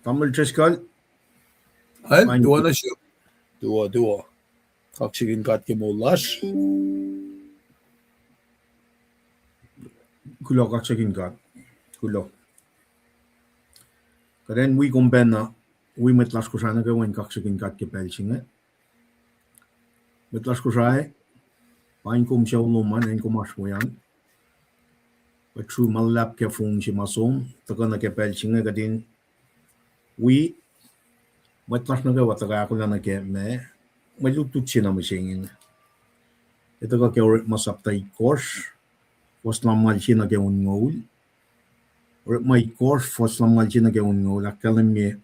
Tamil Triscal. Hal, duana şu. Dua. Kakşikin katkemolar. Kulo kaksakin kat. Kulo. Karen we kumpena. We metlas kusana ke wen kaksakin kat ke pelsinge. Metlas kusai. Pain kum siya uluman en kumasmoyan. True malap ke fung si masom. Takana ke pelsinge kadin. We metlas na ke wataga ako na ke me. May lutut siya na masingin. Ito ka ke orit masaptay course. Was lamal siya na ke ungol. Orit may course was lamal siya na ke ungol. Akalim niya.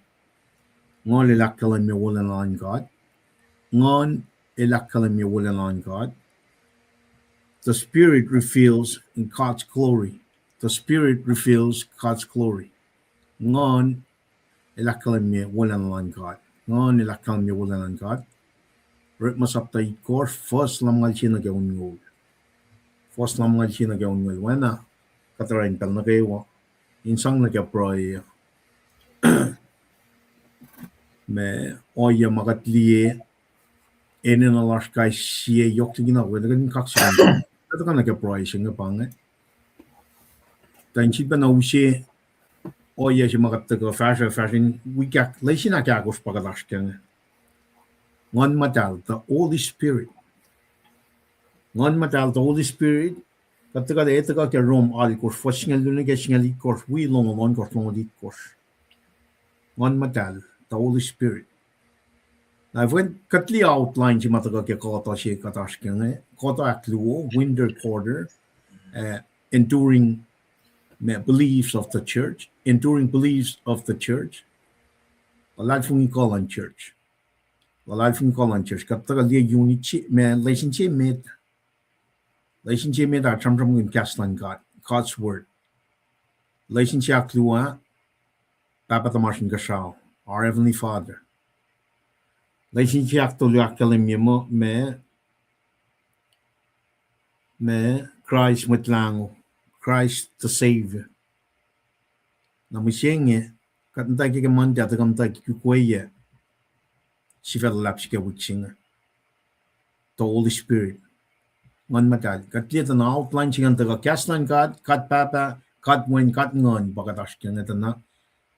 Ngon ilakalim niya wala na ang God. Ngon ilakalim niya wala na ang God. The Spirit reveals God's glory. The Spirit reveals God's glory. Ngon ilakalim niya wala na ang God. Ngon ilakalim niya wala na ang God. Orit masaptay course first lamal siya na ke ungol. First lamal siya na ke ungol. Wana katarain pel na kayo. Insang na ke proy. Me oya magatliye enen alaskay siye yok tigina wala kan kaksan ito kan naka price nga pange tanchi ba na ushe oya si magatga fashion we got lesin na kagos pagalaskang ngon matal the Holy Spirit kataga ito ka ke rom alikos foshingal dun ke shingal ikos we long kos ngon matal the Holy Spirit. Now, when Katli outlined si mataga ke kota siya katashkang kota akluo, winter quarter, enduring beliefs of the church, Lalad fung ikolan church. Kataga liya unity, relationship met at chamcham in Kaslan God, God's word. Relationship akluo, Papa Tamashin Gashao, our Heavenly Father. Relationship to Yakalim me Christ Mitlango, Christ the Savior. Namusenge, Katantaki Manda, the Kamtaki Kukwaya, Shifelapska Witchinger, the Holy Spirit. One matal, Katlit an outline to the Caslan God, Kat Papa, Kat Win, Kat Ngon, Bagadashkin, at the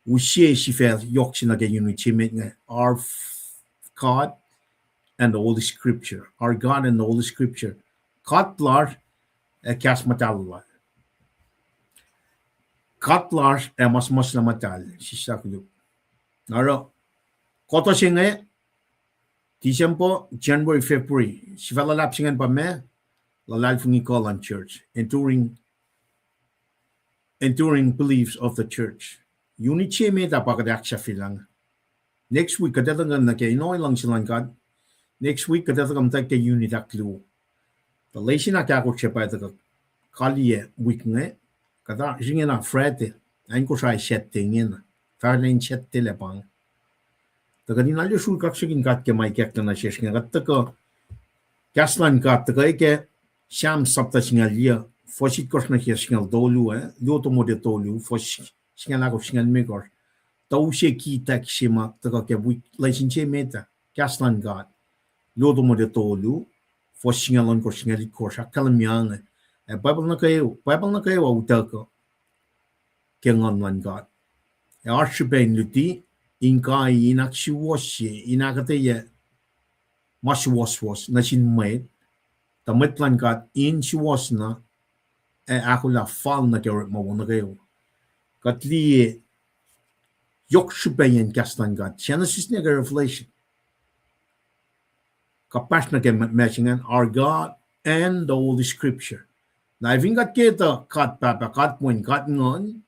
Ushe Shifel, Yorkshire again, unity, our God and the Holy Scripture. Our God and the Holy Scripture. Katlar kasmatal. Katlar mas na matal. Sisaklu. Naro. Koto singe. December, January, February. Sivala lapsingan pa me. Lalal fungi kolan church. Enduring beliefs of the church. Unity me da pagadaksha filang. Next week, kadatangan na kay inoy lang silang God. Next week, kadatangan tayo kay unit aklu. The lation na kaya ko siya pa ito kaliye week nga. Kada, siya na Friday. Ayin ko siya settingin. Friday in sette lepang. Taga din alyo sul kaksigin kat ke may kek na siya nga. Taga, kaslan kat, taga ike siyam sapta siya liya. Fosit kors na siya siya dolu Luto mo de dolu. Fosit siya na ko siya megor. Tau siya kita kisima taga ke buik laisin siya meta kaslan God lodo mo de tolu fo singalon ko singali ko sa kalamyang Bible na kayo utaka ke ngonlan God archiben luti inkai inaksiwoshi inakataya maswas na sinmait tamitlan God in siwas na ako la fal na kayo mo na kayo katli Yokshubayan kastan God. Genesis nega Revelation. Kapas na matching our God and the Holy Scripture. Na ivingat kita kat papa kat point kat ngon.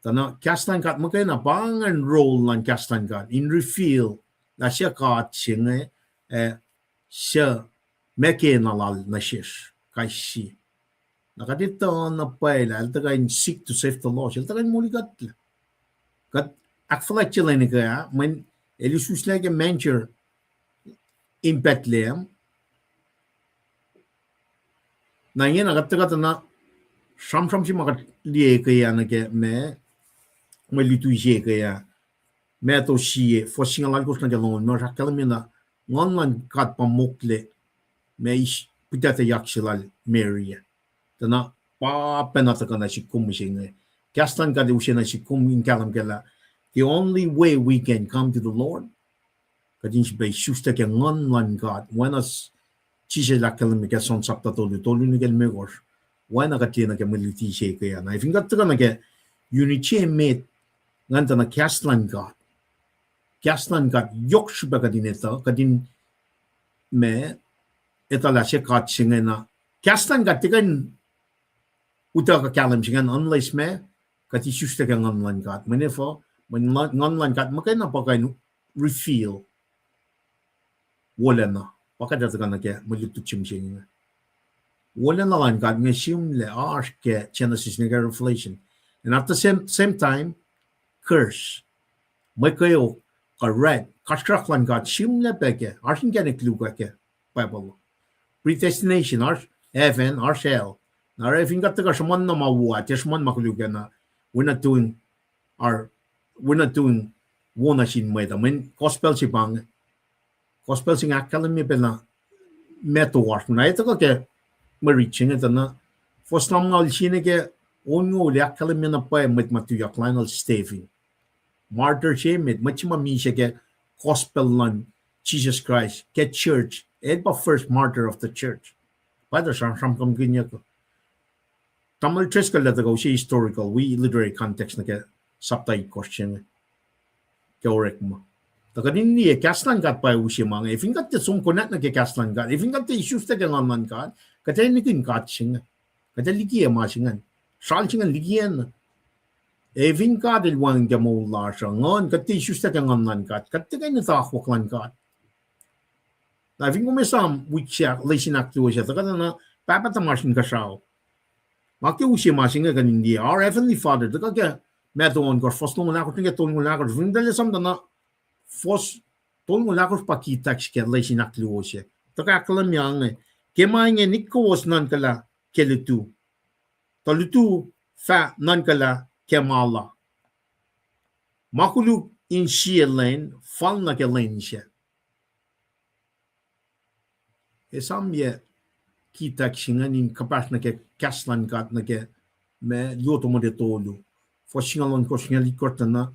Tana kastan kat makay na pangan role ng kastan God in reveal na siya kat siya siya meke nalal na shish kay si. Nakadito na pala altagain seek to save the lost. Altagain muli kat Akfalak chila ni kaya, when Elisus like a manger in Bethlehem, na yan agad na sam si makat liye kaya na kaya may lituye kaya Meto sie for singalan ko na galon no rakalamina ngonlan kat pamukle me pitata yaksilal Mary. Tana pa penata kana si kumising. Kastan ka usina si kumin kalam kala. The only way we can come to the Lord kadin si bay shusta ke ngonlan God when us chise la kalam ke son sapta tolu ni gel megor. When akatina ke militi she ke ya. Na ifinga kana ke uniche met nganta na kastan God. Kastan God yokshuba kadin eta kadin me eta la se kat singena. Kastan God tigan uta ka kalam singan unless me kati shusta ka ngonlan God. Manefo when ngonlan God makay na pagay reveal wala na. Pakadata ka na ke malutuchim singa. Wala na lang God nga simle arsh ke Genesis nga Revelation. And at the same time, curse. May kayo ka-red. Kastrak lang God simle peke. Arsh nga nekluga ke Bible. Predestination, arsh heaven, arsh hell. Now, if you got to go someone na mawa, just one makuluga na we're not doing one sin may da. When gospel si bang gospel sing academy pela meto war na ito ko ke ma-reaching ito na for some ngal sine ke onyo le academy na pa met matuyak linal staving martyr siya met machima mi siya ke gospel lan Jesus Christ ke church it pa first martyr of the church pada sam kam ginya ko tamal tres ka lata ko siya historical we literary context na ke saptai question ke orek mo takadin ni kaslan kat pa usi mga if ingat te sum konat na ke kaslan kat if ingat te issues te ngan kat kata ni kin kat singa kata ligi ma singan sal singan ligian if ingat el wan ke mo la sa ngon kata issues te ngan kat kata kay na ta ko klan kat na if ingo mesam wicha lesin aktu siya takada na papa ta masin ka sao Maki usi masinga kan India. Our Heavenly Father, the kaya meto on kor fos tong lakot nga tong lakot. Vindale sam dana fos tong lakot pakita kaya lesin aklu siya. Taka kalam yang kemanya nikos nan kala kelutu. Talutu fa nan kala kemala. Makulu in siya lane fal na ke lane siya. Esam ye kita singan in kapas na ke kaslan kat na ke me yoto mo de tolu fo singalon ko singali korta na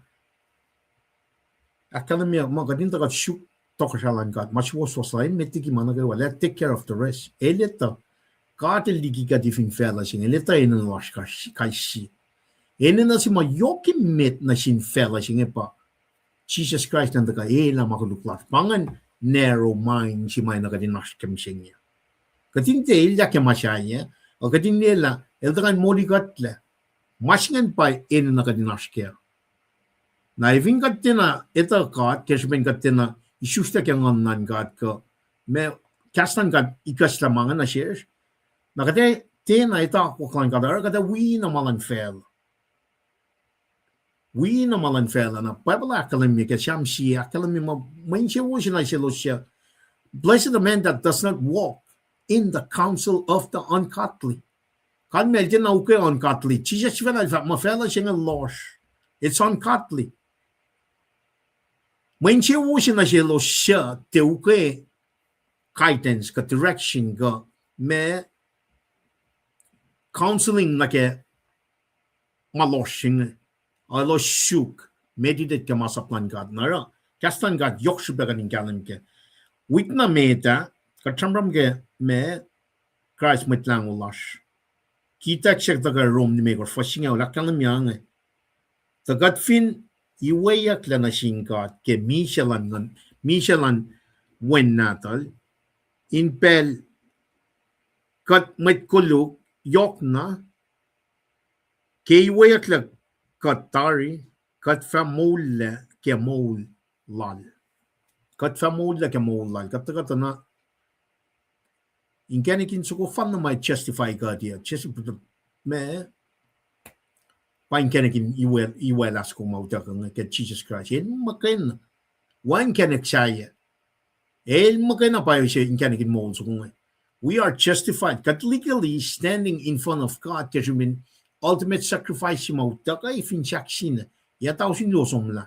academia mo gadin ta shuk to kasalan kat mas was lain metiki mana ke wala take care of the rest eleta kat ligi ka difin fela sing eleta in wash ka kai si na si ma yoki met na sin fela sing pa Jesus Christ and the ka ela makuluklat pangan narrow mind si may na gadin nas kem sing Katin te ilya ke masaya, o katin nila, eldakan moligatla, masingan pa in na kadinaskya. Na iving katina, ito kat, kesben katina, isusta ke nganan kat ko, me kastan kat ikas lamangan na shares, na kate, tena ita waklan kadar, kata we na malan fel. We na malan fel, na Bible academy, ke shamsi, academy mo, mainsya wo siya na siya. Blessed the man that does not walk in the counsel of the ungodly. Kan medyo na okay ungodly. Jesus fela mafela siya ng loss. It's ungodly. When siya wo siya na siya lo siya, te okay guidance, ka direction, ka me counseling na ke malos siya. Alo shuk. Meditate ka masaplan God na ra. Kastan God yok siya ba kaning kalam ke. Wik na meta, katsamram ke me Christ mitlang ulas. Kita check the room ni megor fashing out kalam yang. Tagat fin iwayak la na singkat ke Michelan wen natal in pel kat met kuluk yok na ke iwayak la kat tari kat famula ke mol lal. Kat famula ke mol lal. Kat na in kanikin suko fan na may justify God ya. Me pain kanikin iwelas ko mauta ka ke Jesus Christ. El makin wan kanik saya. El makin na payo siya in kanikin mo so we are justified catholically standing in front of God kasi min ultimate sacrifice si mauta ka ifin saksin. Ya tao sin losong la.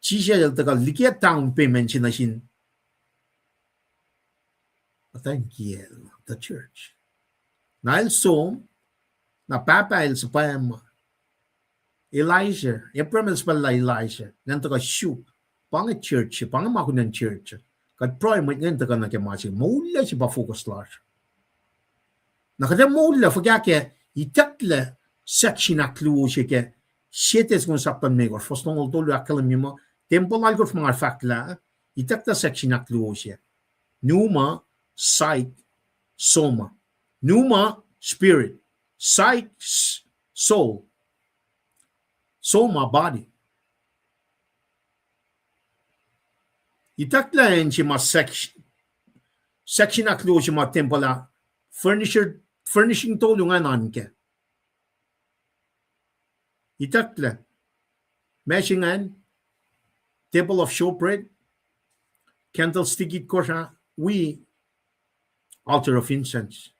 지시할 때가 likia down payment sin patangkiel the church. Nail som na papa el sapam Elijah, Abraham pala Elijah, nanto ka shoot pang church, pang makunan church. Kat proy mo ngento ka na ke masi, maulla si ba focus large. Nakada maulla fogake itakle section aklu ke shetes gon sappan me gor foston oldolu akalamimo temple algor mga fakla itakta section aklu she. Numa sight soma. Numa spirit, sight soul. Soma body. Itakla en si ma section aklu si ma temple furnishing tulungan anke. Itakla meshingan table of showbread candlestick it kosha we altar of incense.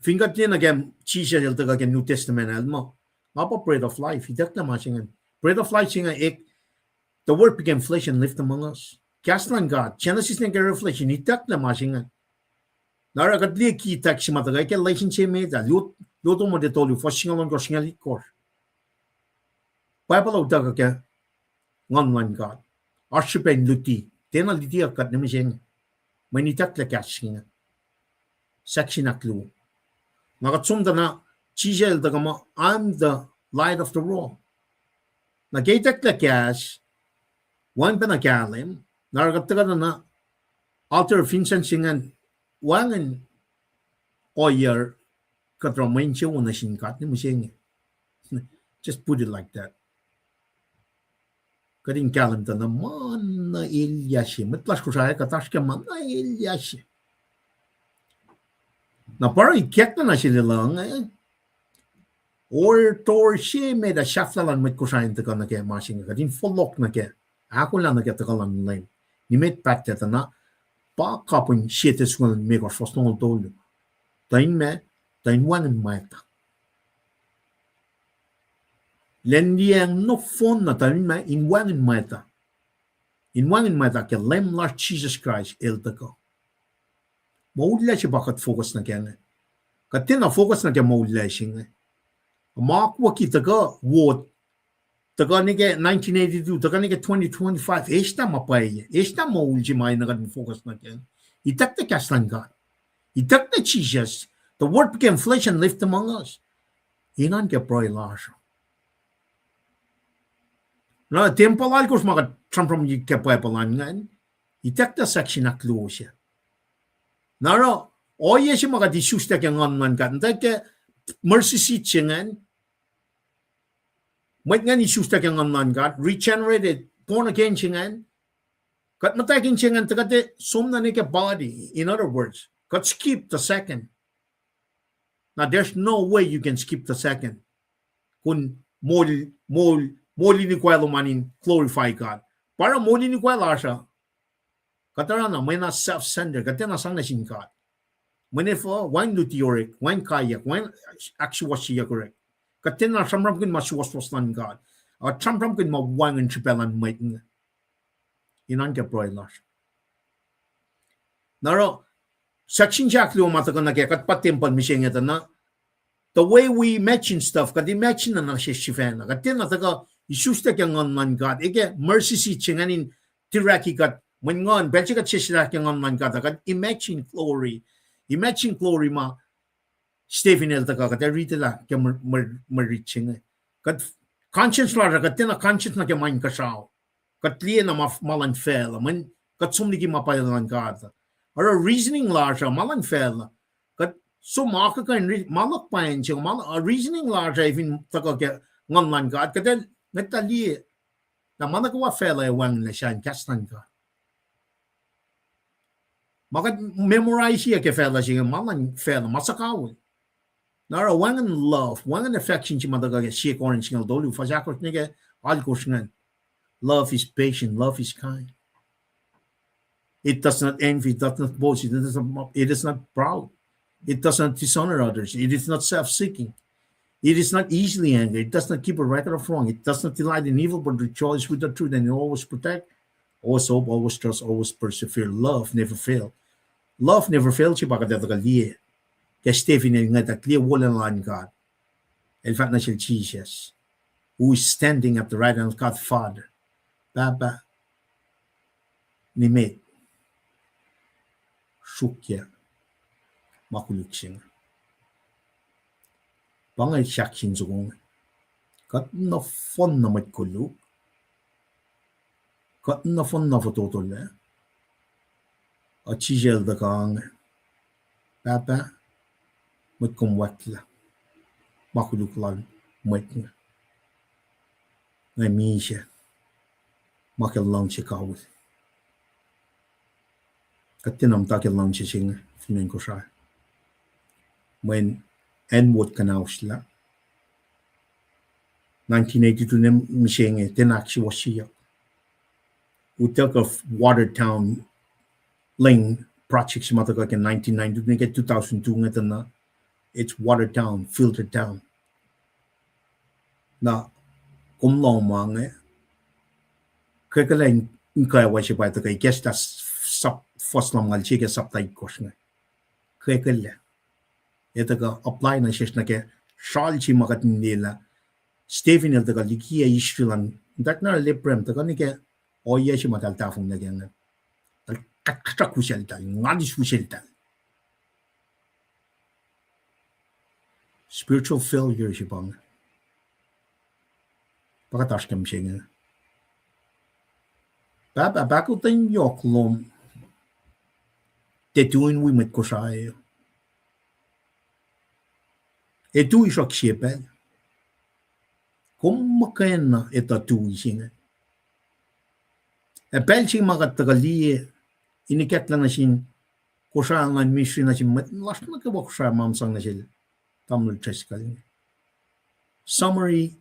Fingat din again cheese el taga New Testament elmo. Apa bread of life. Itakla mashingan. Bread of life singa the word became flesh and lived among us. Kaslan God. Genesis na reflection. Itakla mashingan. Nara kadli ki tak si mataga ke relationship me da luto mo detolu for singalon ko singali kor. Bible of daga ke one God. Worship and luti. Tena luti akat na mising. Manitakla kashinga. Section aklu. Nakatsumda na Chijel dagama, I'm the light of the world. Nagaitak cash, one penakalim, naragataga na altar of incense and one oyer katramaincho na shinkat ni musing. Just put it like that. Kading kalim ta na man na ilyashi. Matlas ko siya katash ka man na ilyashi. Na parang ikiyak na sila lang or torche med a shaftalan met kusain te kan ke machine ka din follok na ke ako lang na ke te kalan lane ni met patte ta na pa kapun shete skon me ko foston tolu tain wan en mata lendiang no fon na tain me in wan en mata ke lem la Jesus Christ el te ko moudle che bakat focus na ke ka tina focus na ke moudle shinga Mark waki taga ward taga nige 1982 taga nige 2025 esta mapai esta maulji mai na gadin focus na ken itak the kaslan God itak the Jesus the word became flesh and lived among us inan ke proi lash na temple alkos maga from you ke pai palangan itak the section aklusia naro oye si maga disusta ke ngan kan ke mercy seat chengan Might ngani susta kang amnan God regenerated born again chingan kat matakin chingan tagate sumna ke body in other words kat skip the second now there's no way you can skip the second kun moli ni kwelo manin glorify God para moli ni kwelo asha katarana may na self-centered katena sang na sin God when if wine lutioric wine kayak wine actually correct Katina samram kin masuwas lan God. Samram kin mawangan chipelan maitin. Inan ke broilers. Naro, section jack lo matakan na kat patimpan mising ito na the way we mention stuff, kat imagine na siya shifena. Katina taga isusta kang man God. Ike mercy seat chinganin tiraki kat mangon, betcha kat siya kang man God. Kat imagine glory ma. Stephen el taka kat rita la ke reaching kat conscience la kat na conscience na ke mind ka sao kat liye na malan fel man kat sumni ki mapayalan God or reasoning la siya malan fel kat so maka ka malak pain siya reasoning la siya even taka ke ngan God kat natali na manakawa fel ay wang la siya kastan ka maka memorize siya ke fel siya malan fel masakaw Nara wangan love, wangan affection si madaga shake orange ng dolu fazakos nige alkos ngan. Love is patient, love is kind. It does not envy, it does not boast, it is not proud. It does not dishonor others. It is not self-seeking. It is not easily angry. It does not keep a record of wrong. It does not delight in evil, but rejoices with the truth, and it always protect, always hope, always trust, always persevere. Love never fails. Love never fails. Si baka dito kaliye. Kaya Stephen nga ta clear wala lang God. In fact, na siya Jesus, who is standing at the right hand of God Father. Baba ni met shukya makuluk siya. Bangay shakshin zung. Kat na fon na matkuluk. Kat na fon na fototol na. At chijel da kang Baba matkumwatla. Makuluk lan matna. Ngay misha. Makil lang siya kawul. Kat tinam takil lang siya singa. Finin ko siya. When N-word kanaw sila. 1982 na mishenge tinakshi washiya. We took of Watertown Lane project si mataka in 1992 na 2002 nga na it's Watertown, filtered town. Na kumlaw mga kaya kaya wasi pa ito kay guess that's first lang ngal siya subtitle course nga. Kaya ito ka apply na siya na kaya shal si makatin nila Stephen ito ka likiya issue lang dat na liprem ito ka ni kaya oya siya mataltafong na kaya katak kusyalital ngadis kusyalital spiritual failure siya pang pakatas kam siya nga Baba bakit tayo yoklom tetuin we met ko siya tu isok siya kung makain na ito tu siya pel siya makatagali inikat lang na siya kusa nga mission na siya last na kawa kusa mamsang na siya tamul cheska summary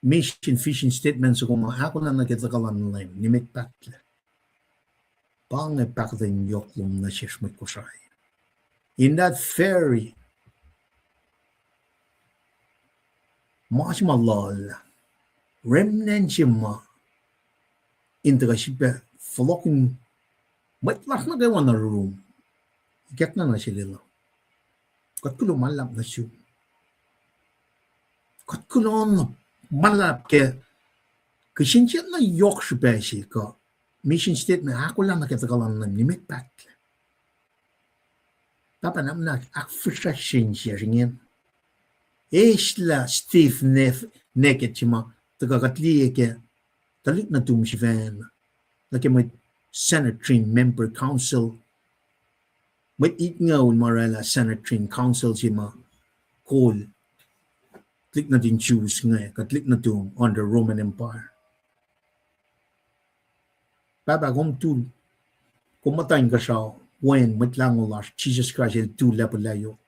mission vision statement so kung ako na nakitakalan lang nimit patla pang epakta yoklom na siya smit kusa in that very much malal remnant ma inta siya flocking but last na gawa na room get na sila kat kulo malap na siya kat kulo malap ke kasi siya na yok siya siya ka mission statement ako lang nakitakalan na nimit pat papa nam na akfisashin siya ringin Esla Steve Naked chima tagakatli ke talik na tum si van like my Senate member council may it ngaw marala Senate council chima call click na din choose nga katlik na tum under Roman Empire baba kung tu kumatay ka siya when matlang ulas Jesus Christ el tu lapalayo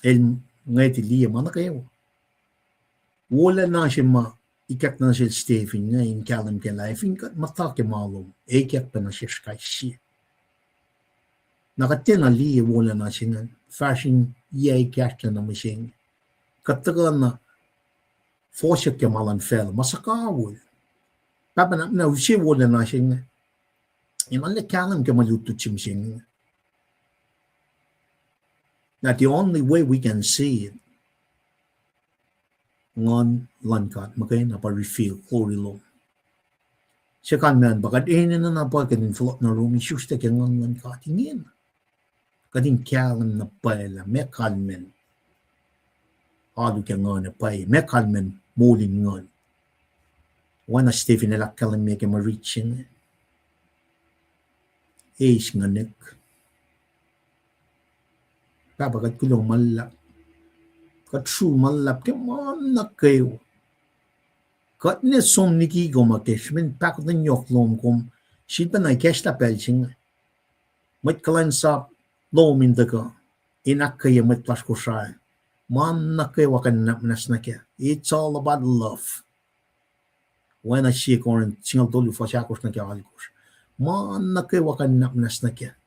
el ngay tiliya mana kayo wala na siya ikat na siya Stephen ngayon kalam ke life inkat matake malum ikat pa na siya kay siya nakatina liya wala na siya nga fashion yay ikat na masing katagal na fosya ke malan fel masakawul papa na siya wala na siya nga iman kalam ke maluto siya that the only way we can see it ngon lankat makay na pa-refill holy law siya kan man bakat na napal kadin float na room issues ta kaya ngon lankat ingin kadin kalam na pala me kalmen adu kaya ngon na pay me kalmen mulin ngon wana Stephen na kalam me kaya ma-reaching age nganek babagat kulong malap kat true malap ke man kayo kat ne som niki gomakeshmin pak den yoklom kom shit na kesta pelching mat kalan sa lom in daga inak kaya mat pas ko shay man na kayo wakan napnas na kya it's all about love when I see koran singal dolu fa shakos na kya alkos man na kayo wakan napnas na kya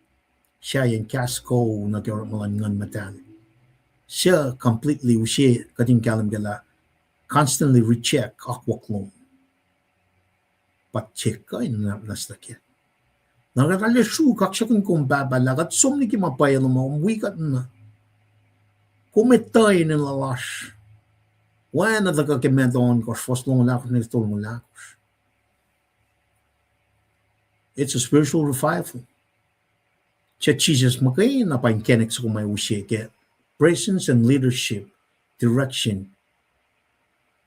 siya yung kasko na kaya malan ngan matan siya completely ushe kadin kalam gala constantly recheck akwaklong but check ka in nastake nagatale shu kakshakun kung babalagat somni ki mapayalo mo wikat na kumetay ni lalash wana daga kemedon kos foslong lakos ni tolong lakos. It's a spiritual revival. Cha Jesus makay na pa inkenek sa kumay ushe ke presence and leadership, direction,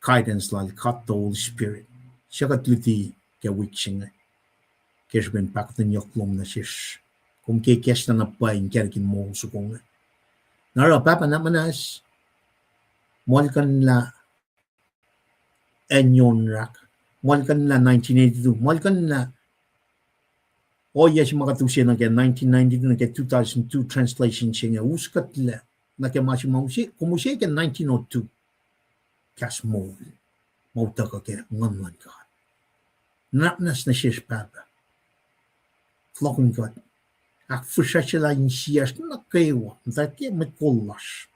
guidance like cut the Holy Spirit. Siya katluti ke witching kes ben pakten yoklom na shish. Kung ke kes na pa inkenekin mo sa kong nara papa na manas molkan la enyon rak molkan la 1982 molkan la yes makatusin na ke 1992 na ke 2002 translation siya uskat la na ke masimamusi kumusi ke 1902 kas mo taka ke nganlan ka naknas na shish papa flocking god ak fusachela in sias na kewa take met kollash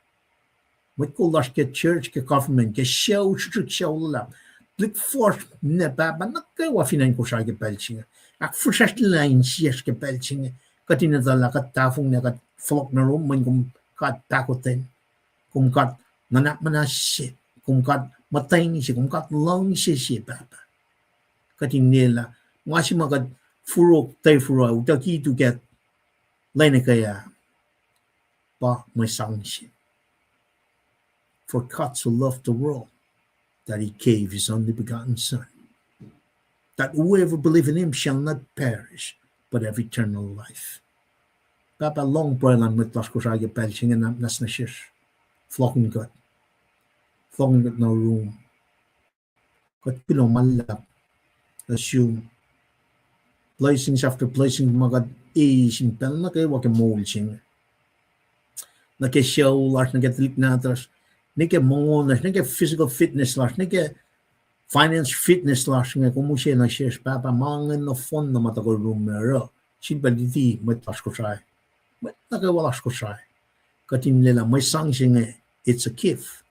ke church ke government ke show strict show la blik force ne papa na kewa finan ko sa ke pelchinga ak fusachela in sias ke pelchinga katina dala ka tafung na ka flock na room man kum ka takoten kum ka nanak manashe kum ka matay ni siya kum ka long siya papa katinela wasi magad furok tay furo utaki to get Lain kaya pa may sangsi. For God so loved the world that he gave his only begotten Son, that whoever believe in him shall not perish, but have eternal life. Papa long broilan met las kosage pelching and nas na shish. Flocking God no room. Got pilo malap. Assume. Blessings after blessings magad isin pel na kayo wake mulching. Nake show lars nake trip natras. Nake mongonas nake physical fitness lars nake finance fitness lars nga kumushe na shares papa mangan no fon na matagol rumero. Simpaliti met las ko sai. Met nake walas ko sai. Katin lela may sang singa it's a gift.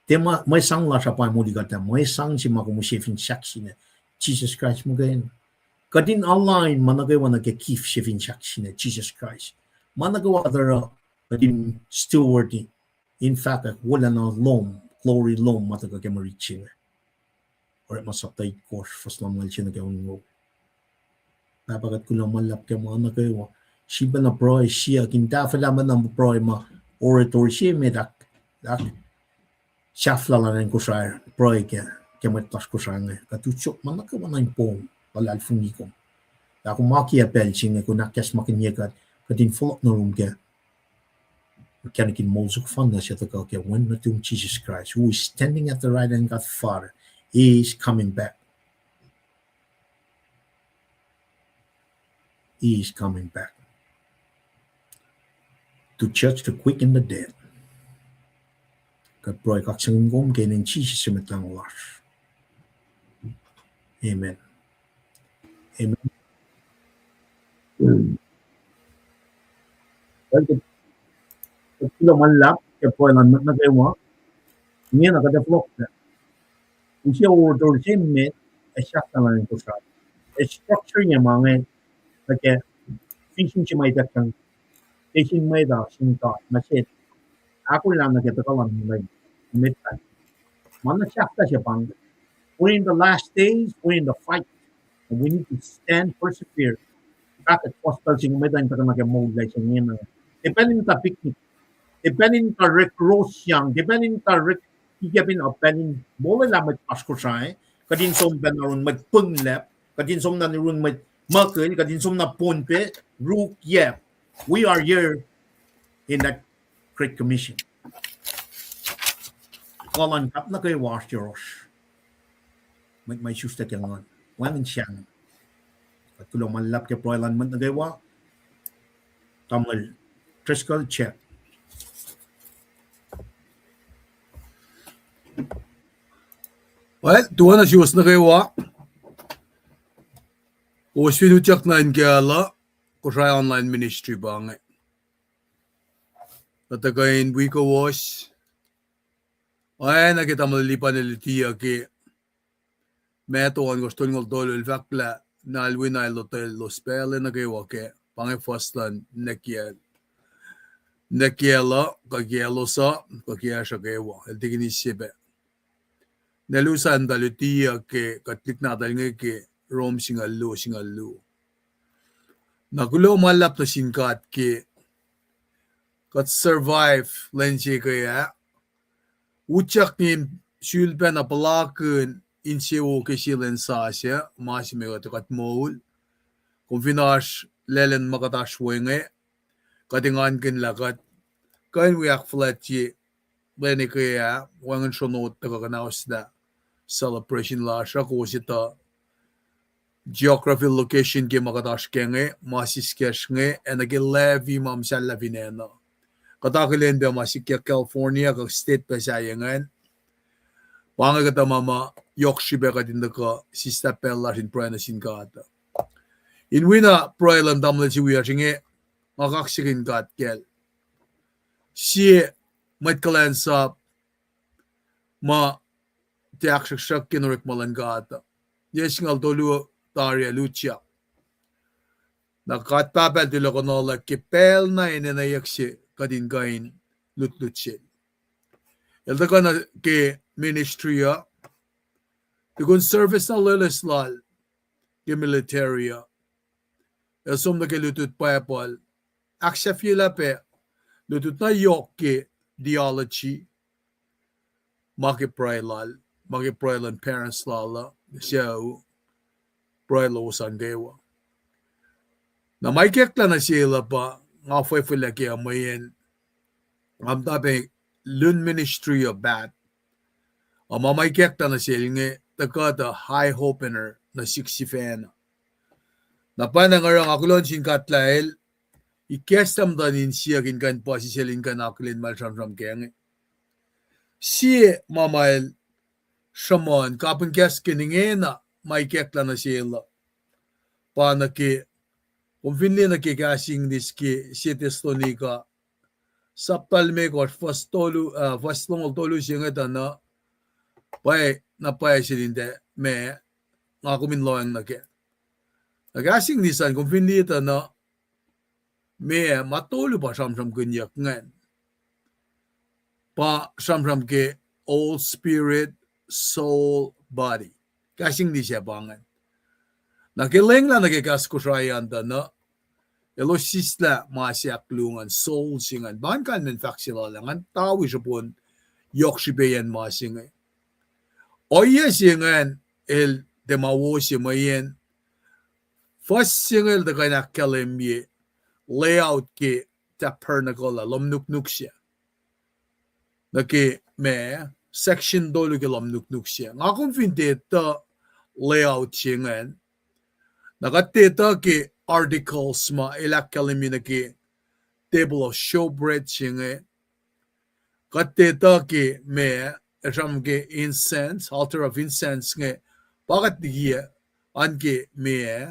Tema may sang lars apa mo digata may sang si makumushe fin saksi Jesus Christ mo gayon. Kadin online managawa na kif shivin shakshina Jesus Christ. Managawa dara kadin stewarding. In fact, wala na lom, glory lom mataga kemarichin. Or masaptay course faslam ngal siya nagawin mo. Napakat ko lang malap kaya mga nagawa. Siya na proy siya kinta falaman ng proy ma orator siya medak shafla lang ko siya proy kaya matas ko siya nga. Katuchok managawa na yung pong. Wala alfungikom. Ako maki apelching ako nakas makinyekat kadin follow na room ke. Kanakin mozuk fan na siya taka ke when na tung Jesus Christ who is standing at the right hand of God Father is coming back. He is coming back to judge the quick and the dead. Kat proy kak sangom kainin Jesus simetang lash. Amen. Amen. Kilo malap ke poilan na kewa niya na kada flock na usia order simet e shakta lang ko sa e structure niya mga like thinking siya may dakang thinking may da sinta na shit ako lang na kita kawan may metan mana shakta siya pang we're in the last days we're in the fight and we need to stand persevere bakit postal sing may dan ka na mo guys niya na depending sa picnic depending ka recross yang depending ka higapin opening mole la met pasko sai kadin som banaron met punglap kadin som na nirun met makel kadin som na ponpe rook yeah we are here in that great commission kalan kap na kay wash your may shusta kangon wamin siyang at tulong manlap ke proilan man na gaywa tamal triscal check. Well, tuwa na siwas na kayo o sinutyak na in kaya ko siya online ministry ba nga Katagain wiko wash. Ay nakita malilipan nilitiya ki meto ang gusto ngol dolo ilvakla na alwina ilotel lo spele na gawa ke pange fostan nekiela kagielo sa kagiasha gawa el tigini sibe. Nelusan dalutiya ke katlik na dalnge ke rom singalu. Nagulo malap na singkat ke kat survive lenche kaya uchak nin shulpen apalakun insewo ke silen sasya masime kat moul konfinash lelen makatash wenge katingan kin lakat kain wiak flatji lene kaya wangan shonot takakanaos da celebration la shako sita geography location ke makatash kenge masis keshnge enage levi mamsal lavinena katakilen be masikya California ka state pa sayangan wanga kata mama yokshibe ka dindaka sista pella sin prana sin kata in wina proilam damle si wiya singe makaksikin kat kel si matkalan sa ma tiak shak kinurik malan kata yesingal tolu taria lucia nakat papel tilo konola kipel na inanayaksi kadin kain lutlutsin elda na ke ministry tikun service na leleslal ke military som na ke lutut papal aksya fila pe lutut na yok ke theology makiprailan parents lala siya prailo sandewa na may kekla na sila pa nga fwefwela ke amayen ang tabi lun ministry of bat mamay kekla na sila nga takata high hopener na 60 fan na panangarang akulon sin katlael ikestam danin siya kinkan pa si selin kan akulin malsamsam kenge siya mamael Shamon, kapag kes kiningena, may kekla na sila. Pa na ki, kung finli na ki kasing diski, si Testonika, saptal me ko, fastongol tolu siya nga na, pay, napay silinde, me, nga kuminloang na ki. Nagkasing nisan, kung finli ita na, me, matolo pa samsam kunyak ngan. Pa samsam ki, old spirit, soul, body. Kasing di siya bangan. Nakiling lang nagikaskusrayan da na elo sisla masyaklungan soul singan. Bahan kan men faksila lang. Ang tawi siya pun yok sibayan masingay. Oye singan el demawo siya mayen. First singal da kaya nakalimye layout ki tabernacle lomnuk-nuk siya. Naki me section dolo ki lomnuk-nuk siya. Nga kung findeta layout siya ngayon, nakatita ki articles ma ilak kalimi na ki table of showbread siya ngayon, katita ki me esam ki incense, altar of incense ngayon, bakit diya an ki me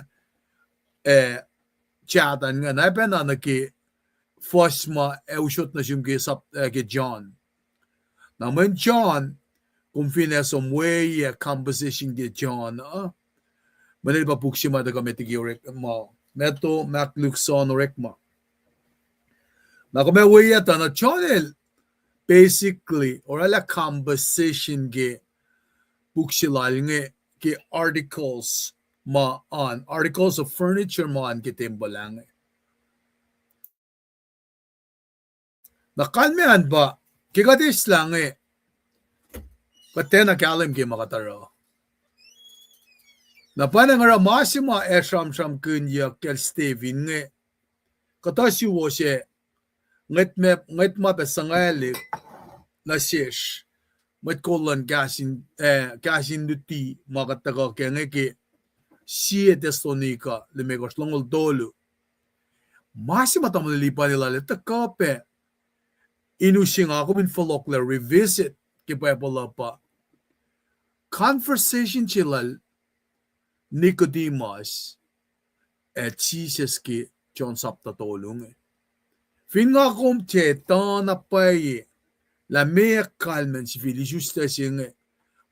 chatan nga naipena na ki first ma eushot na siyang ki John. Naman John, kung finesom way composition ki John, manil pa puksima da kami tigyorek mo. Meto maklukson orek mo. Na kami way na John basically, or ala composition ki puksilal nga ki articles articles of furniture maan ki timbalang. Nakalmehan ba, kikatis lang katena kalim ki makataro. Na panangara masima sham kunya kel Steven nge katasi wo siya nget ma besangali na sish met kolan gasin duti makataga kenge ki siya Testonika limegos longol dolo masima tamalilipa nila leta kape inusing ako min folklore revisit kipapala pa conversation chilal Nicodemus at Jesus ki John Sapta tolong Fin nga kom che ta na pai la me kalmen si fili justa singe.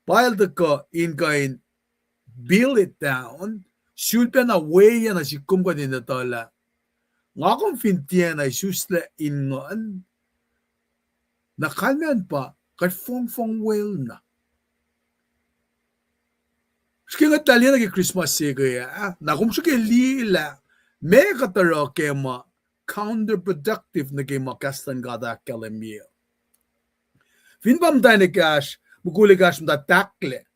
While the ka in build it down, sulpen na way na si kum ka din na tala. Nga kom fin tiyan ay susle in ngon, na kalmen pa, kat fong well na. Sige nga tali na ki Christmas sige ya, na kum sige lila, me kataro ke ma, counterproductive na ke ma kastan gada kalemia. Fin bam tayo ni kash, mukuli kash mda takle,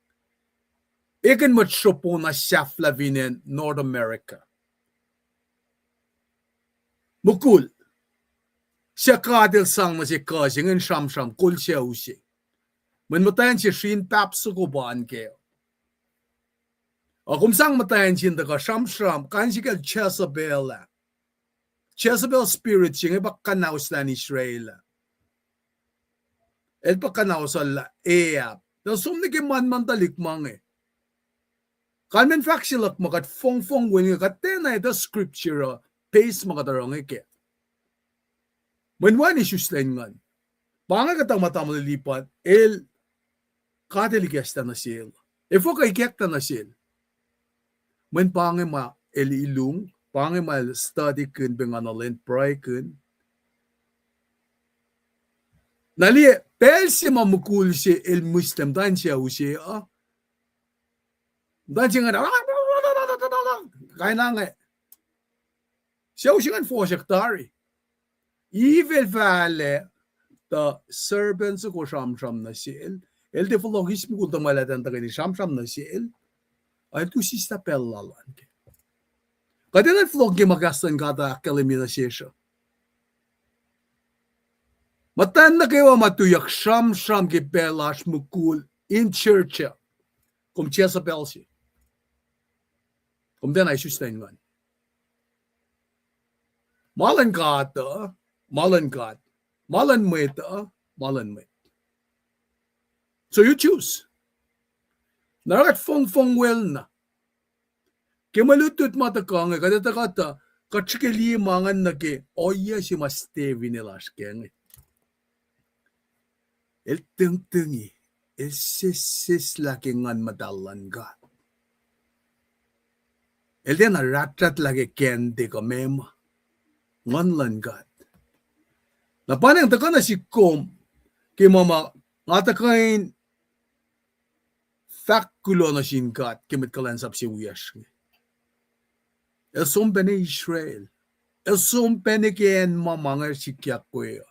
ikan mat shopo na shafla vinen North America. Mukul, siya kadil sang na si kasing en sham kul siya usi. Men matayan siya shin papso ko baan kayo. O kung sang matayan siya ka sham, kan siya kal Jezebel spirit siya, iba kanaus na ni Israel. El pa kanaus ala, na sumni ki man talikmang Kalmen faksilak makat fong wing kat tena ito scripture pace makatarong ike. Manwan isus lengan. Panga katang mata malilipat, el katelikyasta na sil. Efo kay kekta na sil. Man panga ma el ilung, panga ma el study kun benganalin pray kun. Nali pel si mamukul si el muslim dan siya usi Dan siya nga kaya na nga siya usi nga 4 hektare. Evil vale the servants ko sham na siel. El de fologismo ko tamalatan ta kani sham na siel. Ay tu sista pellalan. Kadena flog ge magastan gada kalimina siya. Matan na kayo matuyak sham ge pelash mukul in church. Kum chesa pelsi. Kum den ay sustain man. Malan gata, malan met. So you choose. Narakat fong well na. Kemalutut mata ka nga, kata, katsikili mangan na ke, oya si mastevi nilas ke. El tung-tungi, el sis laki ngan madalan ka. El din naratrat lagi kendi ka mema. Ngan lan ka. Napanang taka na si Kom, kay mama, ngata kain, fakulo na sinkat, kimit kalansap si Uyas. El sompene Israel. El sompene kien mamangar si Kyakwea.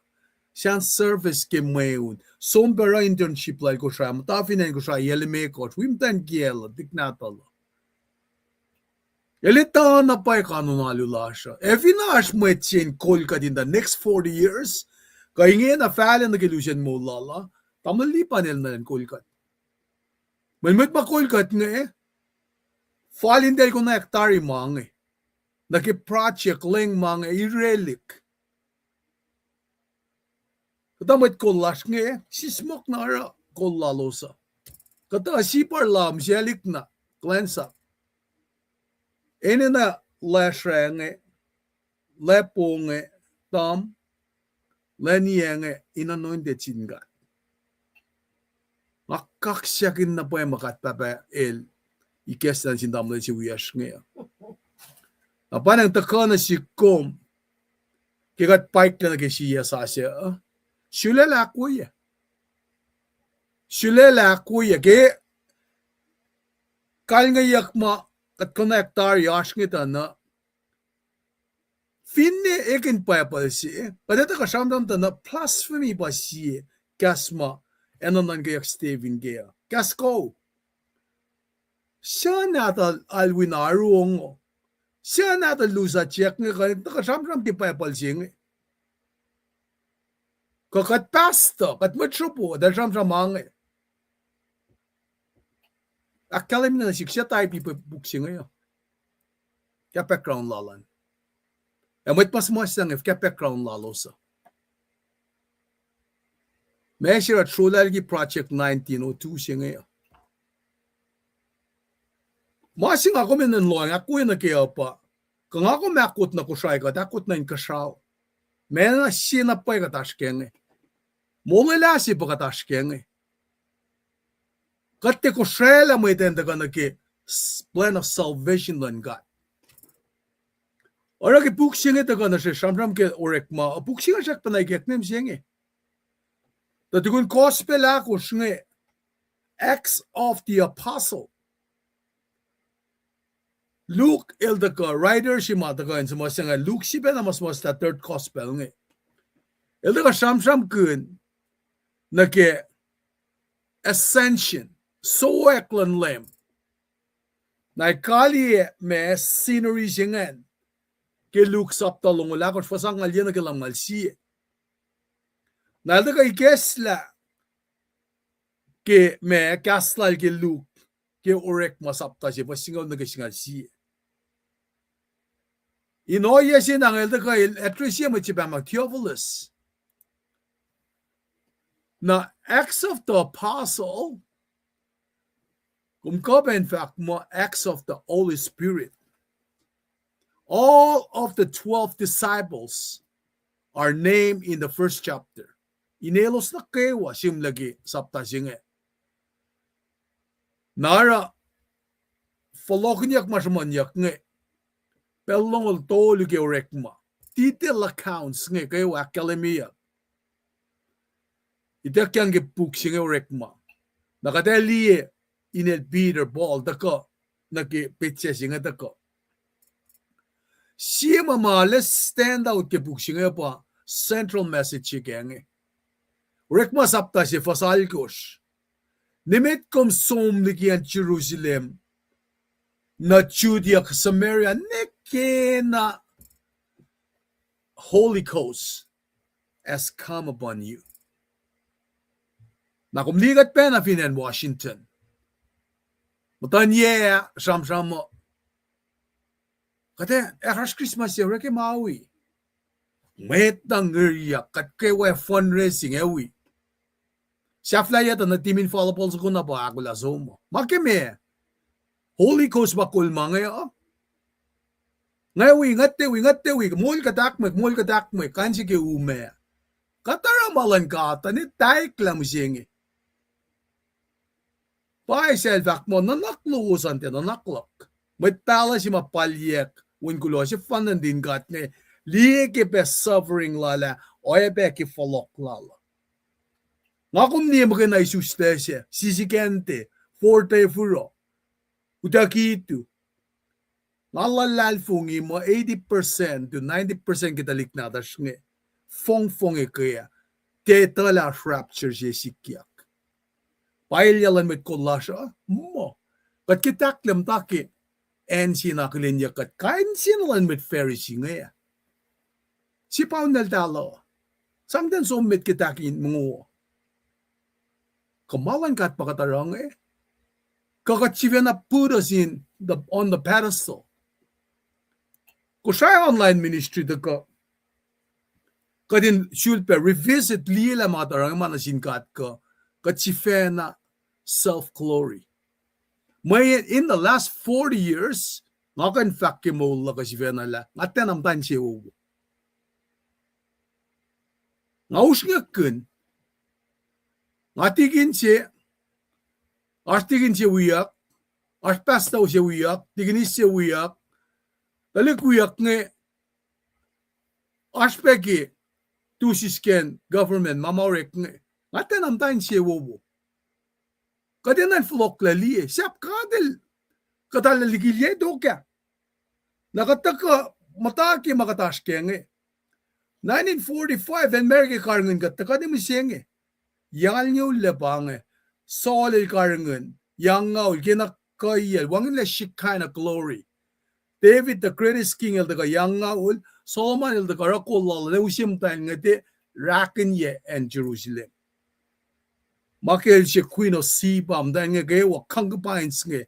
Siyang service ke mayun. Sompera internship like ko siya. Matafinan ko siya. Yelime ko. Wimtan kiela. Diknatala. Elita na pa kanunalula siya. Evinash mo etsin kolka din the next 40 years. Kaya ngayon na falen na kilusin mo lala. Tamalipan nila na kolkat. Manmit pa kolkat nga Falin del ko na hektari mga Naki-project lang mga i-relic. Katamit ko lash nga sismok na ara ko lalosa. Kata sipar lam siyalik na cleanse up. Ene na lash nga lepo nga tam leniya nga inanointed singa. Makaksyakin na po yung makatpapa ikestan sindamla si Uyas nga. Napanang taka na si Kom kikat pike na nagkisiya sa siya. Syulela kuya. Kaya kal nga yakma kat konektar yash ngita na finne ekin payapal siya. Padata ka siyamdam ta na blasphemy pa siya kasma enanan kayak Steven kaya. Kasko. Siya nata alwinarong siya nata lusa check nga ka siyamdam ti payapal siya. Kakat pasta, kat matsupo, dahil siyam mga. Akalim na siya tayo pipabuksi ngayon. Kaya background lalan. May pas mo siyang if kaya background lalosa. May siya at Shulalgi Project 1902 siya ngayon. Masing ako minanloy, ako yun na kaya pa. Kung ako makot na ko siya, akot na yung kasaw. Mena sina pa ka tashkenge. Molela si pa ka tashkenge. Katte ko shrela mo iten ka na ke plan of salvation lan God. Ora ke pukshinge ta ka na she shamram ke orek ma. Pukshinge shak pa na ikeknem siyenge. Da tukun gospel ako shinge Acts of the Apostle. Luke eldaka writer si mataka in sumasanga Luke si pa na mas ta third gospel nge. Eldaka shamsham kun na ke ascension so eklan lem. Na kali me scenery singan ke Luke sapta longula ko fasang alien na ke lang malsi. Na eldaka ikesla ke me kaslal ke Luke ke orek masapta si pasingaw na ke singal si. Inoye sin ang eldaka etrisia mo chipa mag Theophilus. Na Acts of the Apostle, in fact, more Acts of the Holy Spirit. All of the 12 disciples are named in the first chapter. Inelos na kewa sim lagi sapta singe. Nara foloknyak masmanyak nge. Pelong tolu ke rekma. Detail accounts nge kewa akademia. Ita kyang ke puk singe rekma. Nakadeliye inel Peter Paul dako nake pitche singe dako. Siya let's stand out ke puk singe pa central message kenge. Rekma sapta si fasal kosh. Nimit kom som likian Jerusalem na Judea Samaria neke na Holy Ghost has come upon you. Na kumligat pa na finan Washington. Matanye sham mo. Kate eras Christmas ya reke maui. Metang ngeriya kat kewe fundraising ewi. Siya yata na timin follow-up ko na ba ako lazo mo. Makime. Holy Ghost ba kulma ngayon? Ngayon, ngatewi. Mul katakmek, kansi ke ume. Kataramalan ka, tanit tayo klam siyenge. Pa selfak mo, nanakluusan te, nanaklak. May pala si mapalyek, wun kulo si fanan din kat ne, liye ke pe suffering lala, oye pe ke folok lala. Nga kung niya mga na isustesya, sisikente, forte furo, utakitu, Nalalfungi mo 80% to 90% kita liknadas nge. Fong e kaya. Tetala rapture siya sikyak. Pailyalan met kollasya mo. Kat kitaklam taki. En sinakilinya kat kain sinalan met Pharisee nga. Si Paunel talo. Samden sumit kitakin mo. Kamalan kat pakatarang eh. Kakachive na put us on the pedestal. Kung siya online ministry ka, kadin shulpe revisit lila mga tarang manasingkat ka, kachife na self-glory. May in the last 40 years, nga kan fakki mo la kachife na la, nga tenamtan siya ubo. Nga usngakun, nga tigin siya wiyak, pastaw siya wiyak, tiginis siya wiyak, talikuyak nge aspeki tusisken government mamorek nge ngaten amtain siya wobo kadenan flok laliye siap kadel katalaligilye doka nakataka mataki makataske nge 1945 Amerika karngen katakadem siyenge yal nyo lebange solil karngen yangaw kinakayel wangin le shikana glory David the greatest king el daga yanga ul Solomon el daga rakolal ne usim tan ngate Rakenye and Jerusalem. Makel she queen of Sebam dan ngage wa concubines nge.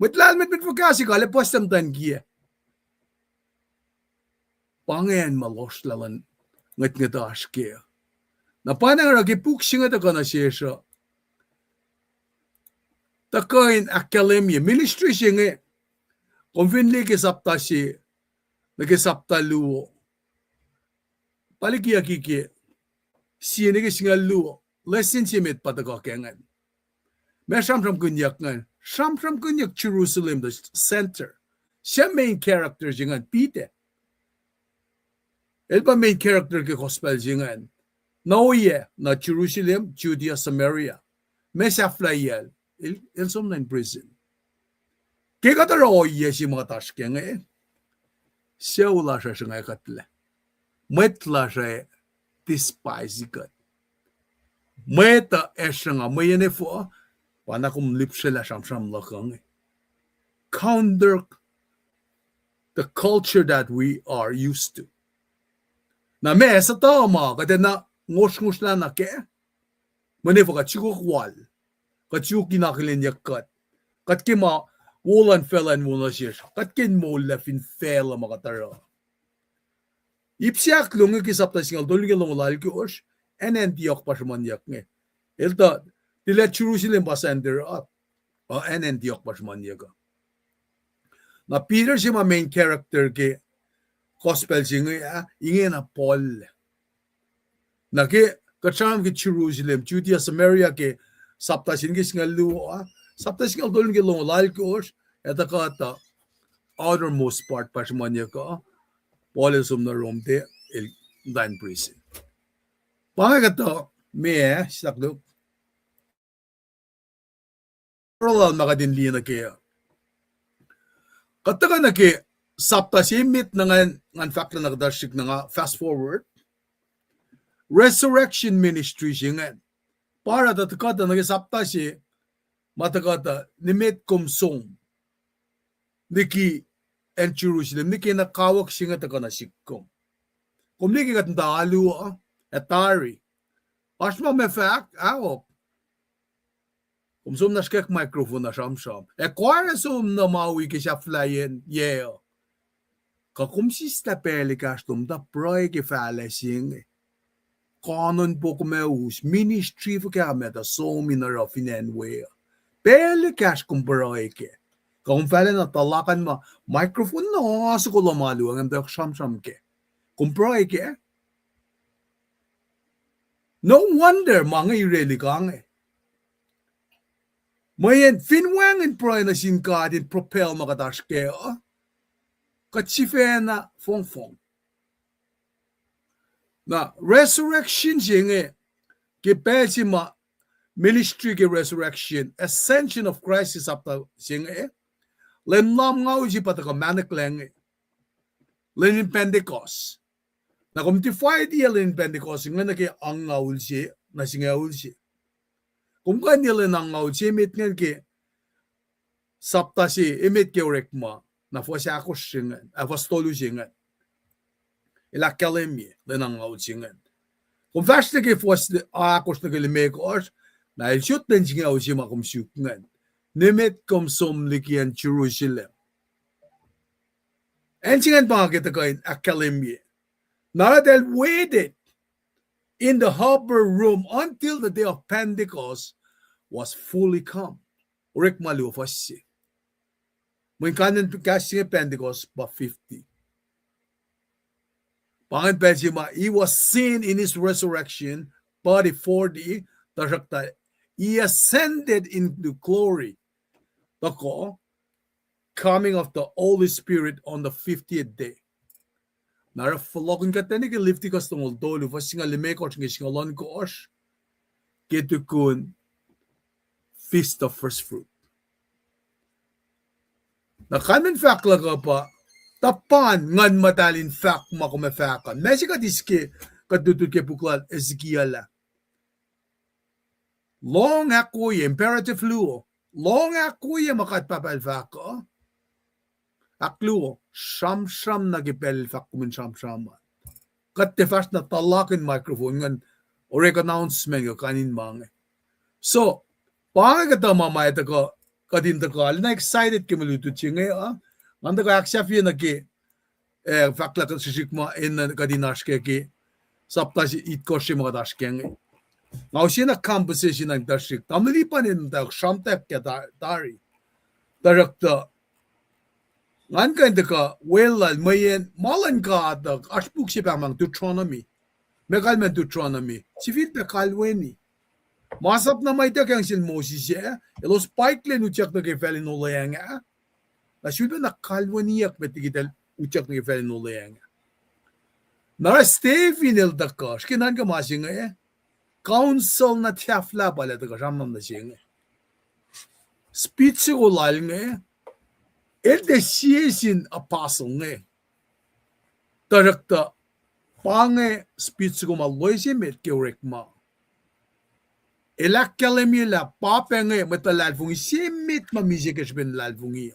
Metlal met fokasi kale postam tan gie. Pangen malos lalan ngat ngadaske. Na panang ragi puksinga daga na shesha. Takain academia ministry nge. Konfinli ke sapta si, nage sapta luo. Palikia kiki, sienige singalu, lesson chimit patago kengan. Me sham kunyak ngan, sham kunyak Jerusalem, the center. Siya main character jingan, pite. Elba main character ke gospel jingan. No ye, na Jerusalem, Judea, Samaria. Me siya flyel, il som na in prison. Kaya kataro ye si mga tashkeng siya wala siya siya ngay katla. Metla siya despise God. Meta siya nga, may yan po, panakum lip siya sham lakang. Counter the culture that we are used to. Na me sa tama, kada na ngos na na ke, manifo ka chikok wal, ka chikok kinakilin yakat, kat kima, wulan felan muna siya, kat kin mo lefin fela makatara. Ipsiak lungi kisapta singal dolgi lungalal ki osh, enen tiyok pasman yak nge. Elta, tila Jerusalem pasender up, o enen tiyok pasman yak. Na Peter siya main character ke gospel siya ingin na Paul. Na ke kacham ke Jerusalem, Judea, Samaria ke sapta singal luwa, sapta singal dolgi lungalal ki osh, eta kata outermost part pasman yak Paul na Rome te il dan prison. Pangakato, me sakdo. Parallel makadinli na kaya. Kataga na kaya, sapta simit na ngan fact na nagdashik na nga, fast forward, resurrection ministry siya nga. Para tatakata nagisapta siya, matakata, nimit kumsong, niki and Jerusalem, niki nakawak siya nga taka na sikkom. Kung niki katanda aluwa, etari. Pasma me fact, awok. Kung sum na skek microphone na sham. Kwara sum na mawi ki siya flyen, yeah. Kakum sista pelikas tum da proy ki fale sing. Kanon po kumeus, ministry for kame da som in a rafinen way. Pelikas kum proy ki. Kung fale na talakan ma, microphone na sa kulamalu ang da sham ke. Kung proy ki, no wonder mga ireli kang Mayan finwangan proy na sinkadin propel makatash kaya. Katsifena fong. Na resurrection siya kipel si ma ministry ke resurrection, ascension of Christ is up to siya len lam nga uji pataka manik lang len Pentecost. Na kumtify diya len Pentecost nga naki ang nga ulsi na siya ulsi. Kung kanila nang ngaw chimit nga ke sapta si imit ke rekma na fo siya ako singan apostolu singan ila kalemi nang ngaw singan kung fast ke fo ako na kelime ko na shoot den singa o sima kum syukngan nimit kum som likian Jerusalem and singan pa kita kain academy Naradel waited in the upper room until the day of Pentecost was fully come. Urik malu fasi. When kanan kasi Pentecost ba 50. Pangan Pejima, he was seen in his resurrection, body 40, tarakta. He ascended into glory. Tako, coming of the Holy Spirit on the 50th day. Nara falokin ka tani ke lifti ka stongol dolu fa singa limekos ngi singa lon ko os ketukun feast of first fruit. Na kanin fakla ka pa tapan ngan matalin fak makumefakan. Messi ka diske kadutut ke puklat Ezekiel. Long akuye imperative luo. Long akuye makat papal faka. Akluo, sham nagipel fakumin sham. Kat te fast na talakin microphone ngan orek announcement ko kanin mange. So, paano ka mamaya ko kadin ta ko na excited ke maluto chinge Nanda ko aksyafi na ki fakla ka shikma in kadinash ke sapta si itko shi mga dashkeng. Ngau shi na composition ng dashik. Tamli pa nin ta sham tap ke dari. Darakta Ngan ka well mayan malan ka da ashbuk si pamang Deuteronomy Mekal men Deuteronomy. Sivit pe kalweni. Masap na may takang sin Moses ya. Elos paiklen ucak na kay felin ulayanga. Na syudo na kalwaniyak betigitel ucak na kay felin ulayanga. Nara Stephen el dakash kinan ka masinga eh. Council na tiafla pala taka ramam na singa. Speech ko lal nga. El de siesin apostle nga. Tarakta pange speech ko maloy si met kiorek ma. Ela kalemila papenge metalalfungi simit mamisikesh ben lalfungi.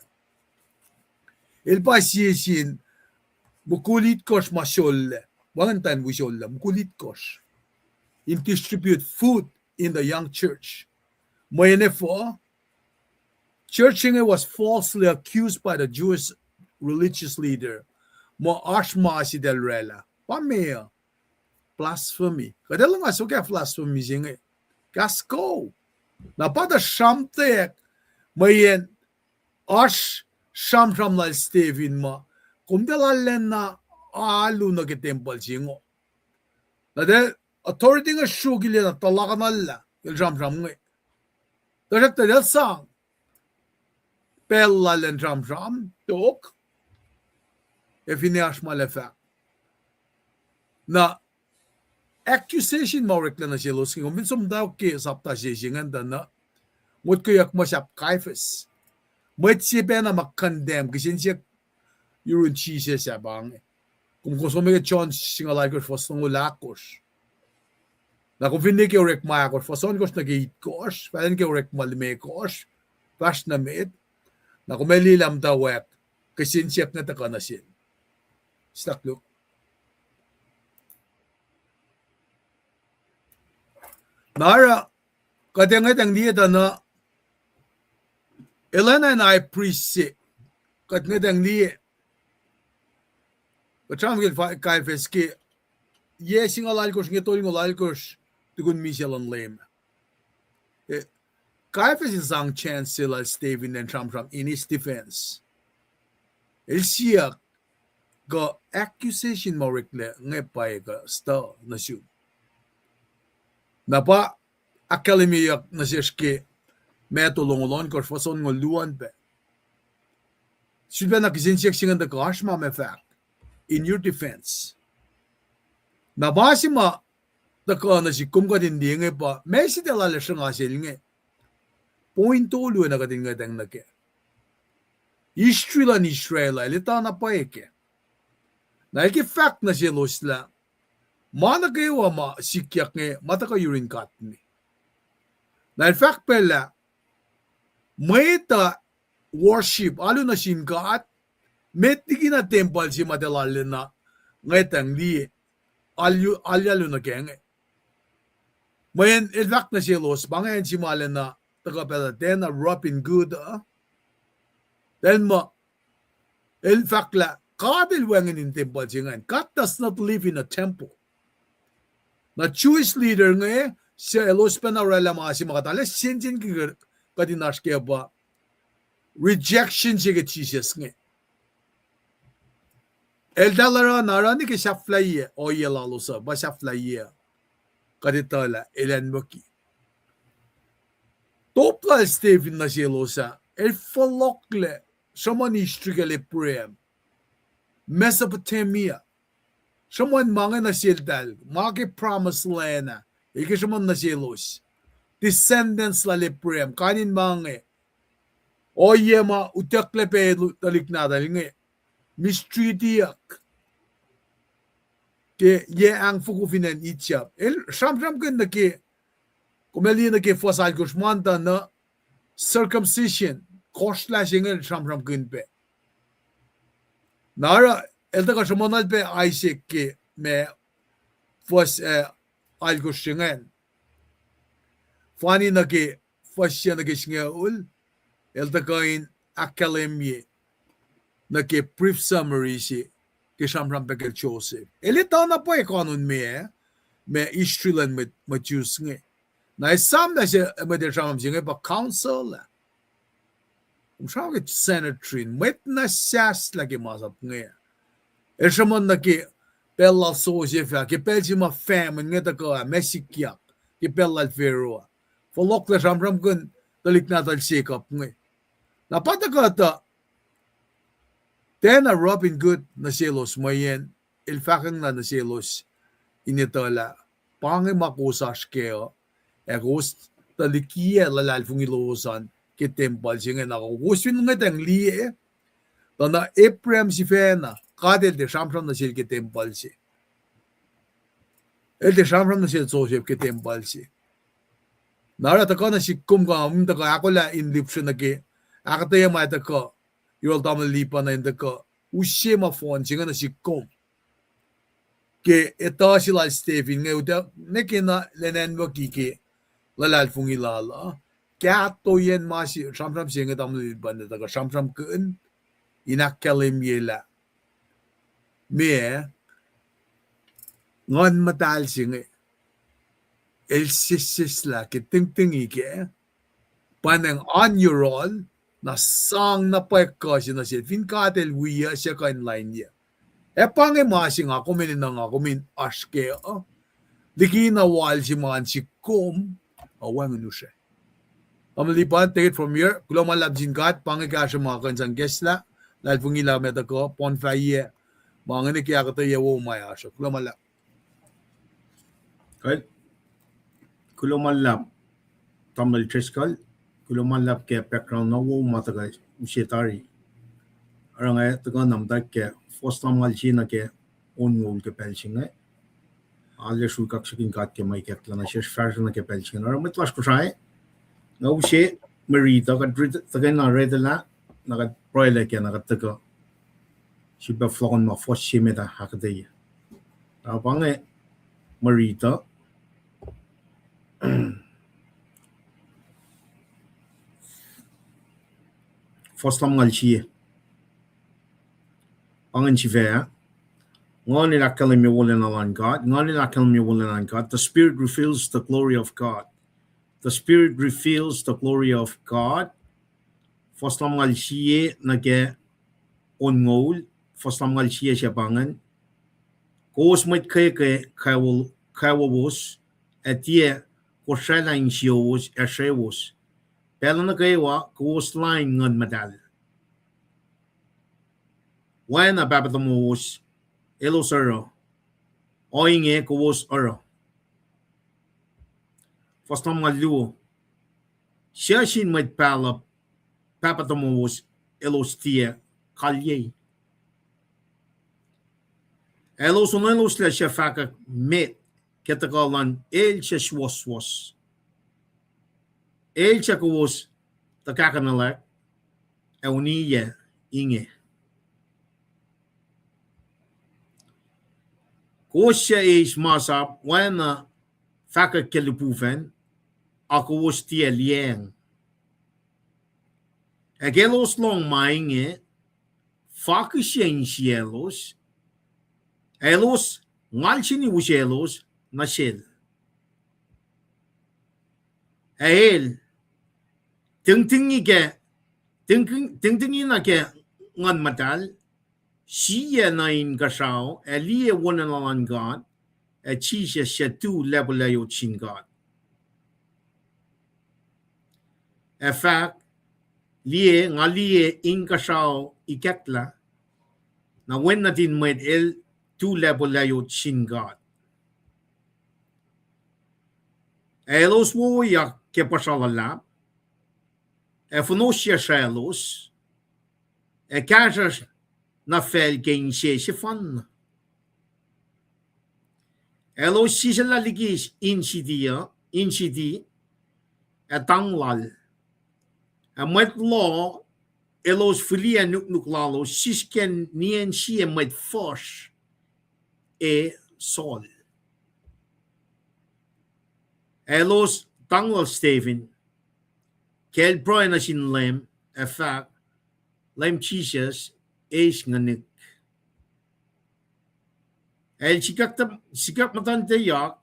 El pa siesin mukulit kosh masholle. Wangan wisholle mukulit kosh. In distribute food in the young church. Moyenefo, churching was falsely accused by the Jewish religious leader. Mo ashmasi del rela. Pamea. Blasphemy. Kadalo nga suka blasphemy singe. Gasko. Napada shamtek. Moyen ash shamsham lal Stephen ma. Kumdalalen na alu na ke temple singo. Nadel authority nga shugili na talakan alla. Il shamsham nga. Darat del sang. Pellalen shamsham. Tok. Efiniash malefa. Na accusation mawrek na siya los. Kung minsum daw ki sapta siya singan na mut ko yak masyap kaifas. Mut siya pa na makandem kasi siya yurun siya siya bang. Kung gusto mo ka chance singalay ko fos ng ulakos. Na kung hindi ka urek maya ko foson ko na gate kos. Pwede ka urek malime kos. Flash na mit. Na kung may lilam daw wek. Kasi siya na taka na siya. Stuck look. Nara, kadengatang dito na Elena and I priest kadengatang dito katram gil kaifes ki yesing alalkos ngitol ngalalkos tugun miselan lem kaifes is ang chance sila Stephen and Trump in his defense el siya ga accusation mo rekle ngepay ga sta na siya Napa akademiyak na siya metulongolon ko fason ngoluan pe. Sila na kisinsiyak singan da kashma me fact in your defense. Nabasi ma da ka na si kumka din di nga pa may si dalala siya nga sila nga. Point ulu na kadin nga dang nake. Israel ni Israel ilita na pa eke. Na eke fact na siya losla. Mana kayo ma sikyak nga mata ka urine cut ni. Na in fact pala may ta worship alo na sin kat met di na temple si madalal na ngaitang li alyalo na kenge. May in fact na si los bangayan si malen na taga pala ten na Robin Good then ma in fact la kadil wangin in temple si ngayon. God does not live in a temple. Na Jewish leader nga siya elos pa na rela mga si makatala sinjin ka dinash kaya ba rejection siya ka Jesus nga el dalara narani ka siya fly o yelalo sa ba siya fly kaditala elan moki topla Stephen na siya losa el folokle someone istrigale prem Mesopotamia someone mga nasildal, mga promised land na, iki someone nasilos, descendants la leprem, kanin mga, o yema utak lepe talik na dali nga, mistreatiak, ke ye ang fukufinan itchap, sham kun na ke, kumeli na ke fosal kushmanta na, circumcision, koslashing sham kun pe. Nara, Elda ka sumonal pe Isaac ki me fos algo singen. Fani na ki fos siya na ki singaul. Elda ka in akademye na ki brief summary si ki shamram pe ke Joseph. Elita na po kanon me Israel me Jews nge. Na isam na siya me de shamram singe pa council la. Shamram ke senatrin met na sas lagi masap nge. Eshamon na ki pela sojefa ke pelji ma famine ngeta ko mesikia ke pela alfero folok la ramram kun dalik na dal sikap ngai na pataka ta tena Robin Good na selos mayen ilfakang na selos initola pangi makusas keo egos talikia lalal fungilosan ke tempal singa na guswin ngatang lie tana Ephraim si fena kadel de shamram na sil ke tempal si el de shamram na sil Joseph ke tempal si nara ta kana sikkum ka ta ka akola in lipshin na ke akata ya ma ta ka yol tam lipa na inda ka ushe ma phone singa na sikkum ke eta sila Stephen ngai uta nekena lenen wa ki ke lalal fungilala kya to yen ma si shamram singa tam lipa na ta ka shamram kun inakalim yela me ngon matal singa el sisla ke ting ike panang on your roll na sang na pa kasi na siya fin katel wiya siya ka in line niya e pange masing ako min nang ako min aske diki na wal si man si kom awang nu siya amalipan take it from here kulo malab jin kat pange ka siya mga kansang gesla lal fungila meta ko pon fa ye mga ni kaya ka tayo wo maya siya kulo malab Right? Kulomalap Tamil Triskal, Kulomalap ke background na wo mataga ushetari. Arangay taga namdak ke first time malchina ke onwol ke pelchinga. Ale shulkak shikin kat ke mai ke plana shesh fashion ke pelchinga. Arang mitlas kushay. Na ushe marita ka taga na redela naga broile ke naga taga. Shiba flon ma first shimeta hakadaya. Abange marita first time malchie. Angan chivea. Ngani la kalim yawolin alan God. Ngani la kalim yawolin alan God. The Spirit reveals the glory of God. The Spirit reveals the glory of God. First time malchie nage ongol. First time malchie siya bangan. Kos mit kaya kawos. Etie koshela in shios eshewos. Pela na kaya wa kos line ngan madal. When a babatamos elosero. Oinge kos oro. First time malu. Shashin mit pala papatomos elostia kalye. Elosonelos la shafaka met ketakalan el shashwaswas. El chakos takakanalak euniya inge. Kosha is masap wana faka kelupuven akos tia liang. Egelos long mainge fakishen cielos elos ngalchini uselos nasel. El tingtingi na ke ngan matal siya na in gasao elie wonalan God e chisha shetu lebulayo chin God. E fact lie ngalie in gasao iketla na when natin met el tu lebulayo chin God. Elos wo ya ke pasalala e funosia shelos e kasas na fel gain se fan. Elos sisala ligis incidi e tanglal. E met law elos filia nuklalo sisken nien sie met fos e sol. Elos tanglal Stephen kel proena sin lem e fact lem Jesus is nganik. El sikap matante yak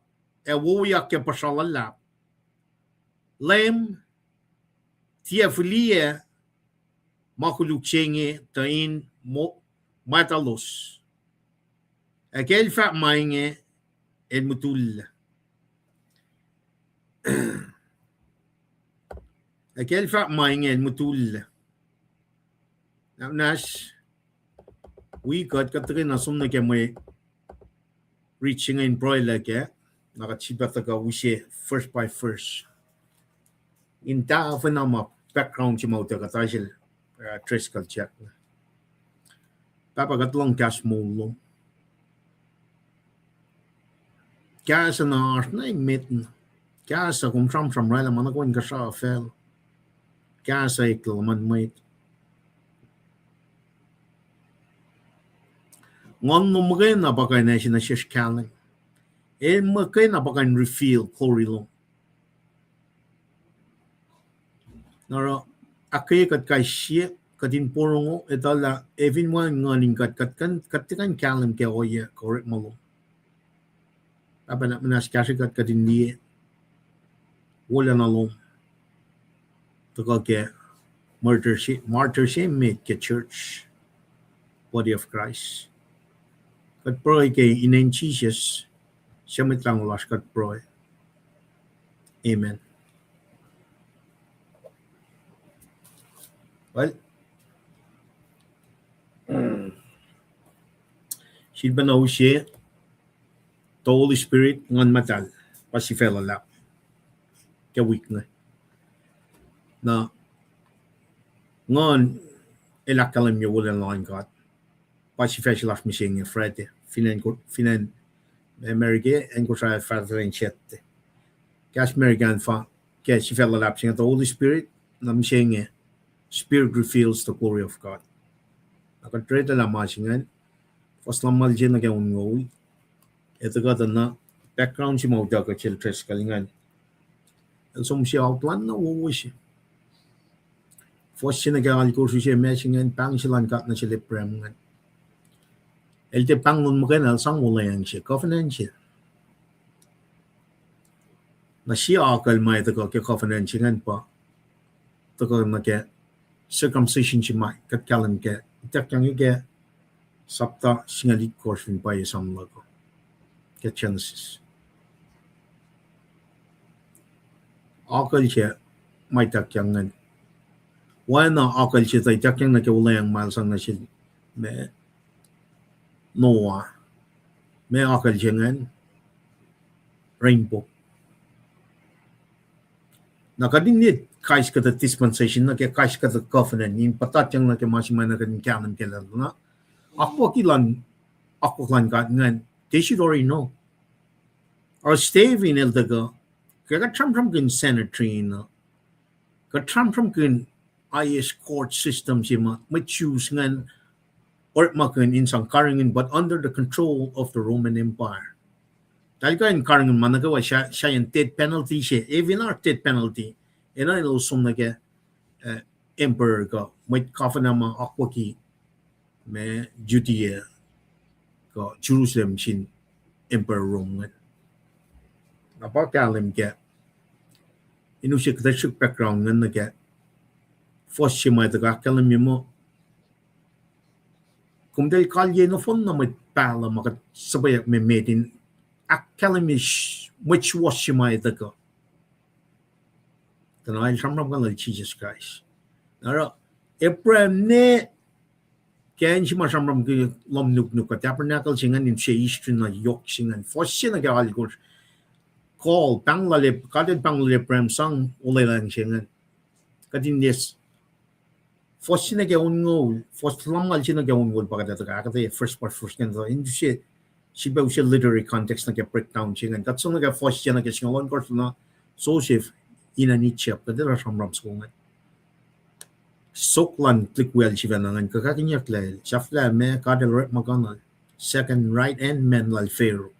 e woyak ke pasalala. Lem tia filia makuluk chenge tain matalos. Aquel fa mainge el mutul. Aquel fa mainge el mutul. Now Nash, we got katrin asum na ke may reaching in broiler ke. Nakachibata ka wishe first by first. In ta nama background chimo ta katajil trace culture. Papa got long cash mo. Gas na art na mitten. Gas a kum from rala manakon ka sa fel. Gas a iklo man mate. Ngon no mga na baka na siya na siya kaling. E mga na baka refill korilo. Nara akay kat kay siya katin porong etala even one nganing katikan kalim ke oya correct malo. Apa na manas kasi katin niya. Wala na long. Taka ke martyr siya made ke church. Body of Christ. Kat proy kay inen Jesus siya mitlang ulas kat proy. Amen. Well, she'd been siya the Holy Spirit ngan matal pa si fella lap. Kaya weak na ngon elakalam niya wala lang God. Pa si fella lap mi siya Fred finan Amerika en ko sa father en chet. Kaya American fa kaya si fella lap siya the Holy Spirit na mi siya Spirit reveals the glory of God. Nakatreta lang masingan. First lang malje na kaya ungoy. Ito ka na background si Mauda ka chil tres kalingan. And so siya outline na uwo siya. First siya nag-aalikor siya masingan pang silang kat na siya liprem. El te pangon mo ka na sang ulayang siya. Covenant siya. Na siya akal may ito ka kaya covenant siya pa. Ito ka na kaya circumcision siya may katkalan kaya. Itak yang kaya sapta singalit course pa yung samlago. Kaya Genesis. Akal siya may takyangan. Why na akal siya tayo takyang na kaulayang malsang na siya may Noah. May akal siya ngan rainbow. Nakadinit kais kata dispensation na kaya kais kata covenant yung patatyang na kaya masimay na kaya kanan kaya na ako kilan kat ngan they should already know or stay in el daga kaya katram kin sanitary na katram kin IS court system siya may choose ngan or makin insang karingin but under the control of the Roman Empire. Dahil ka yung karingin managawa siya yung death penalty siya. Even our death penalty, ina ilusong na kaya emperor ka. May kafa na mga akwa ki may Judea ka Jerusalem sin emperor Rome. Napakalim kaya inu siya katasyak background nga na kaya first siya may tagakalim niya mo kung dahil kalye na phone na may pala makasabay may meeting Academish which was siya may taga. Tanay samram ka na Jesus Christ. Nara, Abraham ne kaya siya masamram ka lomnuk-nuk at tabernacle siya nga siya eastern na yok siya nga. First siya nag-aalikor call, panglalip, katid panglalip Abraham sang ulay lang siya nga. Katindis, first siya nag-aunngol, first lamal siya nag-aunngol pagkatataga. Katay first part first nga. Hindi siya ba siya literary context nag-breakdown siya nga. Katso nag-first siya nag-singalon course na Joseph inanitsyap. Kadira samram sa kungan. Soklan klikwel siya nangan. Kakakinyak lahil. Siya may kadal ret maganan. Second right hand man lal Pharaoh.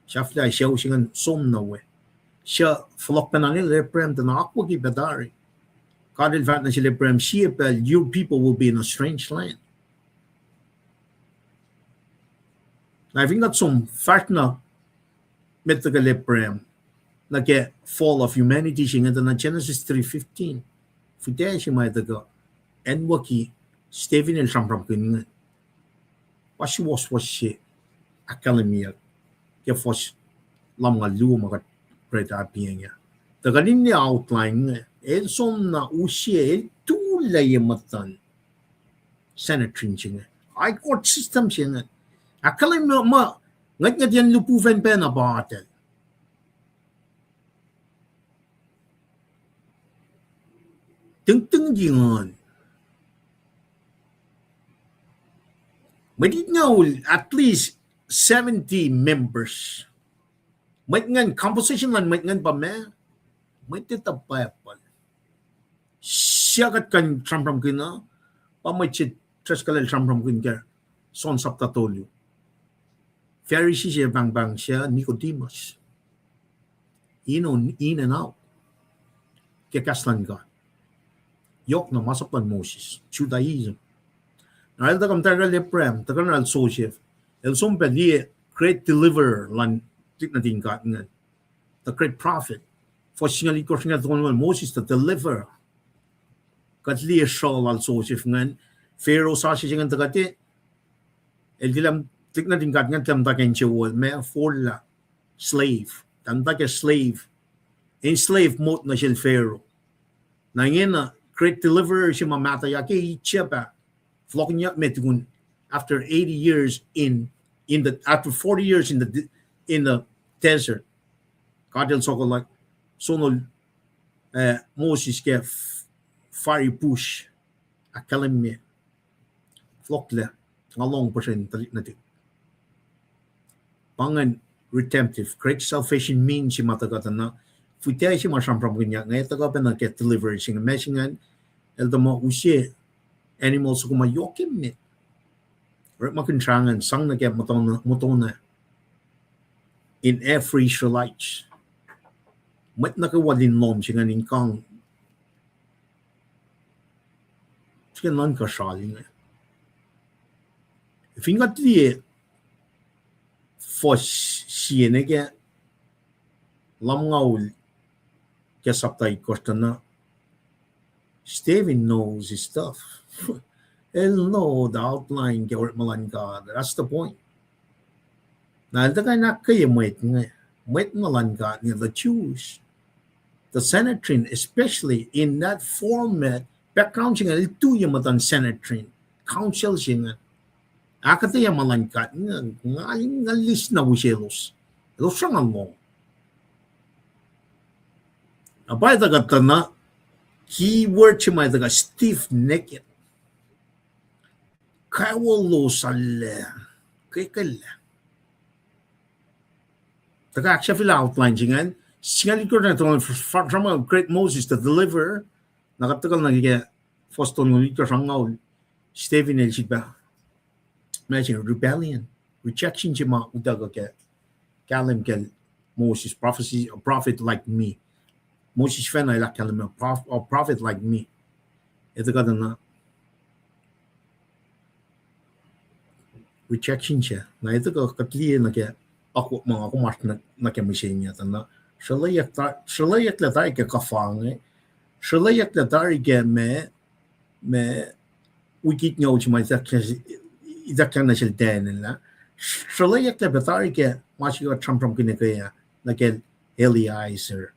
Siya siya nga som na we. Siya flok pa nangil leprem na ako kibadari. Kadal vat na siya leprem siya pel your people will be in a strange land. I think that some fact na metaga leprem na ke fall of humanity siya nga na Genesis 3:15. Fudaya siya may taga and waki Stephen el samram kinin. Was siya. academia ke fos lam nga lu ma ka preta pienya ta ganin ni outline el som na usie el tu la yematan sanitrin chinga I court system chinga academia ma ngat ngat yan lupu fen pen about it teng jingon Medit know at least 70 members. May ngan composition lan may ngan pa me. May titapay pa. Siyagat kan tram kina. Pa may chit tres kalal tram kina. Son saptatolyo. Pharisee siya bang siya Nicodemus. In and out. Kekaslan ka. Yok na masaplan Moses. Judaism. Nahal takam tagal leprem. Tagal na al-Sosef. El sompe liye great deliverer lan tik na tingkat ngan. The great prophet. For singali ko singa tungan Moses the deliverer. Kat liye shawl al-Sosef ngan. Pharaoh sa siya ngan takati. El dilam tik na tingkat ngan tam takin chiwol. Me for la slave. Tam takin slave. Enslaved mot na siya Pharaoh. Nangin na great deliverer siya mamata yaki siya pa. Flock niya metugun after 80 years after 40 years in the desert. Kadel soko like sono Moses ke fiery push akalim me flock le ngalong percent talit natin. Pangan redemptive great salvation means si matagatan na futay si masampram kanya ngay tagapan na get delivery sing messingan el damo usye animals ko mayokim me. Right makinchangan sang na kaya motong na in every Israelites. Mat nakawadin lom siya nga kang siya nan kasaling. If ingat liye fos siya na kaya lam ngaul kaya saptay kosta na Stephen knows his stuff. He'll know the outline kaya malan ka. That's the point. Nalda ka na kaya mait malan ka niya the Jews. The Sanhedrin, especially in that format, background siya nga, ito yung matan Sanhedrin. Council siya nga. Akata yung malan ka, nga list na wiselos. Ito siya nga mo. Abay tagata na, keyword siya may taga stiff-necked. Kawalo sala. Kaya taga siya fila outline siya nga, singali ko na ito from a great Moses the deliverer nakatagal na kaya Foston ng ito siyang ngaw Stephen el siya imagine rebellion rejection siya mga udaga kaya kalim kaya Moses prophecy a prophet like me Moses fan ay kalim a prophet like me ito ka na rejection siya na ito ka katliyan na kaya ako mga kumas na kaya misya niya na Shalayak la tayo ke kafang Shalayak la tayo ke me wikit nga uchi ma idakyan na siya den la Shalayak la tayo ke mashi ka tram kine kaya na ke Eliezer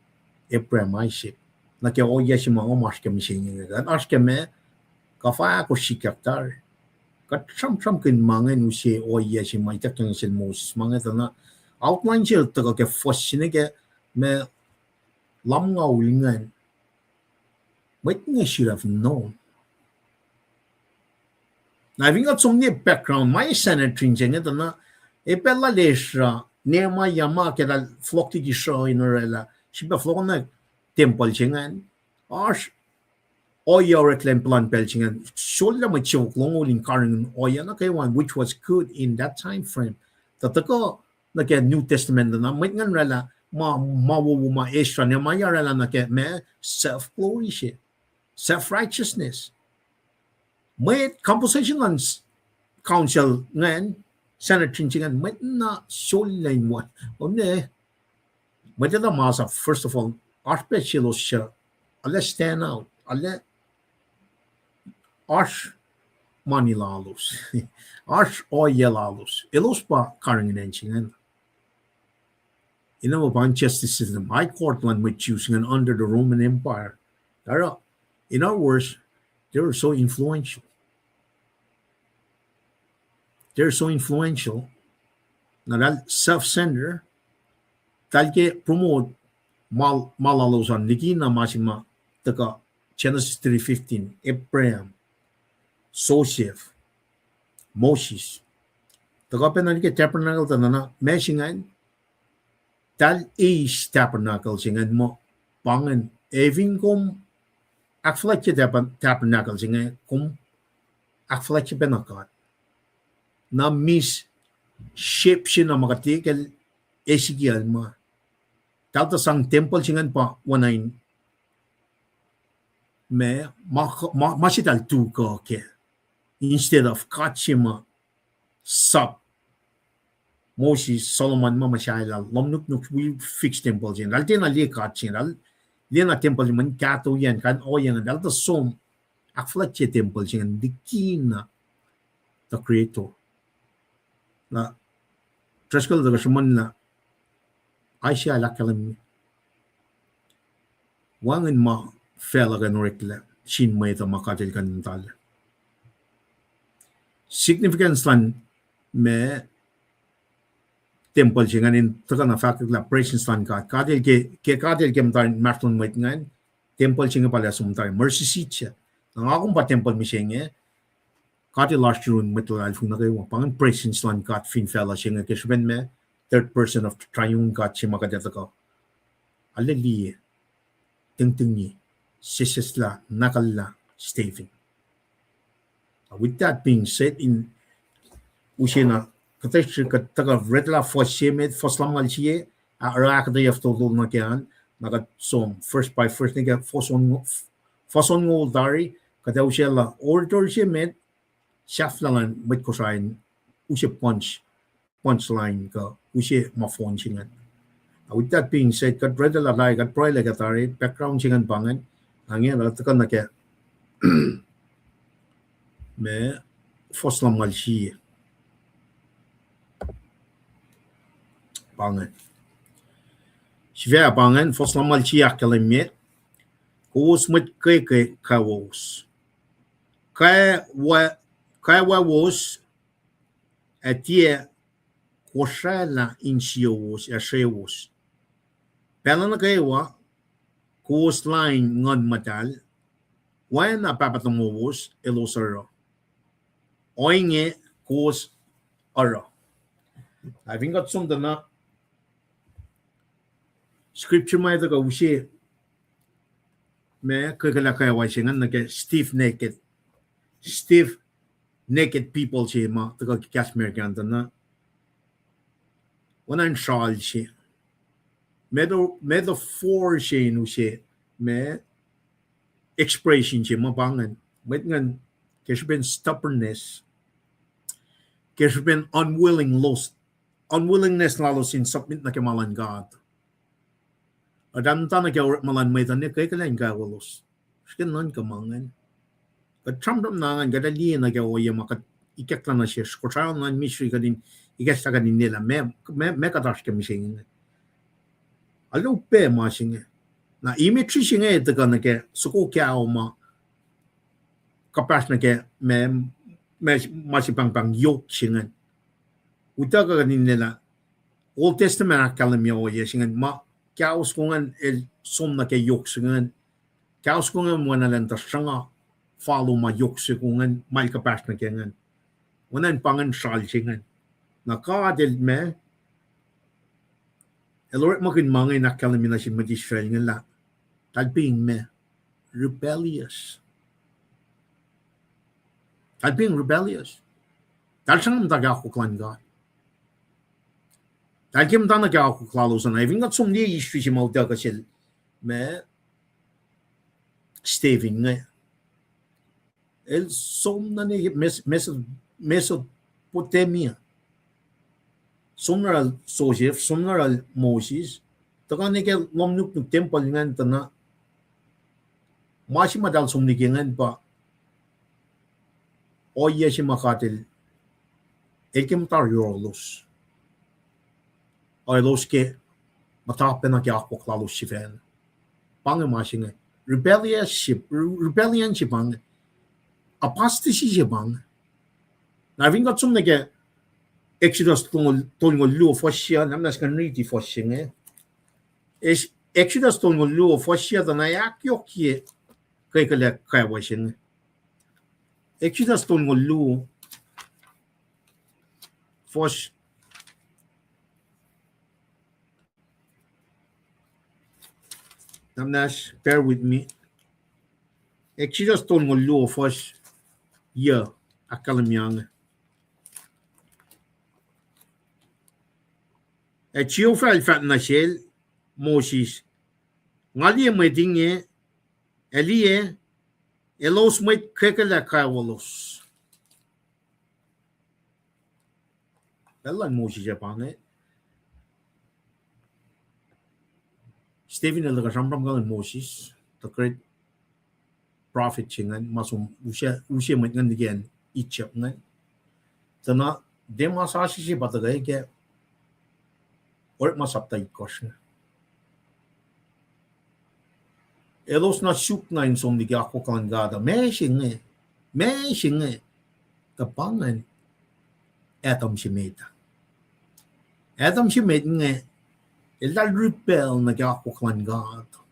Abraham Isaac na ke oya si mga umas ke misya nga as ke me kafa ako sikap tayo ka tram kin mga nusi oya si mga idakyan siya Moses mga ito na outline siya taga ke fos siya ke me lam nga ulingan might nga should have known na having got some background my Sanhedrin siya nga na pela lesra nema yama kaya flock ti show in orela siya flock na temple siya nga as oya reclaim plan pel siya nga shola ma chok long uling karing oya na kaya one which was good in that time frame tatako na kaya New Testament na might nga rela mawawuma extra niya mayara na kaya may self-glory siya. Self-righteousness. May composition ng council ngayon, Sanhedrin siya may na solay mo. May tata masa, first of all, arpechilos siya. Ale stand out. Ale manilalus. Arch oyelalus. Elos pa karinginenchingen. Upon justice system, High Court land with choosing and under the Roman Empire. In other words, they were so influential. They're so influential. Now that self-centered, that get promote malalosan ligina masima taka Genesis 3:15, Abraham, Joseph, Moses. Taka penalike tabernacle tanana meshingan tal is tabernacle singan mo pangan evinkom akfletje tabernacle singan kum akfletje benakat. Na mis shape siya na makatikel esigial ma. Talta sang temple singan pa wanain me masital tu ka ke instead of kachima sub Moses Solomon mama shaila lomnuk we fix temple sin dal tena li kachin dal lena temple man kato yan kan oyan dal ta som akflache temple sin dikina the creator na traskal da shman na aisha la kalam wangin ma fela gan rekla shin mai ta makatel kan tal significance lan me temple jingan in takana fact la presence lan ka kadel ke mtar marton wait ngan temple jinga pala sumtar mercy seat ang akong pa temple misenge kadel last run metal alfu na kayo pangan presence lan ka fin fella jinga ke shben me third person of triune ka chima ka deta ko aleli tingtingi sisisla nakalla Stephen. With that being said, in Ushina, Kataka Redla for Shemet for Slamalchie, a Rakday of Total Nakan, Nagat Som, first by first nigga, Foson Old Dari, Kataushella, Order Shemet, Shaflalan, Mitkoshain, Ushe punchline, Ushe Mafon Chingan. With that being said, got Redla like got Proylegatari, background Chingan Bangan, Angel Takanaka. Me foslam malchi bangen shvea bangen foslam malchi akalemet kus mit ke kawos kai wa was atie koshala insios ashewos pelana kaiwa kus line ngon matal when a papatomos elosero oinge kos ara. I think got some dana scripture mai daga ushe me kagala kaya wasingan nage stiff naked people che ma daga Kashmir kan dana when I'm shal che me the four che ushe me expression che ma bangan with ngan kashben stubbornness there's been unwillingness lalos in submit na kemalan God. Adan ta na kaya malan may tanya kaya kalain ka walos. Skin non kamangan. But Trump nangan gadali na kaya oya makat ikakla na siya. Kotraw na misri ka din ikasta ka din nila. Me katash ka mising. Alo pe masing. Na imetri siya nga ito ka na kaya suko kaya o ma kapas na kaya masih pang yok singan. Uta ka ganin nila Old Testament akalam yo ya singan ma kaos kungan el som na kay yok singan. Kaos kungan mo na lang tasanga follow ma yok singan mal kapas na kengan. Wanan pangan sal singan. Na kadel me elort mo kin mangay nakalam na si Madisrael nga la. Talping me rebellious. At being rebellious. Dahil siyang magagakuklan God. Dahil kaya magagakuklan sa na. Even got some niya issue siya mauta kasi me Stephen nga. El som na niya Mesopotamia. Som na Joseph, som na Moses. Taka niya lomnuk ng temple nga na masih madal som niya nga pa oye si makatil ekim tar yorulus. Ay los ke matapen na kya koklalus si fen. Pang masinge rebellion si bang apostasy si bang. Na vinga tsum na ke Exodus tungol lu fosia namnas kan riti fosinge. Es Exodus tungol lu fosia da na yak yokie kay kale kay wasin. Exodus tungol lu fos namnas bear with me. Exodus tungol lu fos ya akalamyang. E chiu fel fat na shel Moses. Ngali me dinge elie elos me kekele kawalos. Bella Moses japane. Stephen el rambam gal Moses, the great prophet chingan masum usia met ngan again Egypt ngan. Tana demasashi si batagay ke or masaptay kosna. Elos na suk na insom di ako kalangada. Me singe kapangan Adam si meta. Adam si meta nge elal rebel na ako kalangada.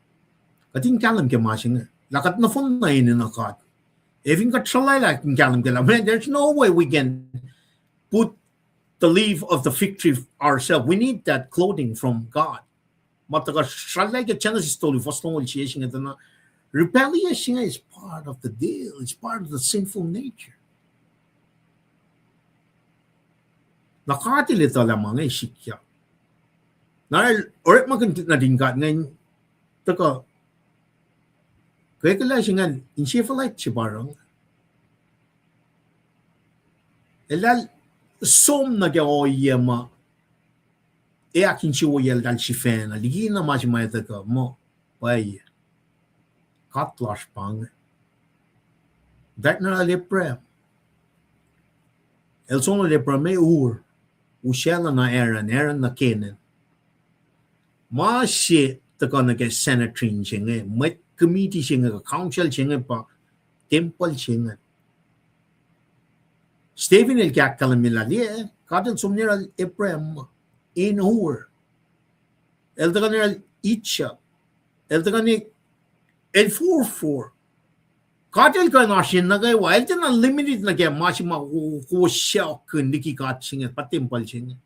Kating kalam ke masinge. Lakat na fun na inin akat. Even kat salay like kalam ke lam. There's no way we can put the leaf of the fig tree ourselves. We need that clothing from God. Mataga salay ke chanas istoli fostong ulchiyesing ito na rebellion is part of the deal. It's part of the sinful nature. Nakatil ito lamang ay sikya. Nahil orit magantit na dingkat ngayon taka kaya kala siya nga encephalitis siya parang elal som na kaya oyema e akin siya oyel dal si fena ligi na mas may taka mo bay katlas pang dat na lepre el son lepre may ushela na eran na kenen mas siya taka na kaya senatrin siya nga may committee siya nga council siya nga pa temple siya nga Stephen el kaya kalamilali kadal sumnira Ephraim in Hur el taka nira Itcha el taka ni el 4-4 kadal ka na siya na kaya el taka na limited na kaya mas makukusya kundiki kat siya nga pa temple siya nga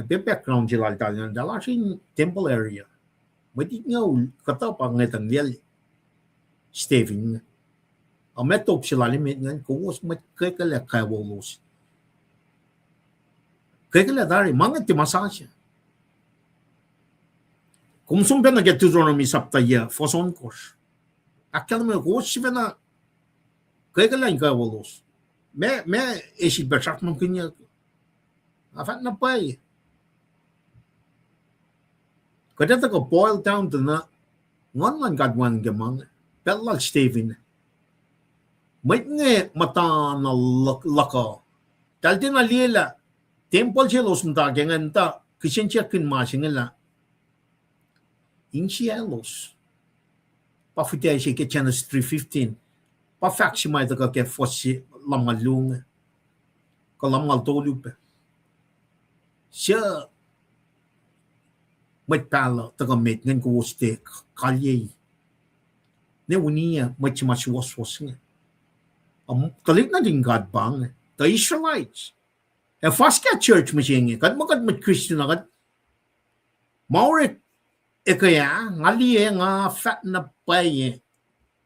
background sila tayo dala siya temple area Mati nga kata pa ngetang lial Stephen. A metop sila limit ngan kuwas mat kekele kawolos. Kekele dari mangat ti masasya. Kung sumpen na get Deuteronomy saptaya foson kos. Akal me kuwas siya na kekele kawolos. Me esi bersak man kanya. Afat na pay. Kada ko boil down to na ngon man gadwan gamang pelal Stephen may nge mata na laka talti na lila temple chelos nta gengan ta kishencha kin masingela incielos pa futia shi ke channels 315 pa faksi mai ta ke fosi lamalung ko lamal tolupe sia Mait pala taga mate ngan ko woste kalye ne unia mait mas was nga talit na din God bang the Israelites e fast ka church machine kad magad mat Christian agad maure e kaya ngali nga fat na paye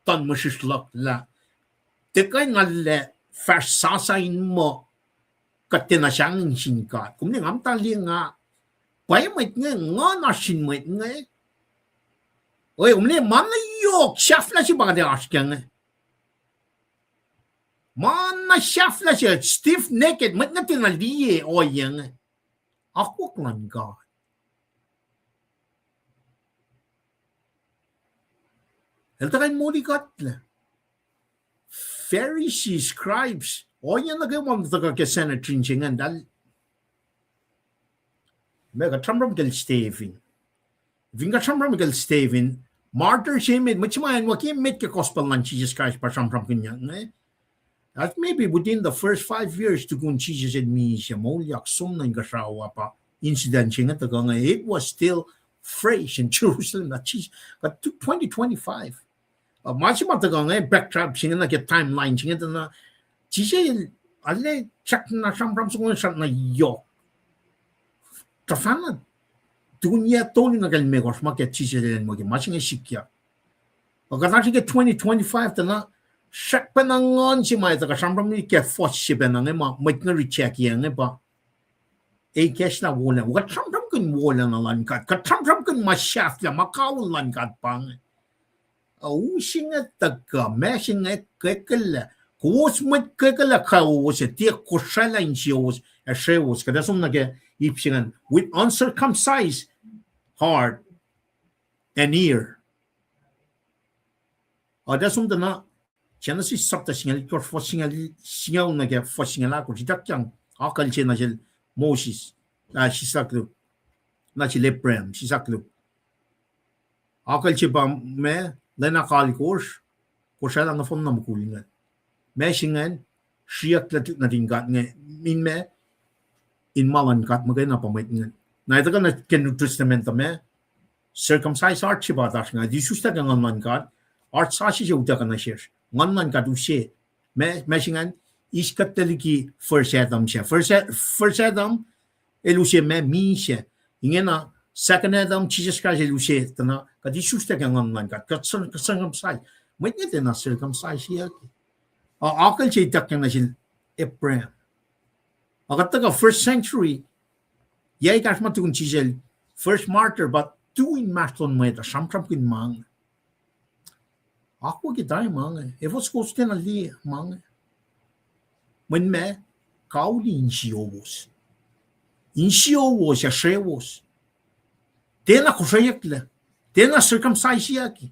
tan masislak la te kay ngalle fast sasain mo katina siyang singkat kumni ngam tali nga Pay mait nga na shin mait nga Oi umne man yok shafla si bagade ashkang man na shafla si stiff naked mait na tinaliye oyang ako klan God el takay muli katla Pharisees, scribes, o yan na kayo mga ka Sanhedrin dal mega tramram kel Stephen. Vinga tramram kel Stephen, martyr shemid, machimayan wakim met ke gospel lan Jesus Christ pa tramram kinyang eh. At maybe within the first 5 years to kun Jesus and me siya mo yak sum na gasawa pa incident siya nga it was still fresh in Jerusalem na Jesus but 2025 마지막 다가에 backtrack siya na get timeline siya na Jesus alle check na tramram sung na yo tafana dunia toni na gal megos maket Jesus and mo ke masing sikya pagkatapos ke 2025 na shak panangon si mai ta tramram ni ke force si benang ma mit na recheck yang ba e kes na wala wa tramram kun wala na lan kat ka tramram kun ma shaft la makaw lan kat pang au singa taga me singa kekela kuos mit kekela kaos ti ko shala in sios a shewos kada sum na ke ipsingan with uncircumcised heart and ear ada sum na Genesis sabta singal ko fo singal na ke fo singal ko jidakyang akal che na jel Moses na sisaklu na chi leprem sisaklu akal che ba me lena kalikos ko shala na fon na mukulingan me singan siyak na tingkat nge min me in malan kat magay na pamait ngan na ito ka na ken testament me circumcised heart chi ba dash nga di susta ka ngan kat art sa si uta ka na share ngan kat ushe me singan iskat taliki first Adam siya first Adam elushe me mi siya ingena second Adam Jesus Christ elushe tana ka di susta ka ngan kat circumcised may ngete na circumcised siya akal che itak na sin Abraham akat ka first century yay kas matun chisel first martyr but doing maston mo ita samtram kin mang ako kitay mang e vos kosten ali mang men me kauli in siovos ya shevos tena kushayekle tena circumcise yaki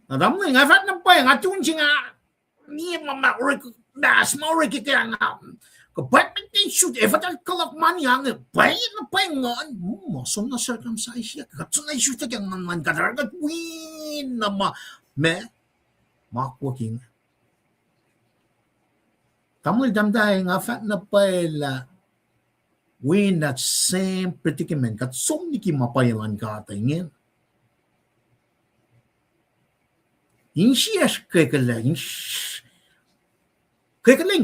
Adam na nga fat na pa nga tun singa ni mama rik das mo rik kaya nga kapag may shoot if at kalak man yang bay na pa nga mo so na circumcise ya katso na shoot kaya nga man karagat win na me working tamul damday nga fat na pa la win that same predicament katso ni ki mapailan ka tingin insias kekele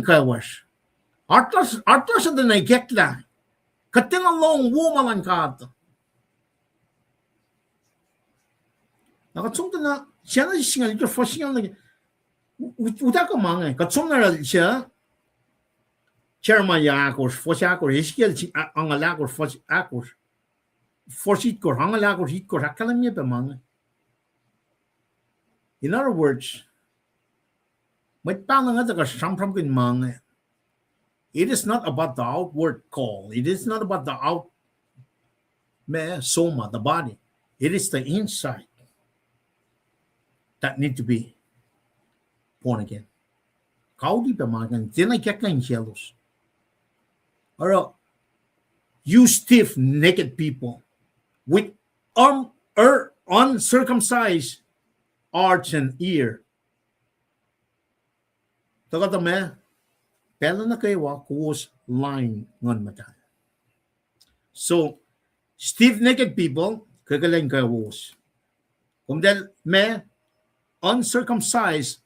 kawas artos the na getla kating along woman kat nakatsung na siya na singal ito for singal na uta ka mga katsung na siya chairman ya akos for siya akos iskil ang alakos for sit ko ang alakos hit ko akalam niya pa mga. In other words, it is not about the outward call. It is not about the soma, the body. It is the inside that need to be born again. Kaudi pemagan, tinay kakain jealous. Or you stiff, naked people with uncircumcised arch and ear. Tagata me, pela na kayo kuos line ngon mata. So, stiff naked people, kagaling kayo was. Kung del me, uncircumcised